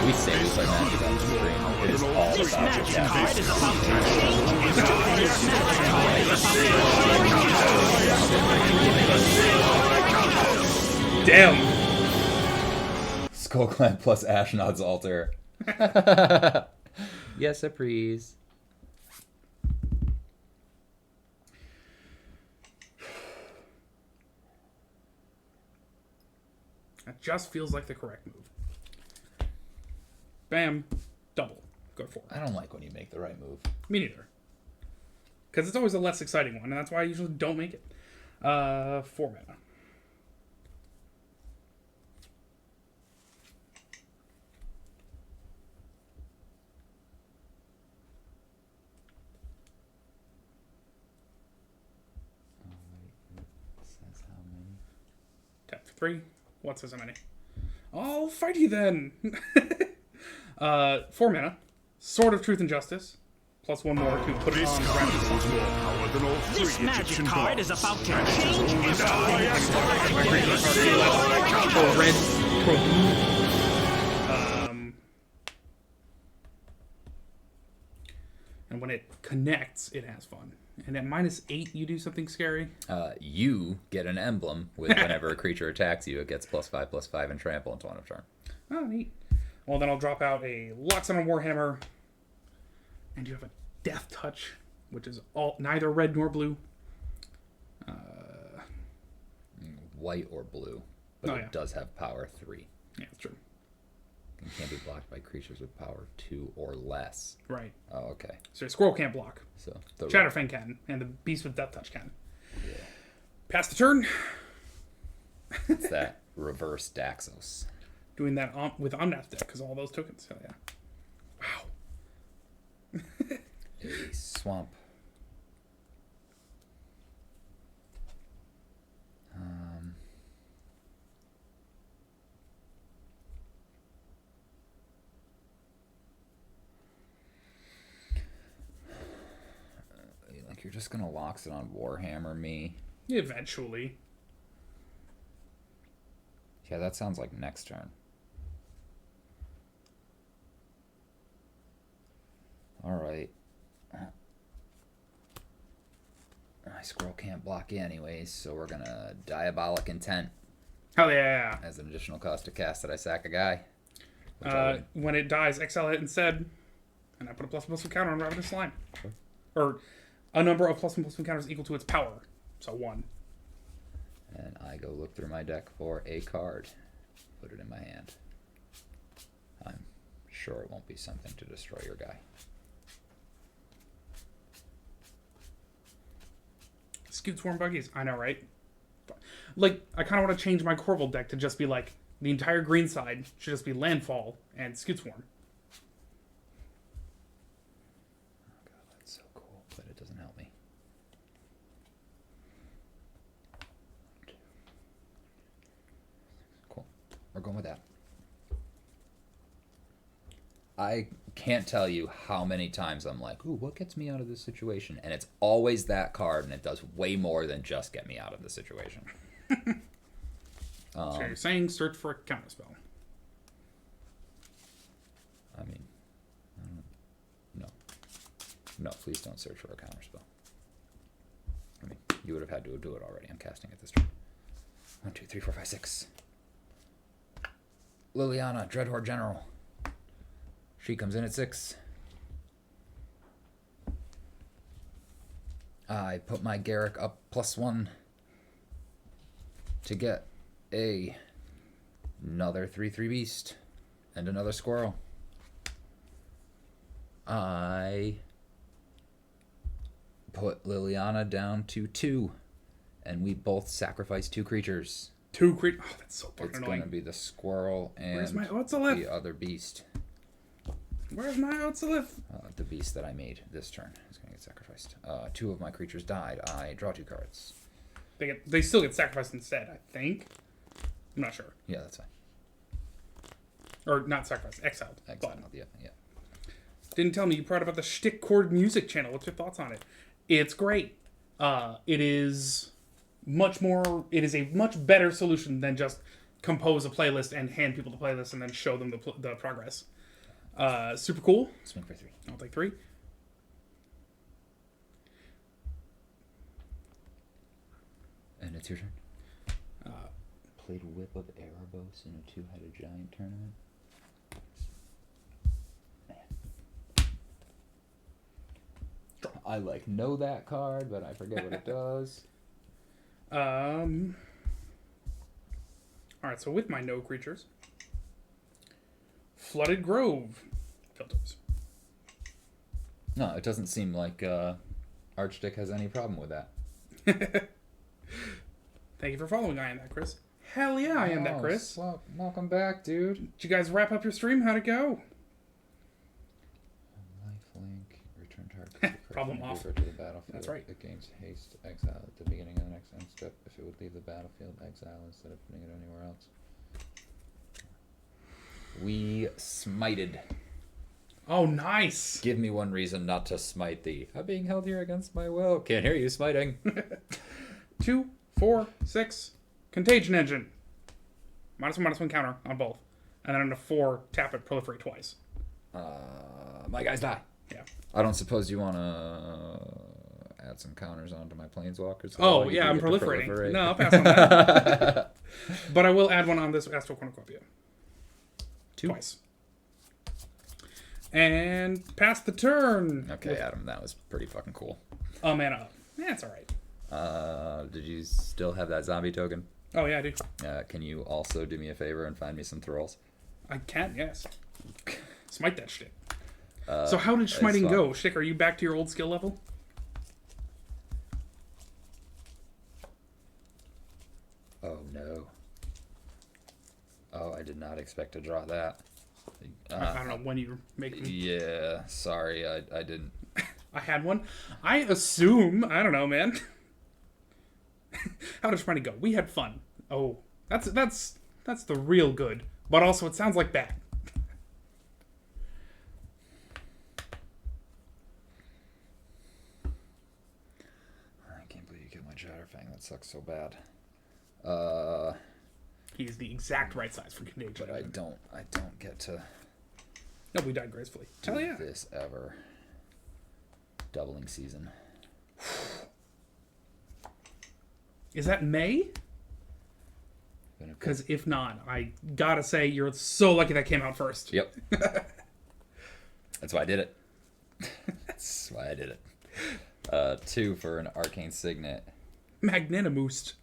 We say we play Magic on the stream. It is all This about magic your card chat. is about to change everything. This magic card is about to Damn. Skull Clan plus Ashnod's Altar. Yes, a please. That just feels like the correct move. Bam. Double. Go for it. I don't like when you make the right move. Me neither. Because it's always a less exciting one, and that's why I usually don't make it. 4 mana. Says how many? Tap for 3. What says how many? I'll fight you then. 4 mana. Sword of Truth and Justice. Plus 1 more to put it This on card Ravenous holds Slime. more power than all 3 This magic Egyptian card gods. is about to change everything. For red, for blue. And when it connects, it has fun. And at -8, you do something scary. You get an emblem with whenever a creature attacks you, it gets +5/+5 and trample until end of turn. Oh, neat. Well, then I'll drop out a Loxodon on Warhammer. And you have a Death Touch, which is neither red nor blue. White or blue, but Oh, it yeah. does have power 3. Yeah, that's true. It can't be blocked by creatures with power 2 or less. Right. Oh, okay. So Squirrel can't block. So the Chatterfang can, and the Beast with Death Touch can. Pass the turn. it's that reverse Daxos. Doing that with Omnath deck, because all those tokens. Hell yeah. Wow. A swamp. you're just gonna Loxodon on Warhammer me. Eventually. Yeah, that sounds like next turn. Alright. My squirrel can't block you anyways, so we're gonna Diabolic Intent. Hell yeah. As an additional cost to cast that I sack a guy. When it dies, exile it instead. And I put a +1/+1 counter on Ravenous Slime. Sure. Or a number of +1/+1 counters equal to its power. So 1. And I go look through my deck for a card. Put it in my hand. I'm sure it won't be something to destroy your guy. Skewed Swarm Buggies. I know, right? Like, I kind of want to change my Corval deck to just be like, the entire green side should just be Landfall and Skewed Swarm. Oh god, that's so cool, but it doesn't help me. Cool. We're going with that. I can't tell you how many times I'm like, ooh, what gets me out of this situation? And it's always that card, and it does way more than just get me out of the situation. So you're saying search for a counterspell. I mean, no. No, please don't search for a counterspell. I mean, you would have had to do it already. I'm casting it this turn. 1, 2, 3, 4, 5, 6. Liliana, Dreadhorde General. She comes in at 6. I put my Garrick up +1 to get another 3/3 beast and another squirrel. I put Liliana down to 2, and we both sacrifice 2 creatures. 2 creatures. Oh, that's so fucking It's annoying. gonna be the squirrel and Where's my Otzelith? the other beast. Where's my Otzelith? The beast that I made this turn is gonna get sacrificed. 2 of my creatures died. I draw 2 cards. They still get sacrificed instead, I think. I'm not sure. Yeah, that's fine. Or not sacrificed, exiled. Exile, But yeah. didn't tell me you brought about the Shtick Chord music channel. What's your thoughts on it? It's great. It is a much better solution than just compose a playlist and hand people the playlist and then show them the progress. Super cool. Swing for 3. I'll take 3. And it's your turn. Played Whip of Erebos in a 2-headed giant tournament. Man. I know that card, but I forget what it does. Alright, so with my no creatures. Flooded Grove filters. No, it doesn't seem like Archdick has any problem with that. Thank you for following. I am that Chris. Hell yeah, I am that Chris. Welcome back, dude. Did you guys wrap up your stream? How'd it go? Lifelink, return target. Problem off. To the battlefield. That's right. It gains haste, exile at the beginning of the next end step. If it would leave the battlefield, exile instead of putting it anywhere else. We smited. Oh, nice. Give me one reason not to smite thee. I'm being held here against my will. Can't hear you smiting. 2, 4, 6. Contagion Engine. -1/-1 counter on both. And then on a 4, tap it, proliferate twice. My guys die. Yeah. I don't suppose you want to add some counters onto my planeswalkers. Oh, yeah, I'm proliferating. No, I'll pass on that. But I will add one on this Astral Cornucopia. 2. Twice. And pass the turn. Okay, Adam, that was pretty fucking cool. Oh, mana up. Yeah, it's alright. Did you still have that zombie token? Oh, yeah, I do. Can you also do me a favor and find me some thralls? I can, yes. Smite that shit. So how did smiting go? Shtick, are you back to your old skill level? Oh, no. Oh, I did not expect to draw that. I don't know when you make me. Yeah, sorry, I didn't. I had one. I assume. I don't know, man. How did smiting go? We had fun. Oh, that's the real good. But also, it sounds like bad. my Shatterfang. That sucks so bad. He's the exact right size for Contagion. But I don't get to No, we died gracefully. Hell yeah. this ever. Doubling season. Is that May? Because if not, I gotta say, you're so lucky that came out first. Yep. That's why I did it. That's why I did it. 2 for an Arcane Signet. Magnanimous.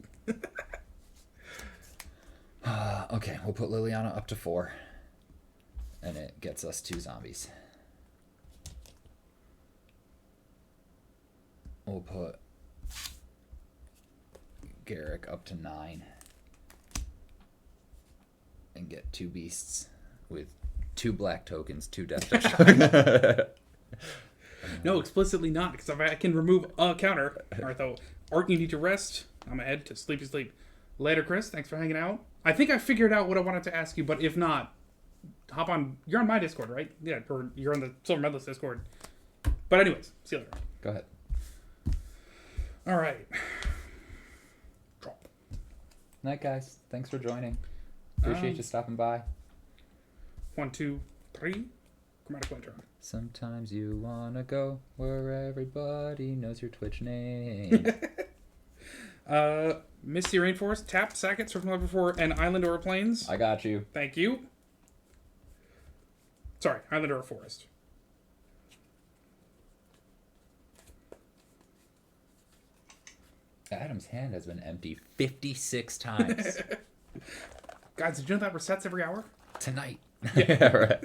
Okay, we'll put Liliana up to 4. And it gets us 2 zombies. We'll put Garrick up to 9. And get 2 beasts with 2 black tokens, 2 death touch. No, explicitly not, because if I can remove a counter. Alright, though. Art, you need to rest. I'm ahead to sleepy sleep. Later, Chris. Thanks for hanging out. I think I figured out what I wanted to ask you, but if not, hop on. You're on my Discord, right? Yeah, or you're on the Silver Medalist Discord. But anyways, see you later. Go ahead. Alright. Drop. Night, guys. Thanks for joining. Appreciate you stopping by. 1, 2, 3. Chromatic Winter. Sometimes you wanna go where everybody knows your Twitch name. Misty Rainforest, Tap, Sackett, Circle Level 4, and Island or Plains. I got you. Thank you. Sorry, Island or Forest. Adam's hand has been empty 56 times. Guys, did you know that resets every hour? Tonight. Yeah, right.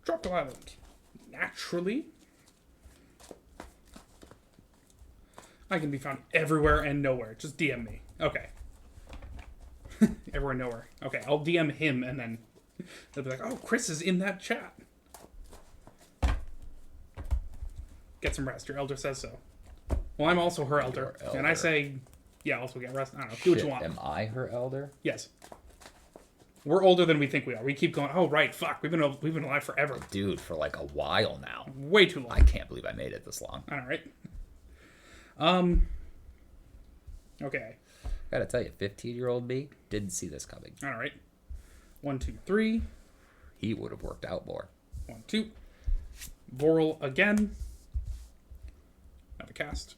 Drop to Island. Naturally. I can be found everywhere and nowhere. Just DM me. Okay. Everywhere and nowhere. Okay, I'll DM him and then they'll be like, oh, Chris is in that chat. Get some rest. Your elder says so. Well, I'm also her elder. And I say, yeah, also get rest. I don't know. Do what you want. Am I her elder? Yes. We're older than we think we are. We keep going, oh, right, fuck. We've been alive forever. Dude, for like a while now. Way too long. I can't believe I made it this long. All right. Okay. Gotta tell you, 15-year-old me didn't see this coming. All right. 1, 2, 3. He would have worked out more. 1, 2. Voral again. Another cast.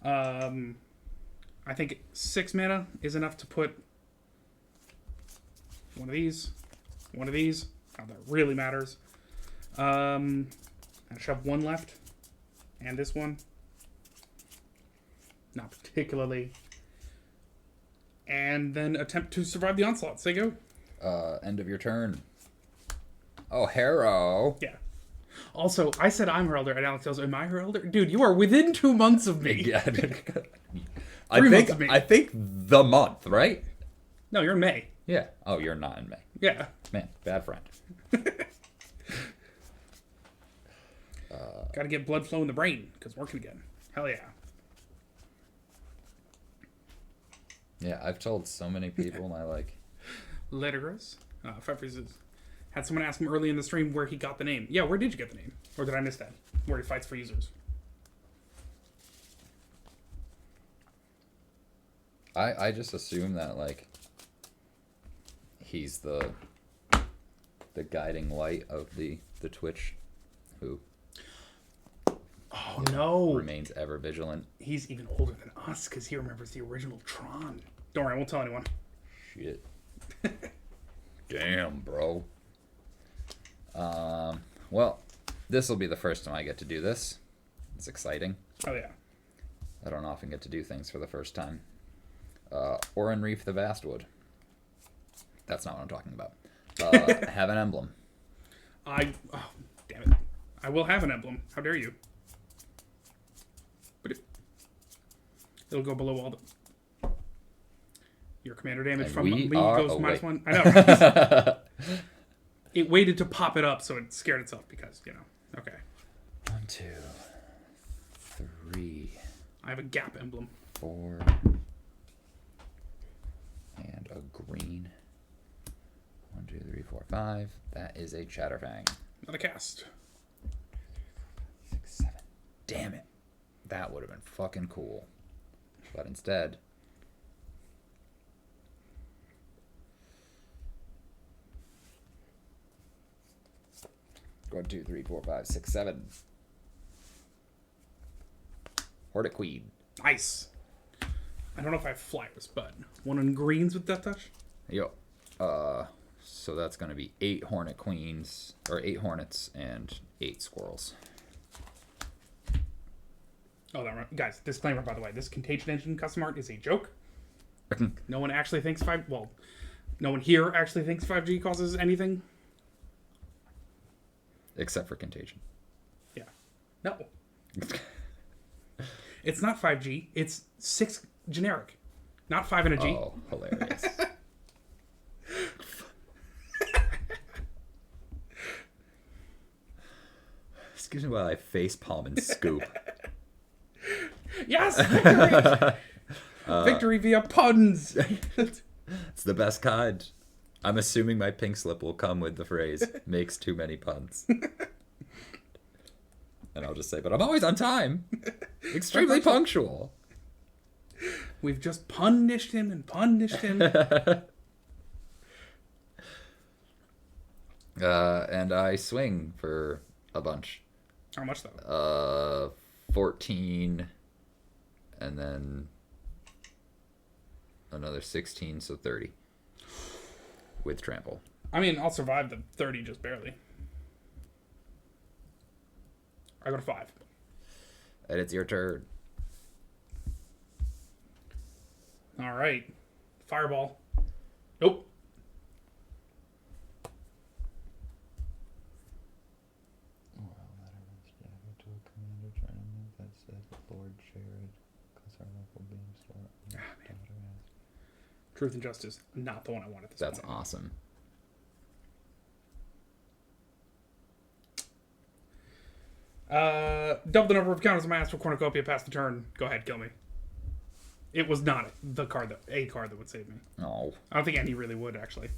I think 6 mana is enough to put one of these. Not that really matters. I shove 1 left. And this one. Not particularly. And then attempt to survive the onslaught. Say go. End of your turn. Oh, Harrow. Yeah. Also, I said I'm her elder, and Alex goes, am I her elder? Dude, you are within 2 months of me. Yeah. 3 months of me. I think the month, right? No, you're in May. Yeah. Oh, you're not in May. Yeah. Man, bad friend. Gotta get blood flow in the brain, because working again. Hell yeah. Yeah, I've told so many people my Letters. Five Reasons. Had someone ask him early in the stream where he got the name. Yeah, where did you get the name? Or did I miss that? Where he fights for users. I just assume that he's the guiding light of the Twitch who Oh no. remains ever vigilant. He's even older than us because he remembers the original Tron. Don't worry, I won't tell anyone. Shit. Damn, bro. Well, this will be the first time I get to do this. It's exciting. Oh yeah. I don't often get to do things for the first time. Orin Reef the Vastwood. That's not what I'm talking about. Have an emblem. Oh, damn it. I will have an emblem. How dare you? But it'll go below all the... Your commander damage And from we me are goes awake. -1. I know. It waited to pop it up, so it scared itself because, Okay. 1, 2, 3, I have a gap emblem. 4, and a green. 5. That is a Chatterfang. Another cast. 6, 7. Damn it. That would have been fucking cool. But instead... 1, 2, 3, 4, 5, 6, 7. Hornet Queen. Nice. I don't know if I have flyers, but one in greens with Death Touch. Yo. So that's going to be 8 Hornet Queens, or 8 Hornets and 8 Squirrels. Oh, guys, disclaimer, by the way. This Contagion Engine custom art is a joke. No one actually thinks no one here actually thinks 5G causes anything. Except for Contagion. Yeah. No. It's not 5G. It's 6 generic. Not 5 and a G. Oh, hilarious. Excuse me while I face palm and scoop. Yes! Victory! Victory via puns! It's the best kind. I'm assuming my pink slip will come with the phrase, makes too many puns. And I'll just say, but I'm always on time. Extremely punctual. We've just punished him and punished him. And I swing for a bunch. How much though? 14. And then another 16, so 30. With trample. I mean, I'll survive the 30 just barely. I go to 5. And it's your turn. All right. Fireball. Nope. Truth and Justice, not the one I want at this That's point. awesome. Double the number of counters on my Astral Cornucopia past the turn. Go ahead, kill me. It was not a card that would save me. No. I don't think any really would, actually.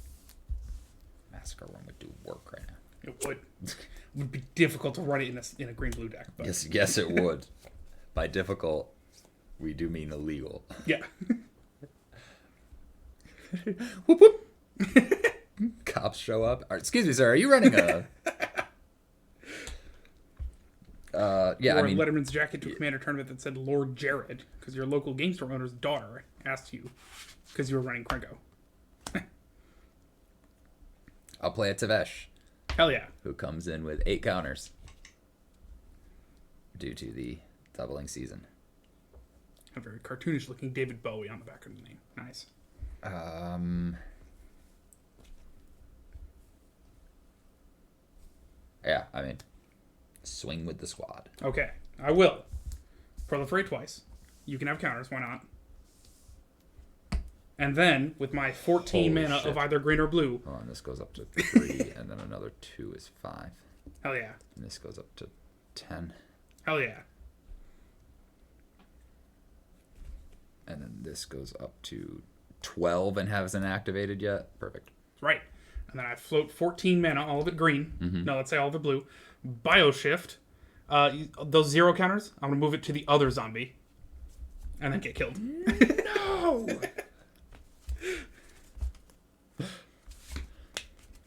Massacre Run would do work right now. It would. It would be difficult to run it in a green-blue deck. But... Yes, it would. By difficult, we do mean illegal. Yeah. Whoop whoop. Cops show up. Excuse me, sir. Are you running a? Yeah, Or I mean, Letterman's jacket to a Commander tournament that said Lord Jared because your local game store owner's daughter asked you because you were running Krenko. I'll play a Tavesh. Hell yeah. Who comes in with 8 counters due to the doubling season. A very cartoonish looking David Bowie on the back of the name. Nice. Yeah, I mean, swing with the squad. Okay, I will. Proliferate twice. You can have counters, why not? And then, with my 14 Holy mana shit. of either green or blue. Oh, and this goes up to 3, and then another 2 is 5. Hell yeah. And this goes up to 10. Hell yeah. And then this goes up to 12 and hasn't activated yet. Perfect. Right. And then I float 14 mana, all of it green. Mm-hmm. No, let's say all of it blue. Bioshift. Those 0 counters, I'm going to move it to the other zombie. And then get killed. No!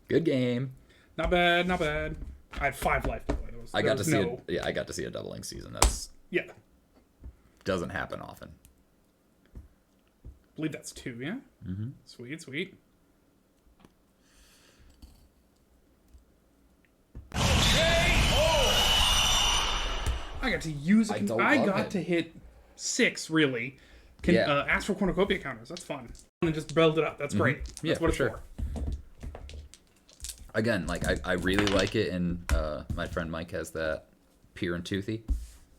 Good game. Not bad, not bad. I had 5 life, by the way. I got to see a doubling season. That's Yeah. doesn't happen often. I believe that's 2, yeah? Mm-hmm. Sweet, sweet. I got to use I it. don't I love got it. to hit 6, really. Yeah. Astral Cornucopia counters. That's fun. And just build it up. That's great. That's Yeah, what for it's sure. Again, like I really like it, and my friend Mike has that Pier and Toothy.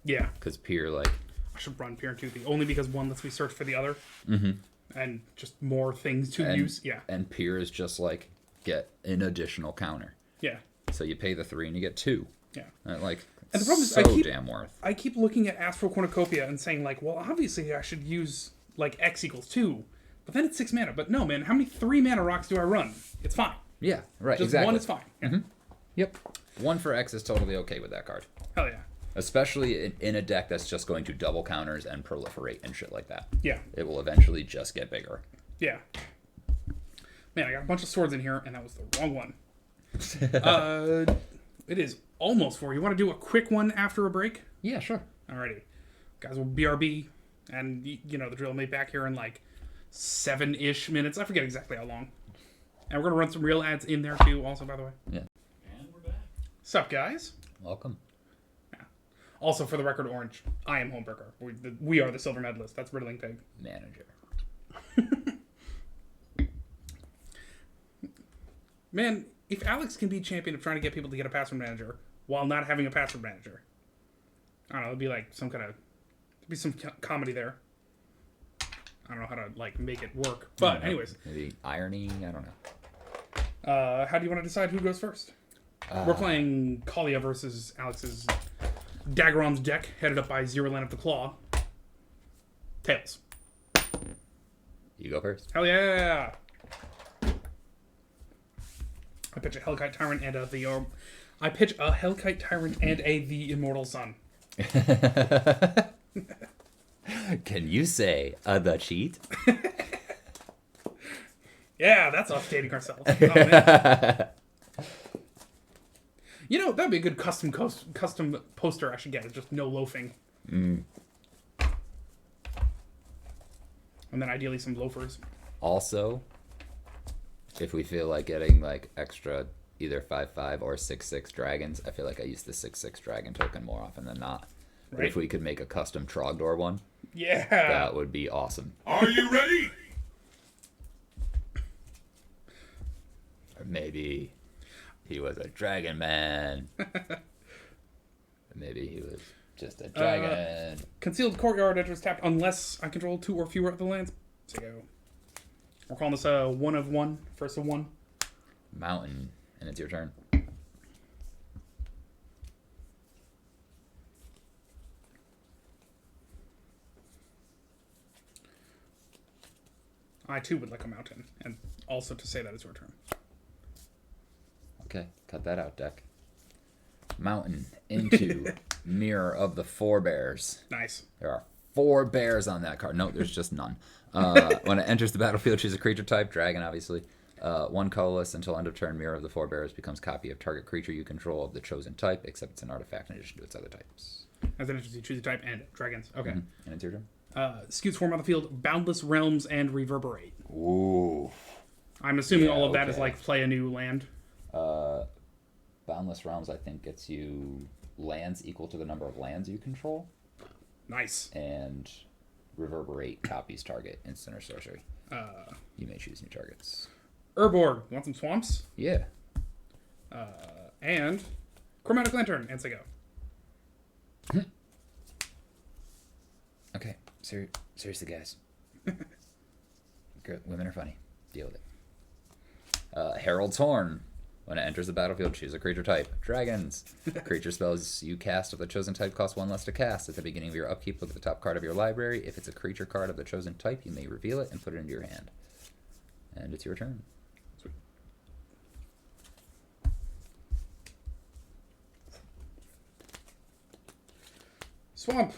Yeah. Because Pier, like... I should run Pier and Toothy. Only because one lets me search for the other. Mm-hmm. And just more things to use. Yeah. And Pier is just like, get an additional counter. Yeah. So you pay the 3 and you get 2. Yeah. Like, And the problem is, so I keep- damn worth. I keep looking at Astral Cornucopia and saying, like, well, obviously I should use, like, X equals 2. But then it's 6 mana. But no, man, how many 3 mana rocks do I run? It's fine. Yeah, right, Just exactly. one is fine. Yeah. Yep. 1 for X is totally okay with that card. Hell yeah. Especially in a deck that's just going to double counters and proliferate and shit like that. Yeah. It will eventually just get bigger. Yeah. Man, I got a bunch of swords in here, and that was the wrong one. It is almost 4. You want to do a quick one after a break? Yeah, sure. Alrighty. Guys, will BRB, and you know the drill. May back here in like 7-ish minutes. I forget exactly how long. And we're going to run some real ads in there too, also, by the way. Yeah. And we're back. Sup, guys? Welcome. Also, for the record, Orange, I am Homeburger. We are the silver medalist. That's Riddling Pig. Manager. Man, if Alex can be champion of trying to get people to get a password manager while not having a password manager, I don't know, it'd be like some kind of, there'd be some comedy there. I don't know how to like make it work. But anyways. Maybe irony? I don't know. How do you want to decide who goes first? We're playing Kalia versus Alex's Daggeron's deck, headed up by Zero Land of the Claw. Tails. You go first. Hell yeah! I pitch a Hellkite Tyrant and I pitch a Hellkite Tyrant and the Immortal Sun. Can you say the cheat? Yeah, that's us dating ourselves. Oh, man. You know, that'd be a good custom poster I should get. It's just no loafing. And then ideally some loafers. Also, if we feel like getting like extra either 5/5 or 6/6 dragons, I feel like I use the 6/6 dragon token more often than not. But if we could make a custom Trogdor one, yeah, that would be awesome. Are you ready? Or maybe he was a dragon man. Maybe he was just a dragon. Concealed Courtyard enters tapped unless I control 2 or fewer of the lands. So we're calling this a 1 of 1, first of 1. Mountain, and it's your turn. I too would like a mountain, and also to say that it's your turn. Okay, cut that out, deck. Mountain into Mirror of the Forebears. Nice. There are 4 bears on that card. No, there's just none. When it enters the battlefield, choose a creature type. Dragon, obviously. 1 colorless until end of turn. Mirror of the Forebears becomes copy of target creature you control of the chosen type, except it's an artifact in addition to its other types. As an entity, you choose a type and dragons. Okay. And it's your turn. Skews form on the field, Boundless Realms and Reverberate. Ooh. I'm assuming all of that is okay. like play a new land. Boundless Realms, I think, gets you lands equal to the number of lands you control. Nice. And Reverberate copies target, instant or sorcery. You may choose new targets. Urborg, want some swamps? Yeah. And Chromatic Lantern, and Sego. Okay, seriously, guys. Women are funny. Deal with it. Herald's Horn. When it enters the battlefield, choose a creature type. Dragons. Creature spells you cast of the chosen type cost 1 less to cast. At the beginning of your upkeep, look at the top card of your library. If it's a creature card of the chosen type, you may reveal it and put it into your hand. And it's your turn. Sweet. Swamp.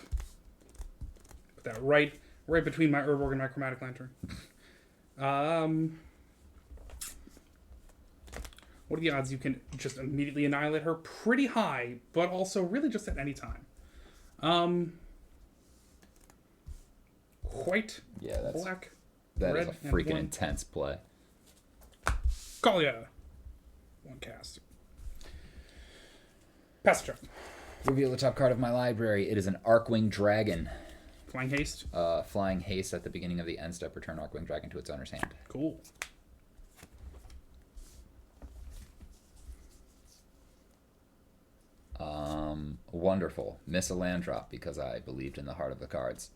Put that right between my Urborg and my Chromatic Lantern. What are the odds you can just immediately annihilate her? Pretty high, but also really just at any time. White, Yeah, that's black, that red, is a and freaking one. intense play. Kalia. 1 cast. Pass the turn. Reveal the top card of my library. It is an Arcwing Dragon. Flying haste. Flying haste at the beginning of the end step. Return Arcwing Dragon to its owner's hand. Cool. Wonderful. Miss a land drop because I believed in the heart of the cards.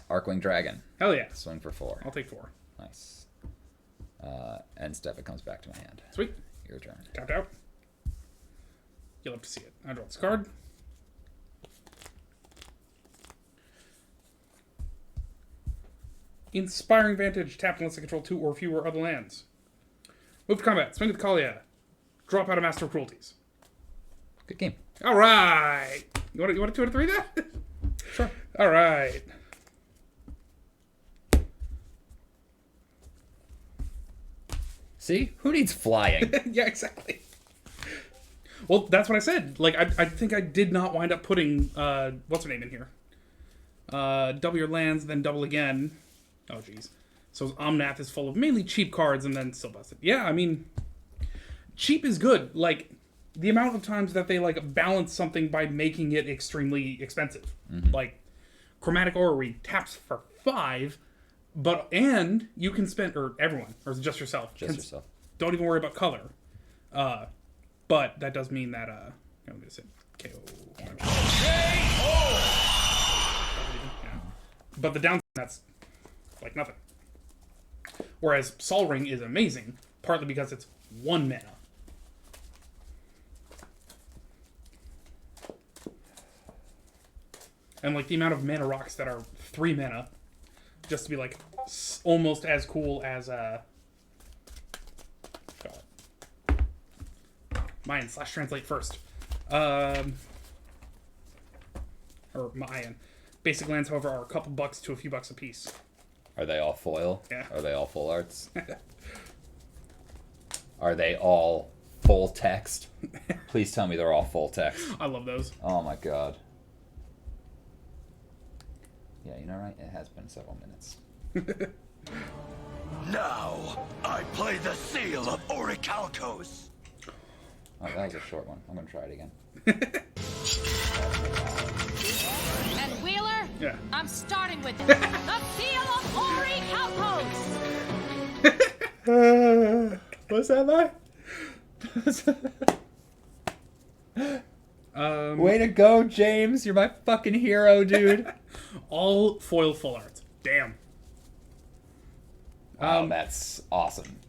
Arcwing Dragon. Hell yeah. Swing for 4. I'll take 4. Nice. End step, it comes back to my hand. Sweet. Your turn. Tapped out. You'll have to see it. I draw this card. Inspiring Vantage. Tapped unless I control 2 or fewer other lands. Move to combat. Swing with Kalia. Drop out of Master of Cruelties. Good game. All right. You want a 2 out of 3 then? Sure. All right. See? Who needs flying? Yeah, exactly. Well, that's what I said. Like, I think I did not wind up putting, what's her name in here? Double your lands, then double again. Oh, jeez. So Omnath is full of mainly cheap cards and then still busted. Yeah, I mean, cheap is good. Like, the amount of times that they, like, balance something by making it extremely expensive. Mm-hmm. Like, Chromatic Orrery taps for 5, and you can spend, or everyone, or just yourself. Just yourself. Don't even worry about color. But that does mean that, I'm going to say KO. Yeah. But the downside, that's like nothing. Whereas Sol Ring is amazing, partly because it's 1 mana. And like the amount of mana rocks that are 3 mana, just to be like almost as cool as Mayan / translate first. Or Mayan. Basic lands, however, are a couple bucks to a few bucks a piece. Are they all foil? Yeah. Are they all full arts? Are they all full text? Please tell me they're all full text. I love those. Oh my god. Yeah, you know, right? It has been several minutes. Now, I play the Seal of Orichalcos. Oh, that was a short one. I'm gonna try it again. And Wheeler, Yeah. I'm starting with the Seal of Orichalcos. What's that like? Way to go, James. You're my fucking hero, dude. All foil full arts. Damn. Wow, that's awesome.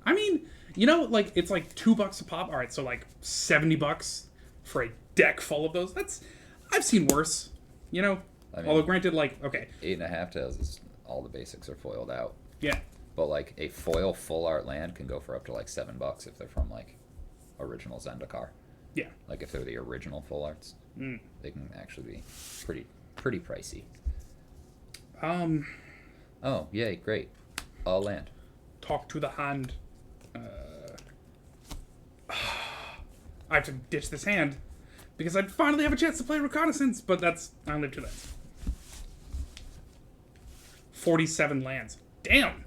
I mean, you know, like it's like $2 a pop. All right, so like $70 for a deck full of those. I've seen worse. You know, I mean, although granted, like okay, 8.5 tails is all the basics are foiled out. yeah, But like a foil full art land can go for up to like $7 if they're from like original Zendikar. yeah. Like if they're the original full arts, they can actually be pretty pricey. Oh, yay, great. A land. Talk to the hand. I have to ditch this hand because I'd finally have a chance to play Reconnaissance, but I only have 2 lands. 47 lands. Damn.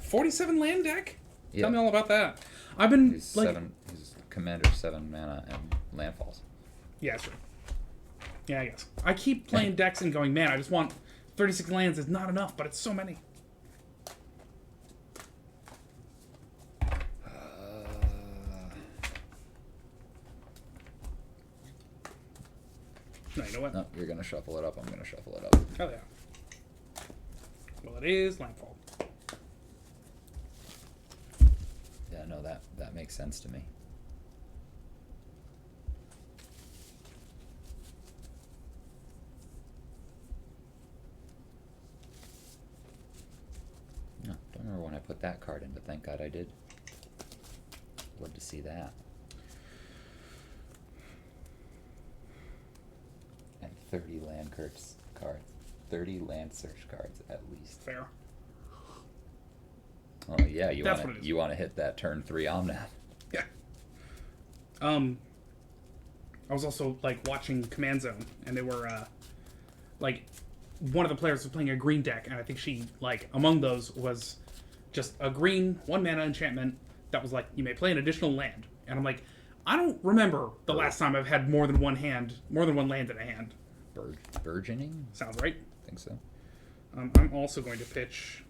47 land deck? Yeah. Tell me all about that. I've been He's like, he's commander 7 mana and landfalls. yeah, sure. Yeah, I guess. I keep playing decks and going, man, I just want 36 lands is not enough, but it's so many. No, you know what? No, you're gonna shuffle it up. I'm gonna shuffle it up. Hell yeah. Well, it is landfall. Yeah, no, that makes sense to me. No, don't remember when I put that card in, but thank God I did. Love to see that. And 30 land cards. 30 land search cards at least. Fair. Oh yeah, you That's want what it is. you want to hit that turn 3 Omnath. Yeah. I was also like watching Command Zone, and they were like one of the players was playing a green deck, and I think she like among those was just a green 1 mana enchantment that was like you may play an additional land, and I'm like I don't remember the last time I've had more than one land in a hand. Burgeoning? Sounds right. I think so. I'm also going to pitch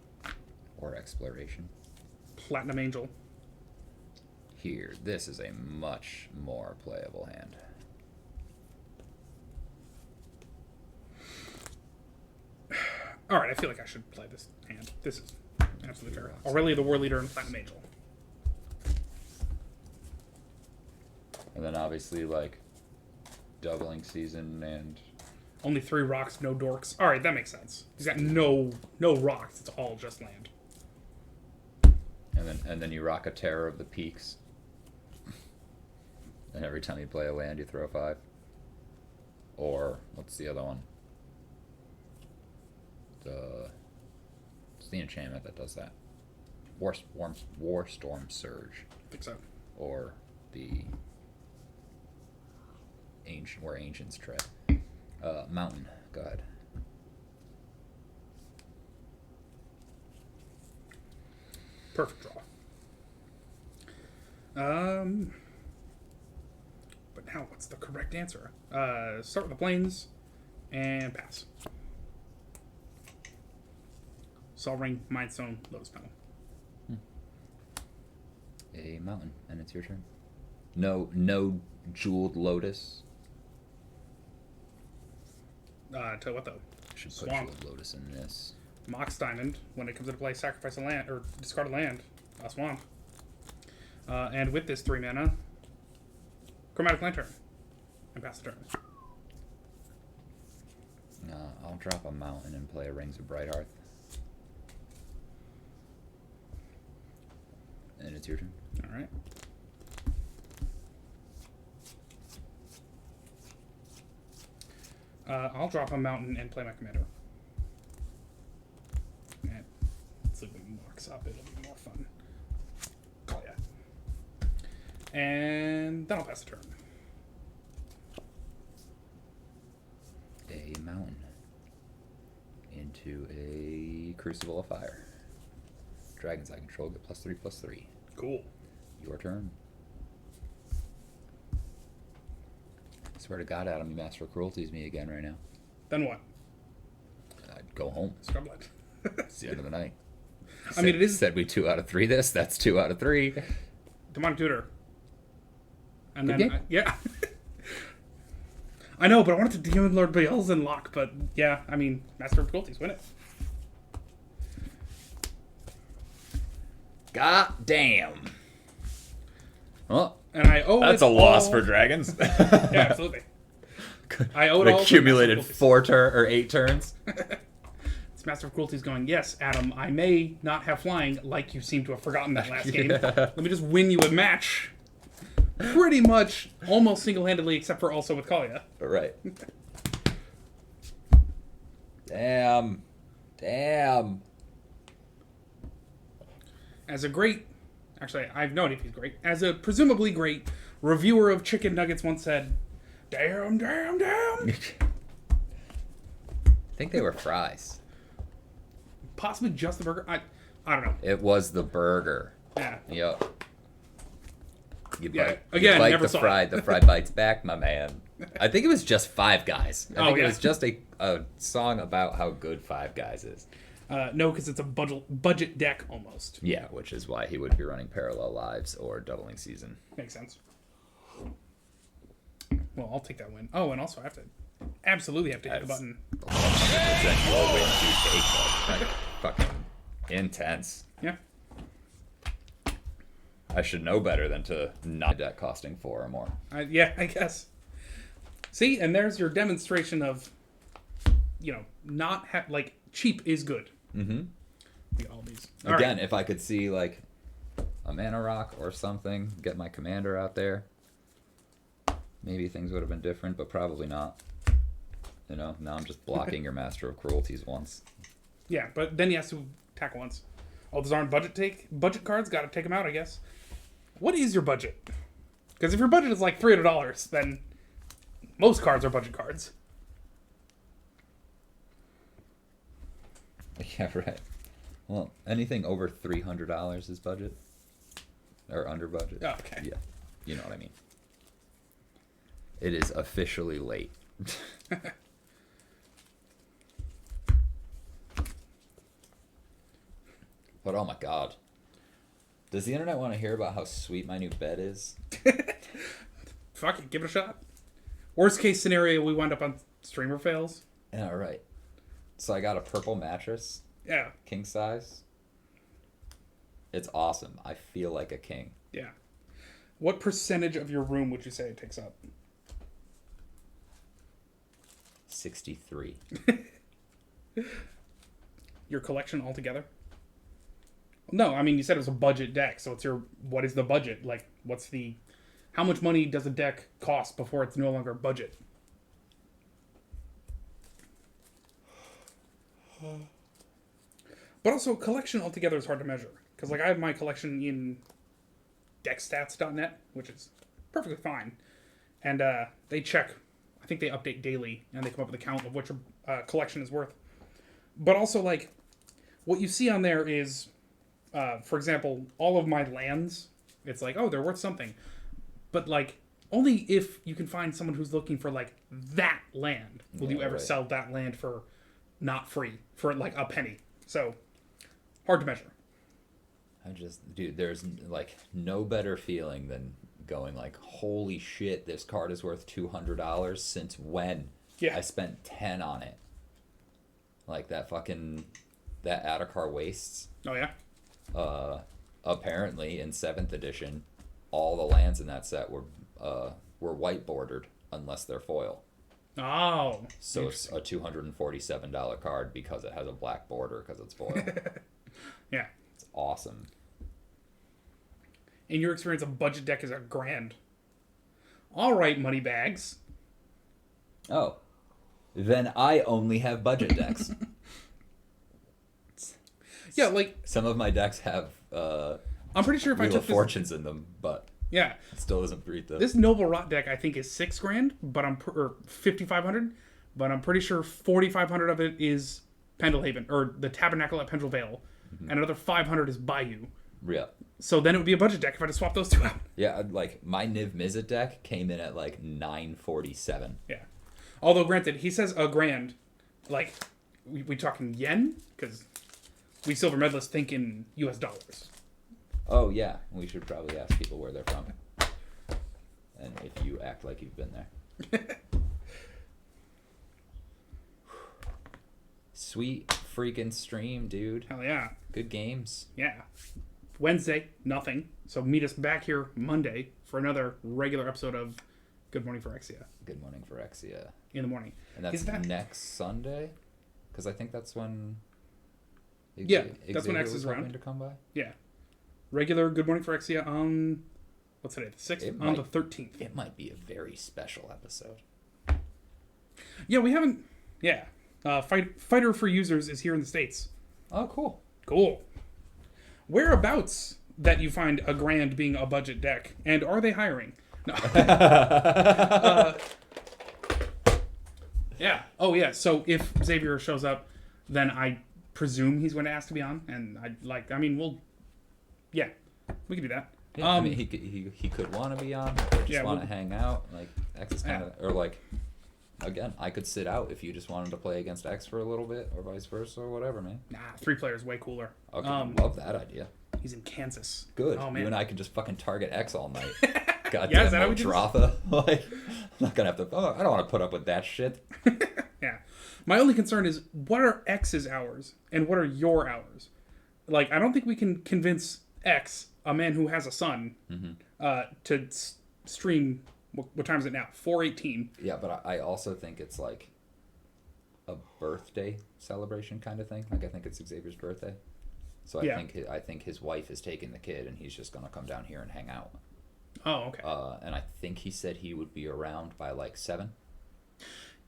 Or exploration. Platinum Angel. Here, this is a much more playable hand. All right, I feel like I should play this hand. This is absolutely fair. Aurelia the War Leader and Platinum Angel. And then obviously like doubling season and Only 3 rocks, no dorks. All right, that makes sense. He's got no rocks. It's all just land. then and then you rock a Terror of the Peaks. And every time you play a land, you throw 5. Or, what's the other one? It's the enchantment that does that. Warstorm Surge. I think so. Or the where ancients tread. Mountain. Go ahead. Perfect draw. But now, what's the correct answer? Start with the plains and pass. Sol Ring, Mind Stone, Lotus Petal. A mountain, and it's your turn. No jeweled lotus. Tell you what though. Should put Swamp. jeweled lotus in this. Mox Diamond, when it comes into play, sacrifice a land, or discard a land, a swamp. And with this 3 mana, Chromatic Lantern, and pass the turn. I'll drop a mountain and play a Rings of Brighthearth. And it's your turn. Alright. I'll drop a mountain and play my commander. And let's leave the Mox up, it'll be more fun. Oh yeah. And then I'll pass the turn. A mountain into a Crucible of Fire. Dragons I control get +3/+3. Cool. Your turn. I swear to God, Adam, you Master of Cruelties me again right now. Then what? I'd go home. Scrublet. It's the end of the night. I mean, it is... Said we 2 out of 3 this. That's 2 out of 3. Demonic Tutor. And Good then... game. yeah. I know, but I wanted to Demon Lord Beelzen lock, but yeah, I mean, Master of Cruelties, win it. God damn. Well, And I owe That's it a loss all... for dragons. Yeah, absolutely. I owe it all to accumulated Master of 4 or 8 turns. It's Master of Cruelties going, yes, Adam, I may not have flying like you seem to have forgotten that last game. Let me just win you a match. Pretty much almost single-handedly, except for also with Kalia. Right. Damn. As a great... Actually, I have no idea if he's great. As a presumably great reviewer of chicken nuggets once said, damn. I think they were fries. Possibly just the burger. I don't know. It was the burger. Yeah. Yep. Yeah, again, you bite never the saw fry, it. the fry bites back, my man. I think it was just Five Guys. I think yeah. it was just a song about how good Five Guys is. No, because it's a budget deck almost. Yeah, which is why he would be running Parallel Lives or Doubling Season. Makes sense. Well, I'll take that win. Oh, and also I have to absolutely have to hit the button. 100% your win to take, like, fucking intense. Yeah. I should know better than to not deck costing 4 or more. Yeah, I guess. See, and there's your demonstration of, not like cheap is good. Mm-hmm. All these. Again, if I could see like a mana rock or something, get my commander out there, maybe things would have been different, but probably not. Now I'm just blocking your Master of Cruelties once. Yeah, but then he has to attack once. Oh, those aren't budget cards. Got to take them out, I guess. What is your budget? Because if your budget is like $300, then most cards are budget cards. Yeah, right. Well, anything over $300 is budget. Or under budget. Oh, okay. Yeah. You know what I mean. It is officially late. But oh my god. Does the internet want to hear about how sweet my new bed is? Fuck it, give it a shot. Worst case scenario, we wind up on streamer fails. Yeah, right. So I got a purple mattress. Yeah. King size. It's awesome. I feel like a king. Yeah. What percentage of your room would you say it takes up? 63. Your collection altogether? No, I mean, you said it was a budget deck, so what is the budget? Like, how much money does a deck cost before it's no longer budget? But also, collection altogether is hard to measure. Because, like, I have my collection in deckstats.net, which is perfectly fine. And they check, I think they update daily, and they come up with a count of what your collection is worth. But also, like, what you see on there is, for example, all of my lands, it's like, oh, they're worth something. But, like, only if you can find someone who's looking for, like, that land will you ever sell that land for not free, for, like, a penny. So, hard to measure. Dude, there's, like, no better feeling than going, like, holy shit, this card is worth $200 since when? Yeah. I spent 10 on it. Like, that Atakar Wastes. Oh, yeah? Apparently, in 7th edition, all the lands in that set were white bordered, unless they're foil. Oh. So it's a $247 card because it has a black border because it's foil. Yeah. It's awesome. In your experience, a budget deck is $1,000. All right, Moneybags. Oh. Then I only have budget decks. Yeah, like... Some of my decks have I'm pretty sure if I Wheel took of Fortunes in them, but... Yeah. It still doesn't beat them. This Noble Rot deck, I think, is $6,000, but or $5,500, but I'm pretty sure $4,500 of it is Pendlehaven, or the Tabernacle at Pendle Vale, and another $500 is Bayou. Yeah. So then it would be a budget deck if I just swap those two out. Yeah, like, my Niv Mizzet deck came in at, like, $947. Yeah. Although, granted, he says $1,000. Like, we talking yen? Because we silver medalists think in US dollars. Oh, yeah. We should probably ask people where they're from. And if you act like you've been there. Sweet freaking stream, dude. Hell yeah. Good games. Yeah. Wednesday, nothing. So meet us back here Monday for another regular episode of Good Morning Phyrexia. Good Morning Phyrexia. In the morning. And that's next Sunday? Because I think that's when... That's when X is around. To come by? Yeah. Regular Good Morning Phyrexia on... What's today? The 6th? On the 13th. It might be a very special episode. Yeah, we haven't... Yeah. Fighter for Users is here in the States. Oh, cool. Cool. Whereabouts that you find $1,000 being a budget deck? And are they hiring? No. Yeah. Oh, yeah. So if Xavier shows up, then I presume he's going to ask to be on. And yeah, we can do that. Yeah, I mean, he could want to be on, or just want to hang out. Like, X is kind of... Or, like... Again, I could sit out if you just wanted to play against X for a little bit, or vice versa, or whatever, man. Nah, 3 players way cooler. Okay, love that idea. He's in Kansas. Good. Oh, man. You and I can just fucking target X all night. Goddamn, yeah, is that how we do Dratha. Like, I'm not gonna have to. Oh, I don't want to put up with that shit. Yeah. My only concern is, what are X's hours and what are your hours? Like, I don't think we can convince X, a man who has a son, to stream. What time is it now? 4:18. Yeah, but I also think it's like a birthday celebration kind of thing. Like, I think it's Xavier's birthday, so I think his wife is taking the kid, and he's just gonna come down here and hang out. Oh, okay. And I think he said he would be around by like 7.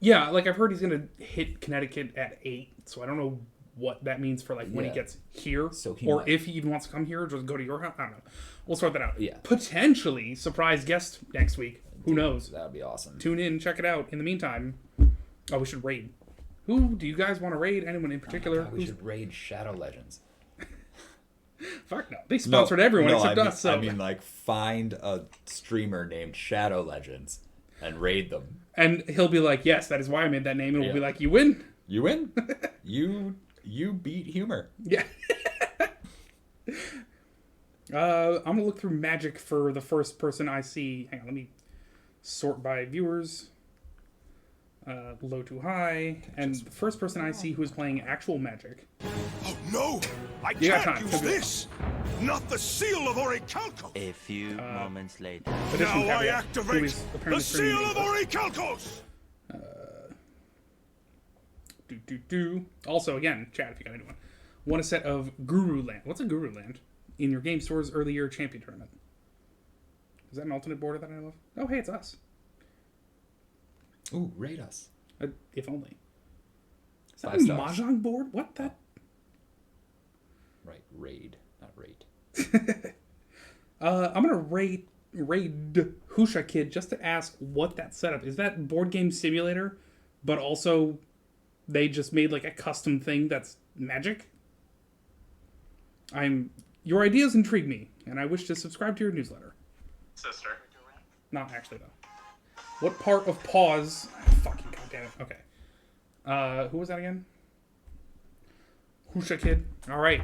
Yeah, like I've heard he's gonna hit Connecticut at 8, so I don't know what that means for like when he gets here, so if he even wants to come here or just go to your house. I don't know. We'll sort that out. Yeah. Potentially surprise guest next week. Who knows? That would be awesome. Tune in, check it out. In the meantime, we should raid. Who do you guys want to raid? Anyone in particular? Oh God, we should raid Shadow Legends. Fuck no. They sponsored everyone except us. So. I mean, like, find a streamer named Shadow Legends and raid them. And he'll be like, yes, that is why I made that name. And we'll be like, you win? You win? You beat humor. Yeah. I'm going to look through Magic for the first person I see. Hang on, let me sort by viewers. Low to high. And the first person I see who is playing actual Magic. Oh, no! I can't use this! Not the Seal of Orichalcos! A few moments later. Now I activate the Seal of Orichalcos! Also, again, chat if you got anyone. won a set of Guru Land. What's a Guru Land? In your game store's early year champion tournament. Is that an alternate border that I know of? Oh, hey, it's us. Ooh, raid us. If only. Is that 5 a stars. Mahjong board? What the? Right, raid, not rate. I'm gonna raid Husha Kid just to ask what that setup is. That board game simulator, but also they just made like a custom thing that's magic. Your ideas intrigue me, and I wish to subscribe to your newsletter. Sister. Not actually though. What part of pause? Fucking goddamn it. Okay. Who was that again? Husha Kid. All right.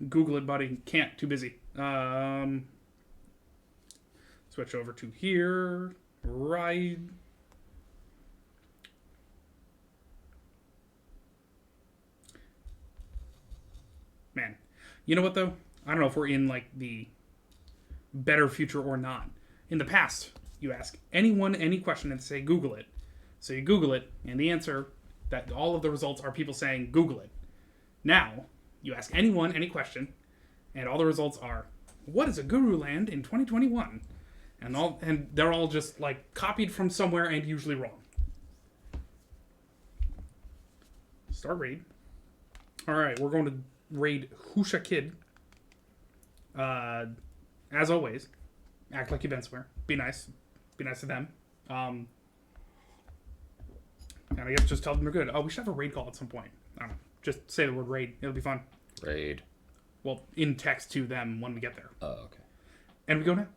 Google it, buddy. Can't. Too busy. Switch over to here. Right. Man. You know what, though? I don't know if we're in, like, the better future or not. In the past, you ask anyone any question and say Google it. So you Google it, and the answer, that all of the results are people saying Google it. Now, you ask anyone any question, and all the results are, what is a Guru Land in 2021? And they're all just, like, copied from somewhere and usually wrong. Start raid. Alright, we're going to raid Husha Kid. As always, act like you've been somewhere. Be nice. Be nice to them. And I guess just tell them they're good. Oh, we should have a raid call at some point. I don't know. Just say the word raid. It'll be fun. Raid. Well, in text to them when we get there. Oh, okay. And we go now.